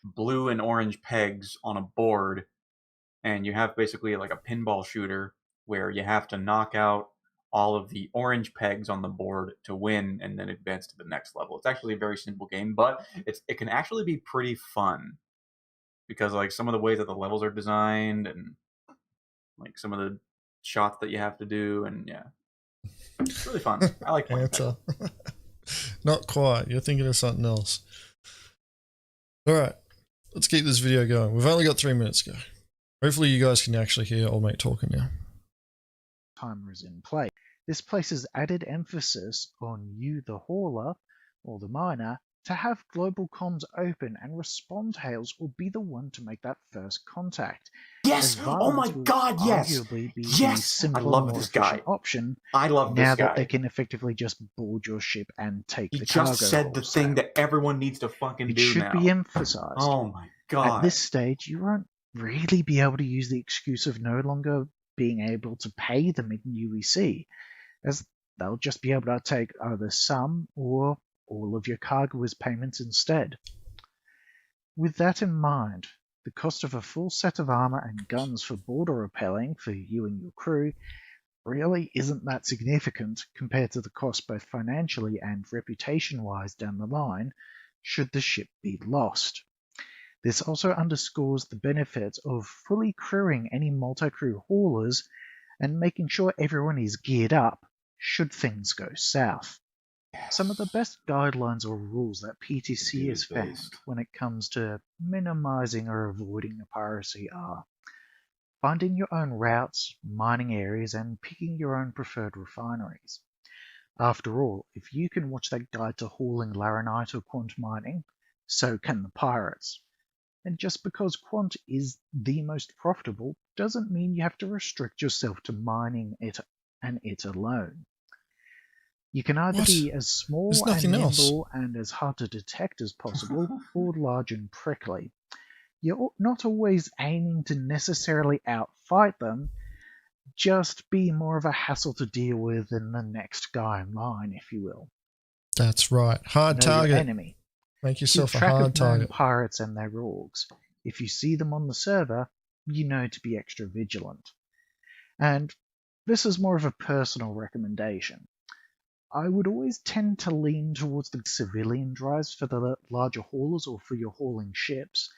blue and orange pegs on a board, and you have basically like a pinball shooter where you have to knock out all of the orange pegs on the board to win and then advance to the next level. It's actually a very simple game, but it can actually be pretty fun because like some of the ways that the levels are designed and like some of the shots that you have to do, and yeah. It's really fun. I like playing Peggle. Not quite. You're thinking of something else. Alright. Let's keep this video going. We've only got 3 minutes to go. Hopefully you guys can actually hear old mate talking now. Timer is in play. This places added emphasis on you, the hauler, or the miner, to have global comms open and respond hails or be the one to make that first contact. Yes! Oh my god, yes! Arguably be yes! the simpler, I love more this efficient guy. option. I love this now guy. that they can effectively just board your ship and take He the cargo. just said the thing that everyone needs to fucking it do should now. be emphasized. Oh my god. At this stage, you won't really be able to use the excuse of no longer being able to pay them in UEC, as they'll just be able to take either some or all of your cargo as payments instead. With that in mind, The cost of a full set of armor and guns for border repelling for you and your crew really isn't that significant compared to the cost both financially and reputation-wise down the line should the ship be lost. This also underscores the benefit of fully crewing any multi-crew haulers and making sure everyone is geared up should things go south. Some of the best guidelines or rules that PTC has found when it comes to minimizing or avoiding a piracy are finding your own routes, mining areas, and picking your own preferred refineries. After all, if you can watch that guide to hauling laranite or quant mining, so can the pirates. And just because quant is the most profitable doesn't mean you have to restrict yourself to mining it and it alone. You can either be as small and nimble and as hard to detect as possible, or large and prickly. You're not always aiming to necessarily outfight them, just be more of a hassle to deal with than the next guy in line, if you will. That's right. Hard target. Enemy. Make yourself a hard target. Pirates and their orgs. If you see them on the server, you know to be extra vigilant. And this is more of a personal recommendation. I would always tend to lean towards the civilian drives for the larger haulers or for your hauling ships,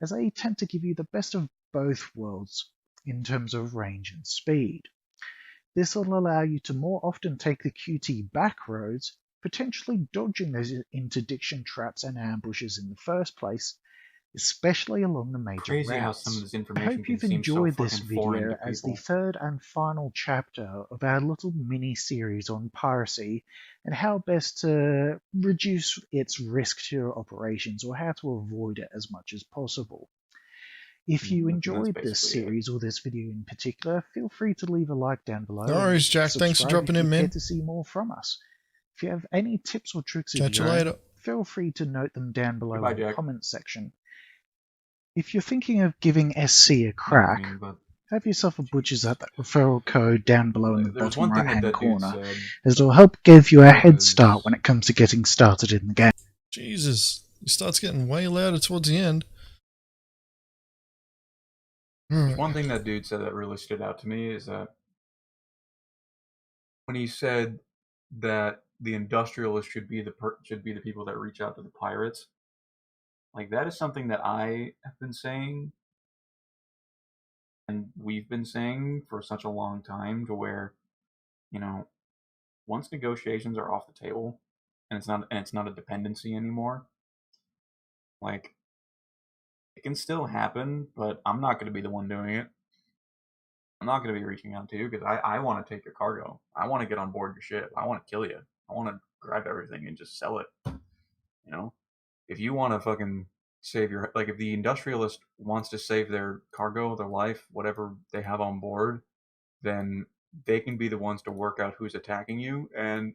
as they tend to give you the best of both worlds in terms of range and speed. This will allow you to more often take the QT back roads, potentially dodging those interdiction traps and ambushes in the first place, especially along the major Crazy routes. How some of this I information hope you've enjoyed this video as the third and final chapter of our little mini-series on piracy and how best to reduce its risk to your operations or how to avoid it as much as possible. If you enjoyed this series or this video in particular, feel free to leave a like down below. No worries, Jack. Thanks for dropping in, man. To see more from us. If you have any tips or tricks of Catch you your later. own, feel free to note them down below Goodbye, in the Jack. comments section. If you're thinking of giving SC a crack, have yourself a butcher's at that referral code down below in the bottom right-hand corner, as it'll help give you a head start when it comes to getting started in the game. Jesus, it starts getting way louder towards the end. One thing that dude said that really stood out to me is that when he said that the industrialists should be the people that reach out to the pirates, like that is something that I have been saying and we've been saying for such a long time, to where, you know, once negotiations are off the table and it's not a dependency anymore, like it can still happen, but I'm not going to be the one doing it. I'm not going to be reaching out to you because I want to take your cargo. I want to get on board your ship. I want to kill you. I want to grab everything and just sell it. You know, if you want to fucking save your, like, if the industrialist wants to save their cargo, their life, whatever they have on board, then they can be the ones to work out who's attacking you and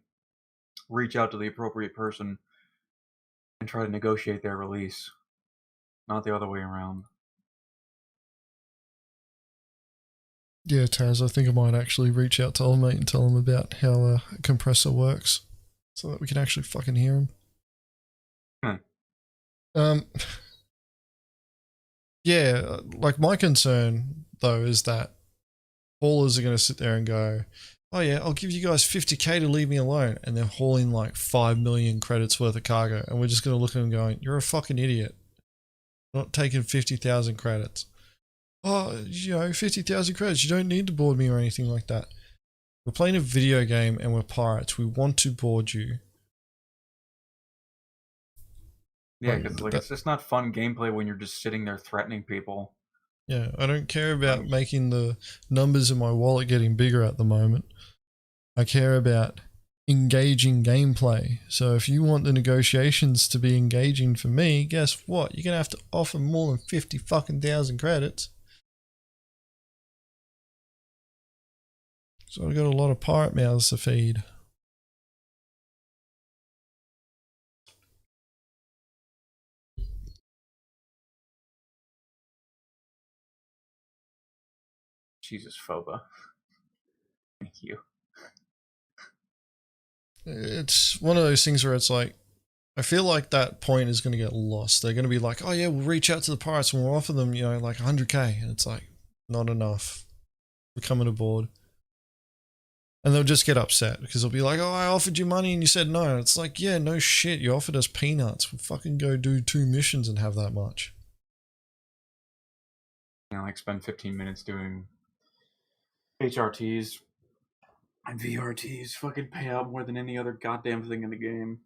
reach out to the appropriate person and try to negotiate their release, not the other way around. Yeah, Taz, I think I might actually reach out to old mate and tell him about how a compressor works so that we can actually fucking hear him. Yeah, like my concern though is that haulers are going to sit there and go, oh yeah, I'll give you guys 50k to leave me alone, and they're hauling like 5 million credits worth of cargo, and we're just going to look at them going, you're a fucking idiot, not taking 50,000 credits. Oh, you know, 50,000 credits, you don't need to board me or anything like that. We're playing a video game and we're pirates, we want to board you. Yeah, because like, it's just not fun gameplay when you're just sitting there threatening people. Yeah, I don't care about making the numbers in my wallet getting bigger at the moment. I care about engaging gameplay. So if you want the negotiations to be engaging for me, guess what? You're going to have to offer more than 50 fucking thousand credits. So I've got a lot of pirate mouths to feed. Jesus, Phoba. Thank you. It's one of those things where it's like, I feel like that point is going to get lost. They're going to be like, oh yeah, we'll reach out to the pirates and we'll offer them, you know, like 100k. And it's like, not enough. We're coming aboard. And they'll just get upset because they'll be like, oh, I offered you money and you said no. And it's like, yeah, no shit. You offered us peanuts. We'll fucking go do 2 missions and have that much. You know, like spend 15 minutes doing HRTs and VRTs. Fucking pay out more than any other goddamn thing in the game.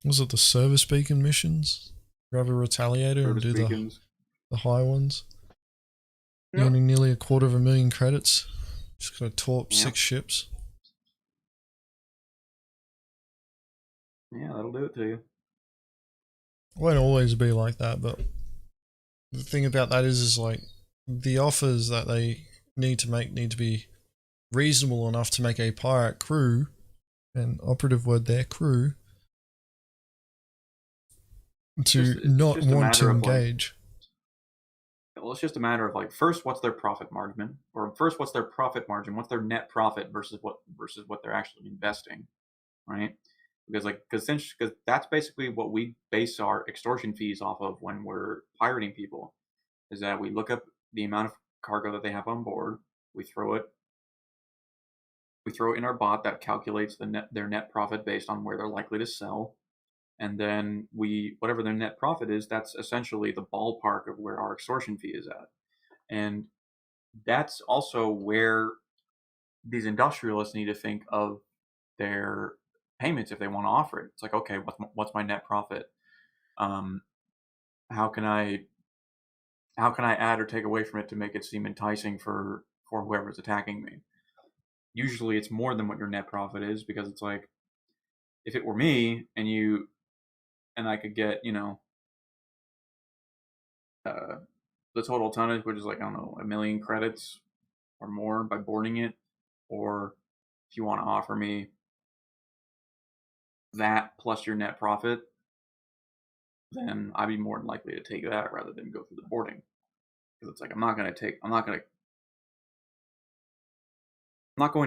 Was it the service beacon missions? Grab a retaliator and do the high ones? Yep. Earning nearly 250,000 credits. Just gotta torp 6 ships. Yeah, that'll do it to you. It won't always be like that, but the thing about that is like the offers that they need to make need to be reasonable enough to make a pirate crew, and operative word there, crew, to not want to engage. Well, it's just a matter of like, first, what's their profit margin, or first, what's their profit margin? What's their net profit versus what they're actually investing, right? Because that's basically what we base our extortion fees off of when we're pirating people, is that we look up the amount of cargo that they have on board, we throw it in our bot that calculates their net profit based on where they're likely to sell. And then whatever their net profit is, that's essentially the ballpark of where our extortion fee is at. And that's also where these industrialists need to think of their payments if they want to offer it. It's like, okay, what's my net profit? How can I add or take away from it to make it seem enticing for whoever's attacking me? Usually it's more than what your net profit is, because it's like, if it were me and I could get, you know, the total tonnage, which is like, I don't know, 1 million credits or more by boarding it, or if you want to offer me that plus your net profit, then I'd be more than likely to take that rather than go through the boarding. Because it's like, I'm not going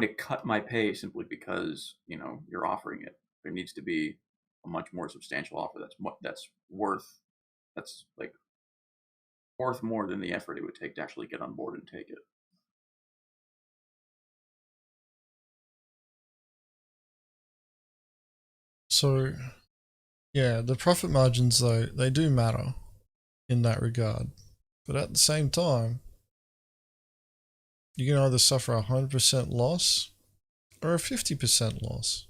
to cut my pay simply because, you know, you're offering it. There needs to be a much more substantial offer that's worth more than the effort it would take to actually get on board and take it. So, yeah, the profit margins, though, they do matter in that regard. But at the same time, you can either suffer a 100% loss or a 50% loss.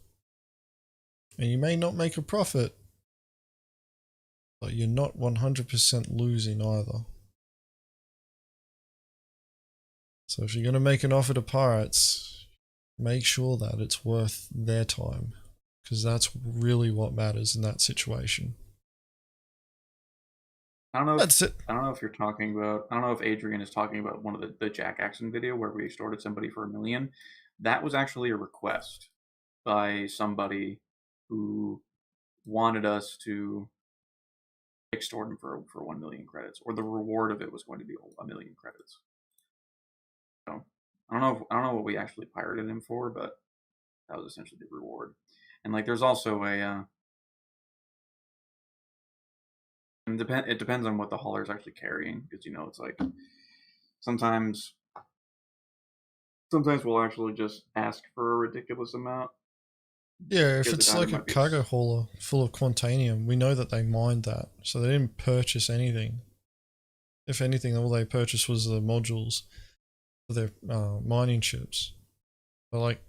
And you may not make a profit, but you're not 100% losing either. So if you're going to make an offer to pirates, make sure that it's worth their time, because that's really what matters in that situation. I don't know if you're talking about, I don't know if Adrian is talking about one of the Jack Axon video where we extorted somebody for $1 million. That was actually a request by somebody who wanted us to extort him for 1 million credits, or the reward of it was going to be 1 million credits. So I don't know what we actually pirated him for, but that was essentially the reward. And like, there's also it depends on what the hauler is actually carrying, because, you know, it's like sometimes we'll actually just ask for a ridiculous amount. Yeah, if it's like a cargo hauler full of quantanium, we know that they mined that, so they didn't purchase anything. If anything, all they purchased was the modules for their mining ships. But like,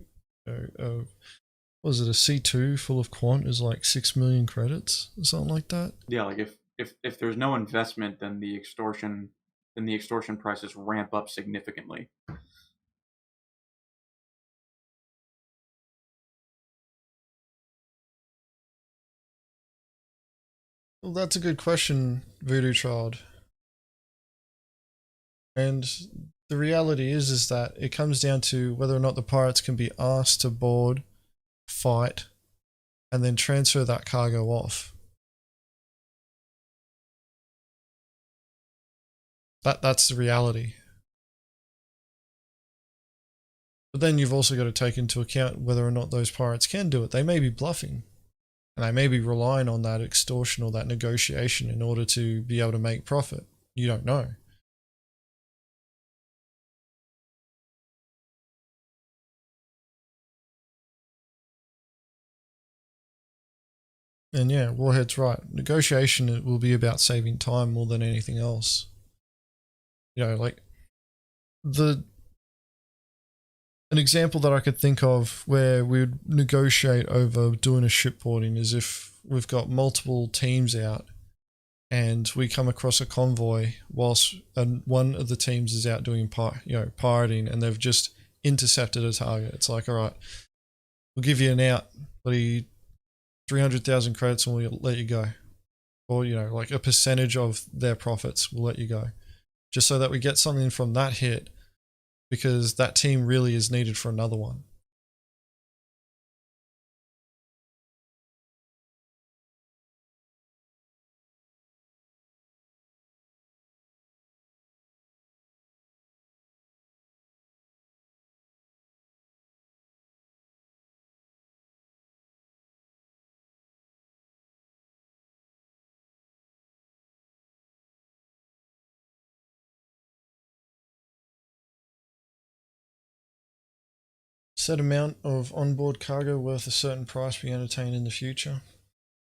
was it a C2 full of quant is like 6 million credits or something like that? Yeah, like if there's no investment, then the extortion prices ramp up significantly. Well, that's a good question, Voodoo Child. And the reality is that it comes down to whether or not the pirates can be asked to board, fight, and then transfer that cargo off. That's the reality. But then you've also got to take into account whether or not those pirates can do it. They may be bluffing. And they may be relying on that extortion or that negotiation in order to be able to make profit. You don't know. And yeah, Warhead's right. Negotiation will be about saving time more than anything else. You know, like an example that I could think of where we would negotiate over doing a shipboarding is if we've got multiple teams out and we come across a convoy whilst one of the teams is out doing pirating, and they've just intercepted a target. It's like, all right, we'll give you an out, buddy, 300,000 credits and we'll let you go. Or, you know, like a percentage of their profits, we'll let you go. Just so that we get something from that hit, because that team really is needed for another one. Set amount of onboard cargo worth a certain price be entertained in the future.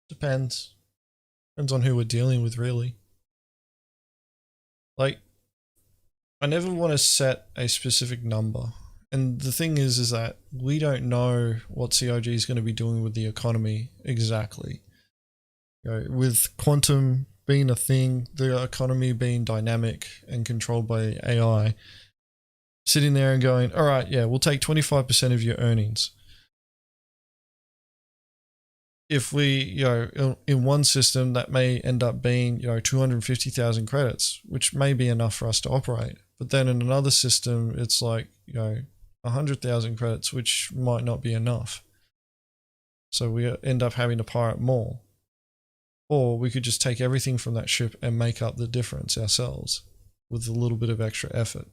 Depends. Depends on who we're dealing with, really. Like, I never want to set a specific number. And the thing is that we don't know what CIG is going to be doing with the economy exactly. You know, with quantum being a thing, the economy being dynamic and controlled by AI, sitting there and going, all right, yeah, we'll take 25% of your earnings. If we, you know, in one system that may end up being, you know, 250,000 credits, which may be enough for us to operate. But then in another system, it's like, you know, 100,000 credits, which might not be enough. So we end up having to pirate more. Or we could just take everything from that ship and make up the difference ourselves with a little bit of extra effort.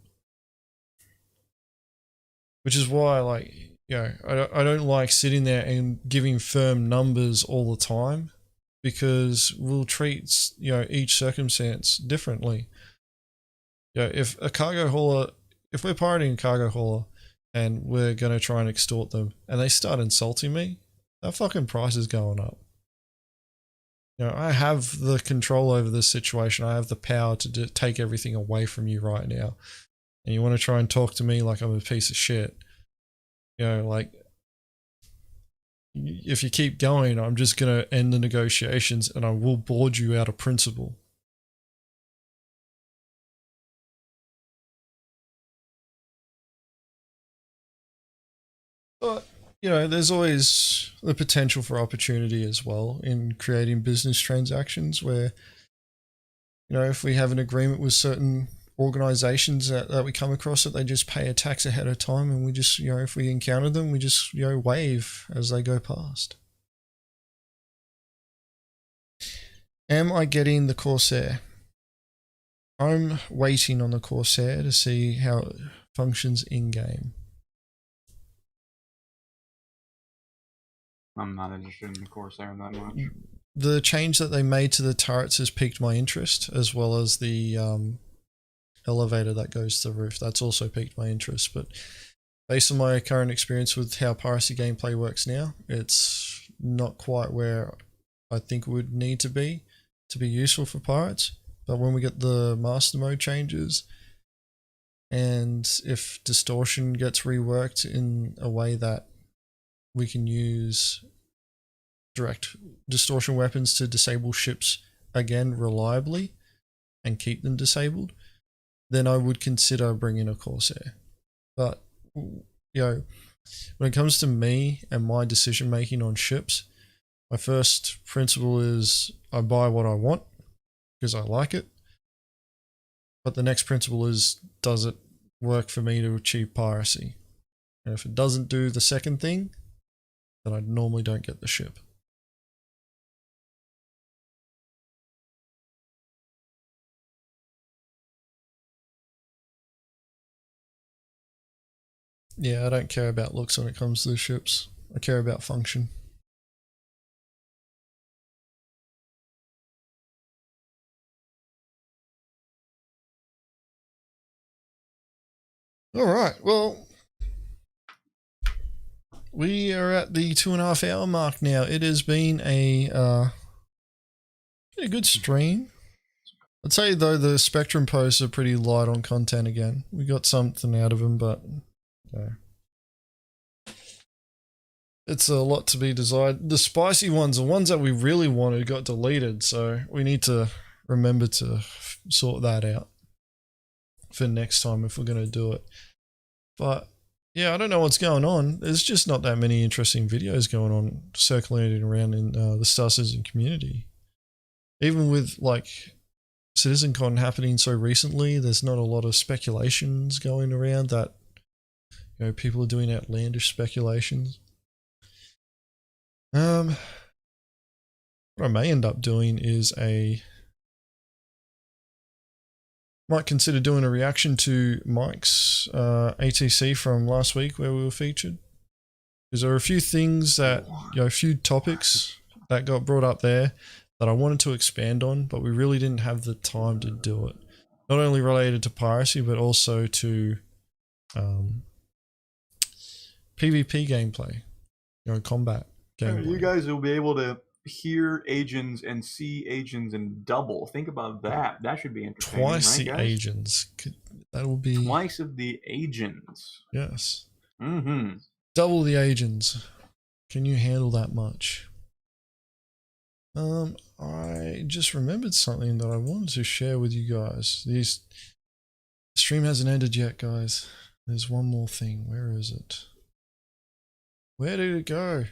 Which is why, like, you know, I don't like sitting there and giving firm numbers all the time, because we'll treat, you know, each circumstance differently. You know, if we're pirating a cargo hauler and we're going to try and extort them and they start insulting me, that fucking price is going up. You know, I have the control over this situation. I have the power to take everything away from you right now. And you want to try and talk to me like I'm a piece of shit. You know, like, if you keep going, I'm just going to end the negotiations and I will board you out of principle. But, you know, there's always the potential for opportunity as well in creating business transactions where, you know, if we have an agreement with certain organizations that we come across, that they just pay a tax ahead of time, and we just, you know, if we encounter them, we just, you know, wave as they go past. Am I getting the Corsair? I'm waiting on the Corsair to see how it functions in-game. I'm not interested in the Corsair that much. The change that they made to the turrets has piqued my interest, as well as the elevator that goes to the roof. That's also piqued my interest, but based on my current experience with how Piracy gameplay works now, it's not quite where I think it would need to be useful for pirates. But when we get the master mode changes, and if distortion gets reworked in a way that we can use direct distortion weapons to disable ships again reliably and keep them disabled, then I would consider bringing a Corsair. But, you know, when it comes to me and my decision making on ships, my first principle is I buy what I want because I like it. But the next principle is, does it work for me to achieve piracy? And if it doesn't do the second thing, then I normally don't get the ship. Yeah, I don't care about looks when it comes to the ships. I care about function. All right. Well, we are at the 2.5 hour mark now. It has been a good stream. I'd say though the Spectrum posts are pretty light on content again. We got something out of them, but it's a lot to be desired. The spicy ones, the ones that we really wanted, got deleted, so we need to remember to sort that out for next time if we're going to do it. But yeah, I don't know what's going on. There's just not that many interesting videos going on circulating around in the Star Citizen community. Even with like CitizenCon happening so recently, there's not a lot of speculations going around that, you know, people are doing outlandish speculations. What I may end up doing is might consider doing a reaction to Mike's ATC from last week where we were featured. Because there are a few things that, you know, a few topics that got brought up there that I wanted to expand on, but we really didn't have the time to do it. Not only related to piracy, but also to PvP gameplay, you know, combat gameplay. You guys will be able to hear Agens and see Agens in double. Think about that. That should be interesting. Twice right, the guys? Agens. That will be twice of the Agens. Yes. Mm-hmm. Double the Agens. Can you handle that much? I just remembered something that I wanted to share with you guys. The stream hasn't ended yet, guys. There's one more thing. Where is it? Where did it go?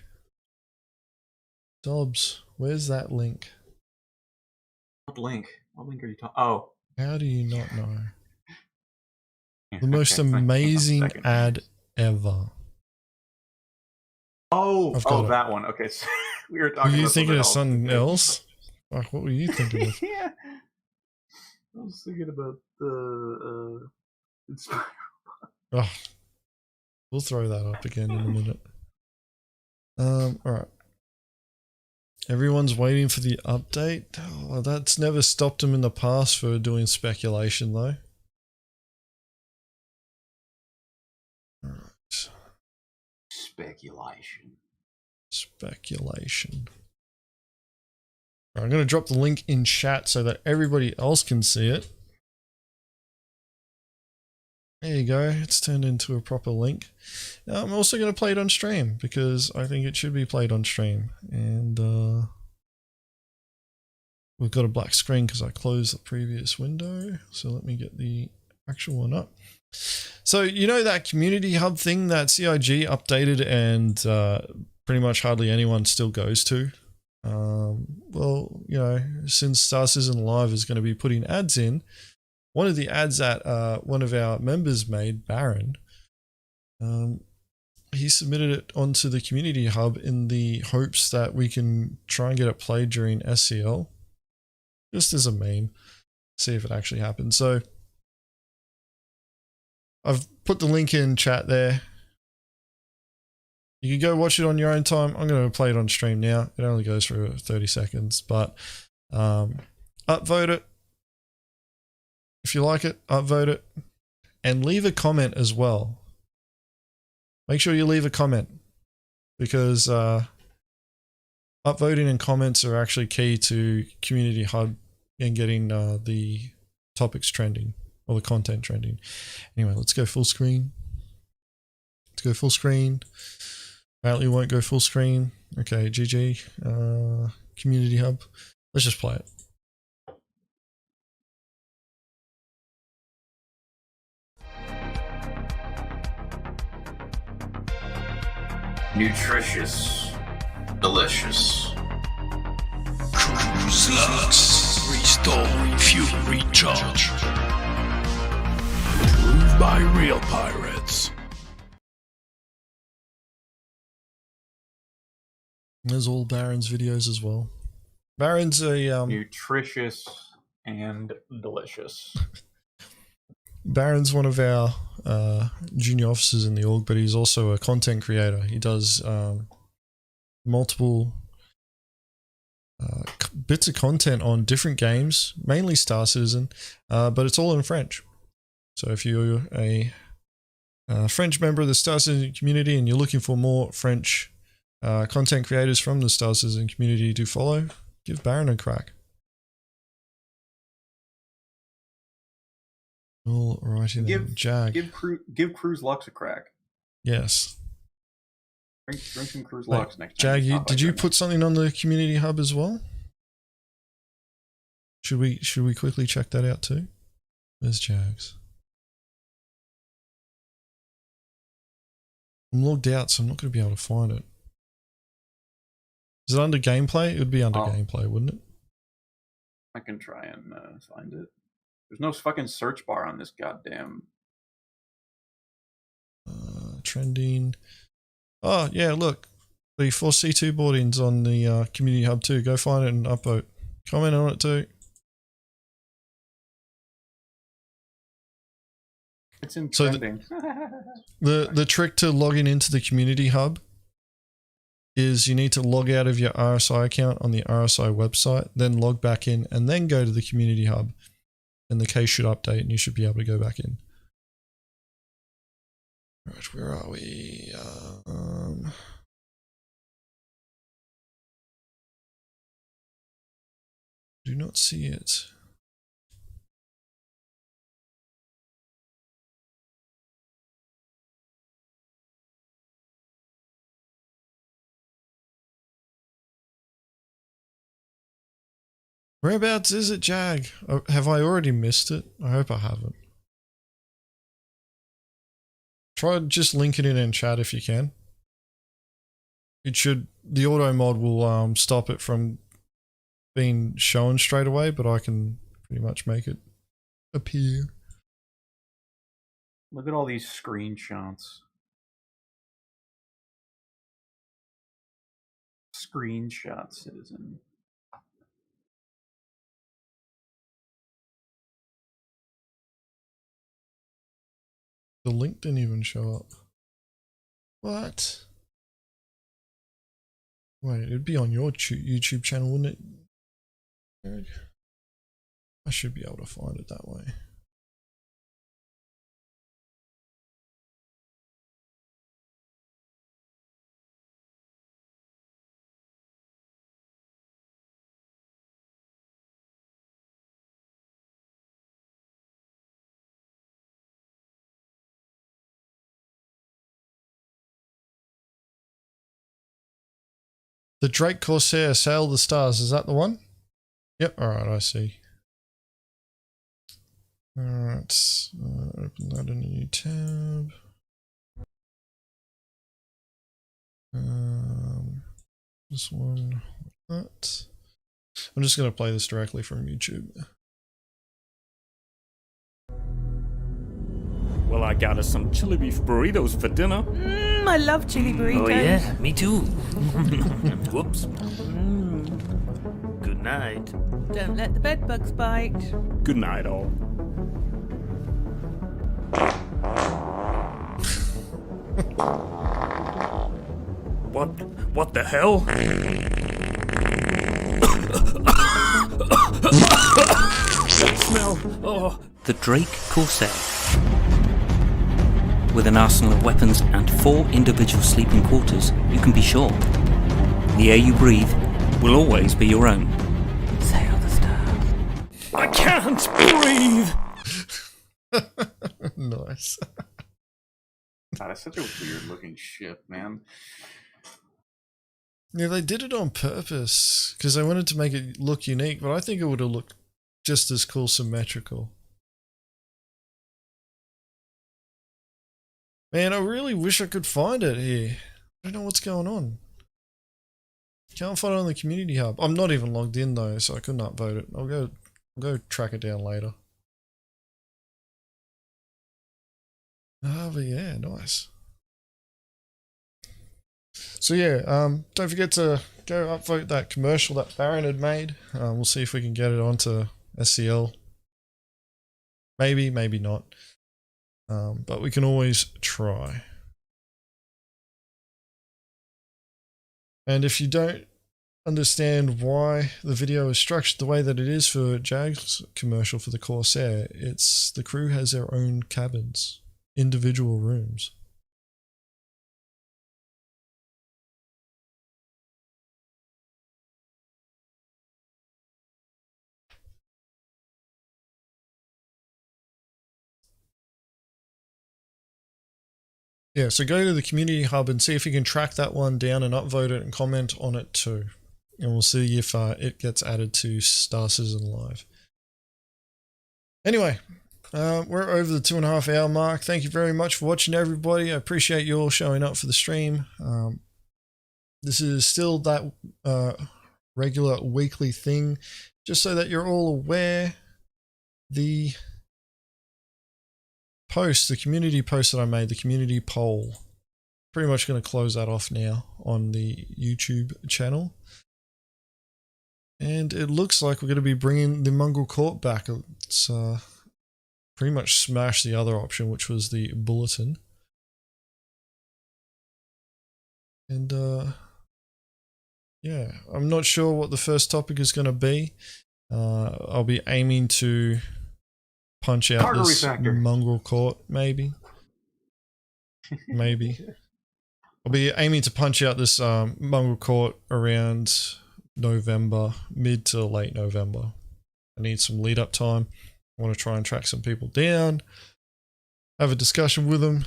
Dobbs, where's that link? What link? What link are you talking? Oh. How do you not know? The most amazing ad ever. Oh, it. That one. Okay, so we were talking. Were you about thinking of something else? Like, what were you thinking of? Yeah, I was thinking about the. Oh, we'll throw that up again in a minute. All right. Everyone's waiting for the update. Oh, that's never stopped them in the past for doing speculation, though. All right. Speculation. All right, I'm going to drop the link in chat so that everybody else can see it. There you go. It's turned into a proper link. Now, I'm also going to play it on stream because I think it should be played on stream. And we've got a black screen because I closed the previous window. So let me get the actual one up. So, you know that community hub thing that CIG updated and pretty much hardly anyone still goes to? Well, you know, since Star Citizen Live is going to be putting ads in, one of the ads that one of our members made, Baron, he submitted it onto the community hub in the hopes that we can try and get it played during SCL. Just as a meme. See if it actually happens. So I've put the link in chat there. You can go watch it on your own time. I'm going to play it on stream now. It only goes for 30 seconds, but upvote it. If you like it, upvote it. And leave a comment as well. Make sure you leave a comment because upvoting and comments are actually key to Community Hub and getting the topics trending or the content trending. Anyway, let's go full screen. Let's go full screen. Apparently won't go full screen. Okay, GG. Community Hub. Let's just play it. Nutritious. Delicious. Cruz Lux. Restoring fuel recharge. Approved by real pirates. There's all Baron's videos as well. Baron's a nutritious and delicious. Baron's one of our junior officers in the org, but he's also a content creator. He does multiple bits of content on different games, mainly Star Citizen, but it's all in French. So if you're a French member of the Star Citizen community and you're looking for more French content creators from the Star Citizen community to follow, give Baron a crack. All righty then, Jag. Give Cruz Lux a crack. Yes. Drink some Cruz Lux next Jag, time. did you put something on the community hub as well? Should we quickly check that out too? Where's Jags? I'm logged out, so I'm not going to be able to find it. Is it under gameplay? It would be under gameplay, wouldn't it? I can try and find it. There's no fucking search bar on this goddamn. Trending. Oh yeah, look, the 4C2 boarding's on the community hub too. Go find it and upvote. Comment on it too. It's in trending. The trick to logging into the community hub is you need to log out of your RSI account on the RSI website, then log back in, and then go to the community hub. And the case should update, and you should be able to go back in. Right, where are we? Do not see it. Whereabouts is it, Jag? Have I already missed it? I hope I haven't. Try just linking it in chat if you can. It should, the auto mod will stop it from being shown straight away, but I can pretty much make it appear. Look at all these screenshots. Screenshot citizen. The link didn't even show up. What? Wait, it'd be on your YouTube channel, wouldn't it? I should be able to find it that way. The Drake Corsair Sail the Stars, is that the one? Yep, alright, I see. Alright, open that in a new tab. This one, that. I'm just going to play this directly from YouTube. Well, I got us some chili beef burritos for dinner. I love chili burritos. Oh yeah, me too. Whoops. Good night. Don't let the bed bugs bite. Good night, all. What the hell? That smell. Oh. The Drake Corsair. With an arsenal of weapons and 4 individual sleeping quarters, you can be sure the air you breathe will always be your own. Sail the stars. I can't breathe! Nice. God, that's such a weird looking ship, man. Yeah, they did it on purpose because they wanted to make it look unique, but I think it would have looked just as cool symmetrical. Man, I really wish I could find it here. I don't know what's going on. Can't find it on the community hub. I'm not even logged in though, so I couldn't upvote it. I'll go track it down later. Ah, but yeah, nice. So yeah, don't forget to go upvote that commercial that Baron had made. We'll see if we can get it onto SCL. Maybe, maybe not. But we can always try. And if you don't understand why the video is structured the way that it is for Jag's commercial for the Corsair, it's the crew has their own cabins individual rooms. Yeah, so go to the community hub and see if you can track that one down and upvote it and comment on it too. And we'll see if it gets added to Star Citizen Live. Anyway, we're over the 2.5 hour mark. Thank you very much for watching, everybody. I appreciate you all showing up for the stream. This is still that regular weekly thing, just so that you're all aware. The post, the community post that I made, the community poll, pretty much going to close that off now on the YouTube channel. And it looks like we're going to be bringing the Mongrel Court back. It's pretty much smashed the other option, which was the bulletin. And yeah, I'm not sure what the first topic is going to be. I'll be aiming to punch out this Mongrel Court, maybe. Maybe. I'll be aiming to punch out this Mongrel Court around November, mid to late November. I need some lead up time. I want to try and track some people down, have a discussion with them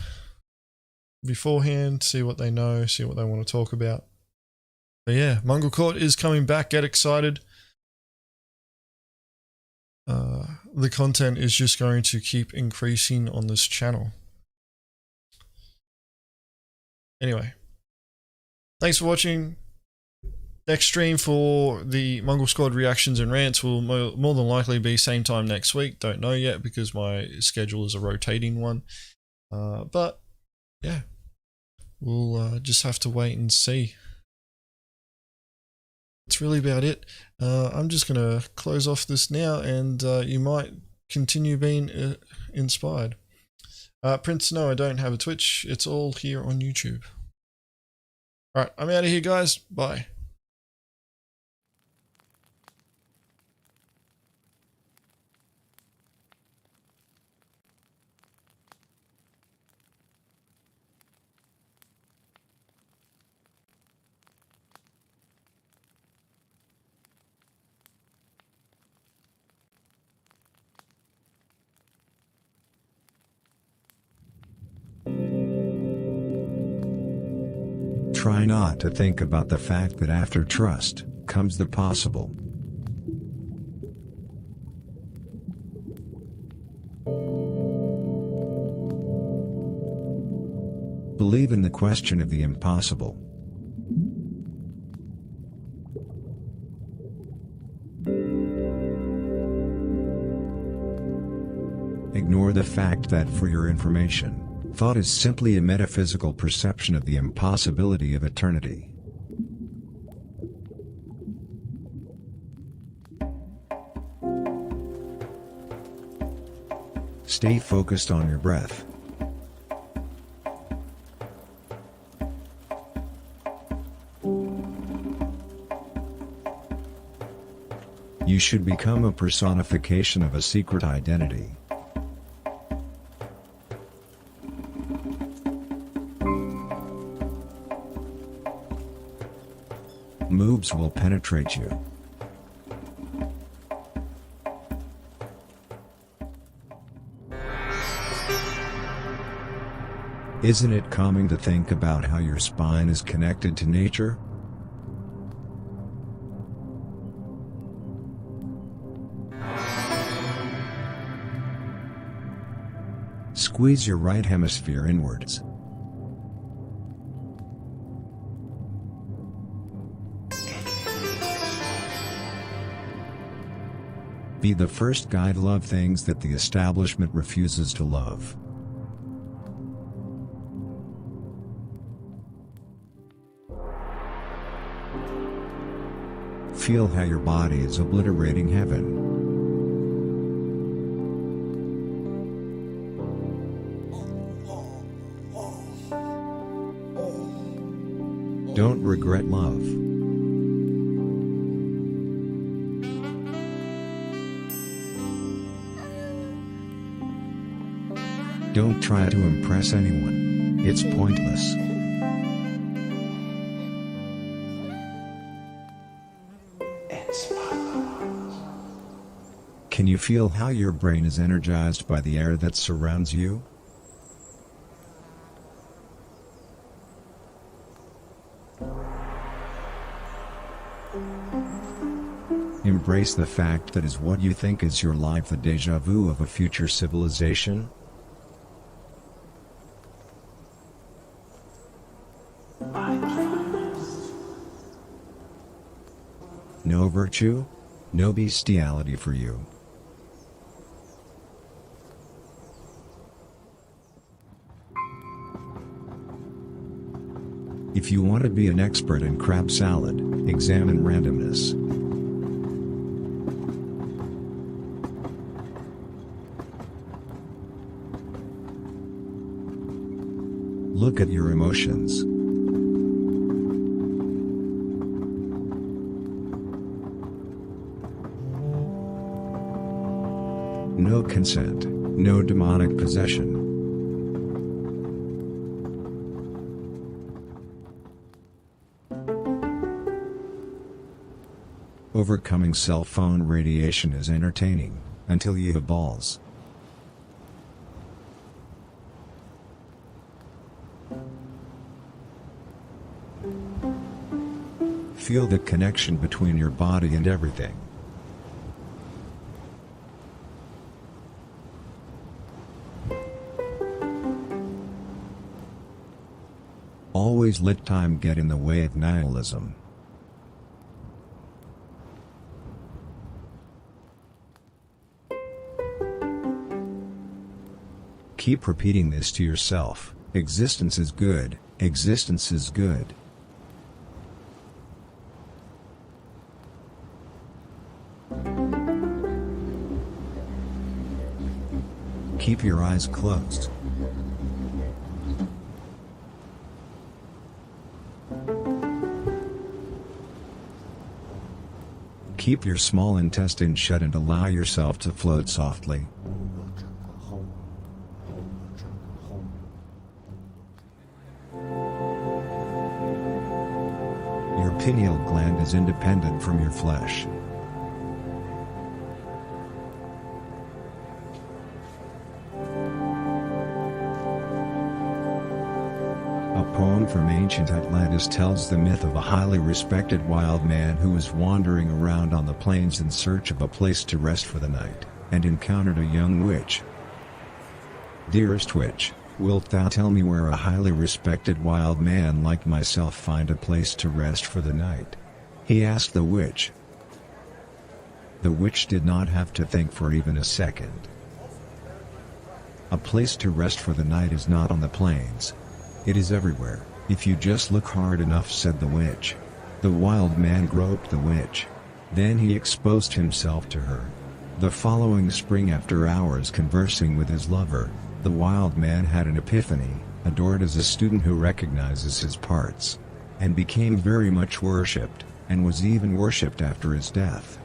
beforehand, see what they know, see what they want to talk about. But yeah, Mongrel Court is coming back. Get excited. The content is just going to keep increasing on this channel. Anyway, thanks for watching. Next stream for the Mongrel Squad reactions and rants will more than likely be same time next week. Don't know yet because my schedule is a rotating one. But yeah, we'll just have to wait and see. That's really about it. I'm just going to close off this now, and you might continue being inspired. Prince, no, I don't have a Twitch. It's all here on YouTube. Alright, I'm out of here, guys. Bye. Try not to think about the fact that after trust comes the possible. Believe in the question of the impossible. Ignore the fact that, for your information, thought is simply a metaphysical perception of the impossibility of eternity. Stay focused on your breath. You should become a personification of a secret identity. Moves will penetrate you. Isn't it calming to think about how your spine is connected to nature? Squeeze your right hemisphere inwards. Be the first guy to love things that the establishment refuses to love. Feel how your body is obliterating heaven. Don't regret love. Don't try to impress anyone. It's pointless. Can you feel how your brain is energized by the air that surrounds you? Embrace the fact that is what you think is your life, the déjà vu of a future civilization. No virtue, no bestiality for you. If you want to be an expert in crab salad, examine randomness. Look at your emotions. No consent, no demonic possession. Overcoming cell phone radiation is entertaining, until you have balls. Feel the connection between your body and everything. Always let time get in the way of nihilism. Keep repeating this to yourself: existence is good, existence is good. Keep your eyes closed. Keep your small intestine shut and allow yourself to float softly. Your pineal gland is independent from your flesh. A poem from ancient Atlantis tells the myth of a highly respected wild man who was wandering around on the plains in search of a place to rest for the night, and encountered a young witch. "Dearest witch, wilt thou tell me where a highly respected wild man like myself find a place to rest for the night?" he asked the witch. The witch did not have to think for even a second. A place to rest for the night is not on the plains. It is everywhere, if you just look hard enough, said the witch. The wild man groped the witch. Then he exposed himself to her. The following spring, after hours conversing with his lover, the wild man had an epiphany, adored as a student who recognizes his parts, and became very much worshipped, and was even worshipped after his death.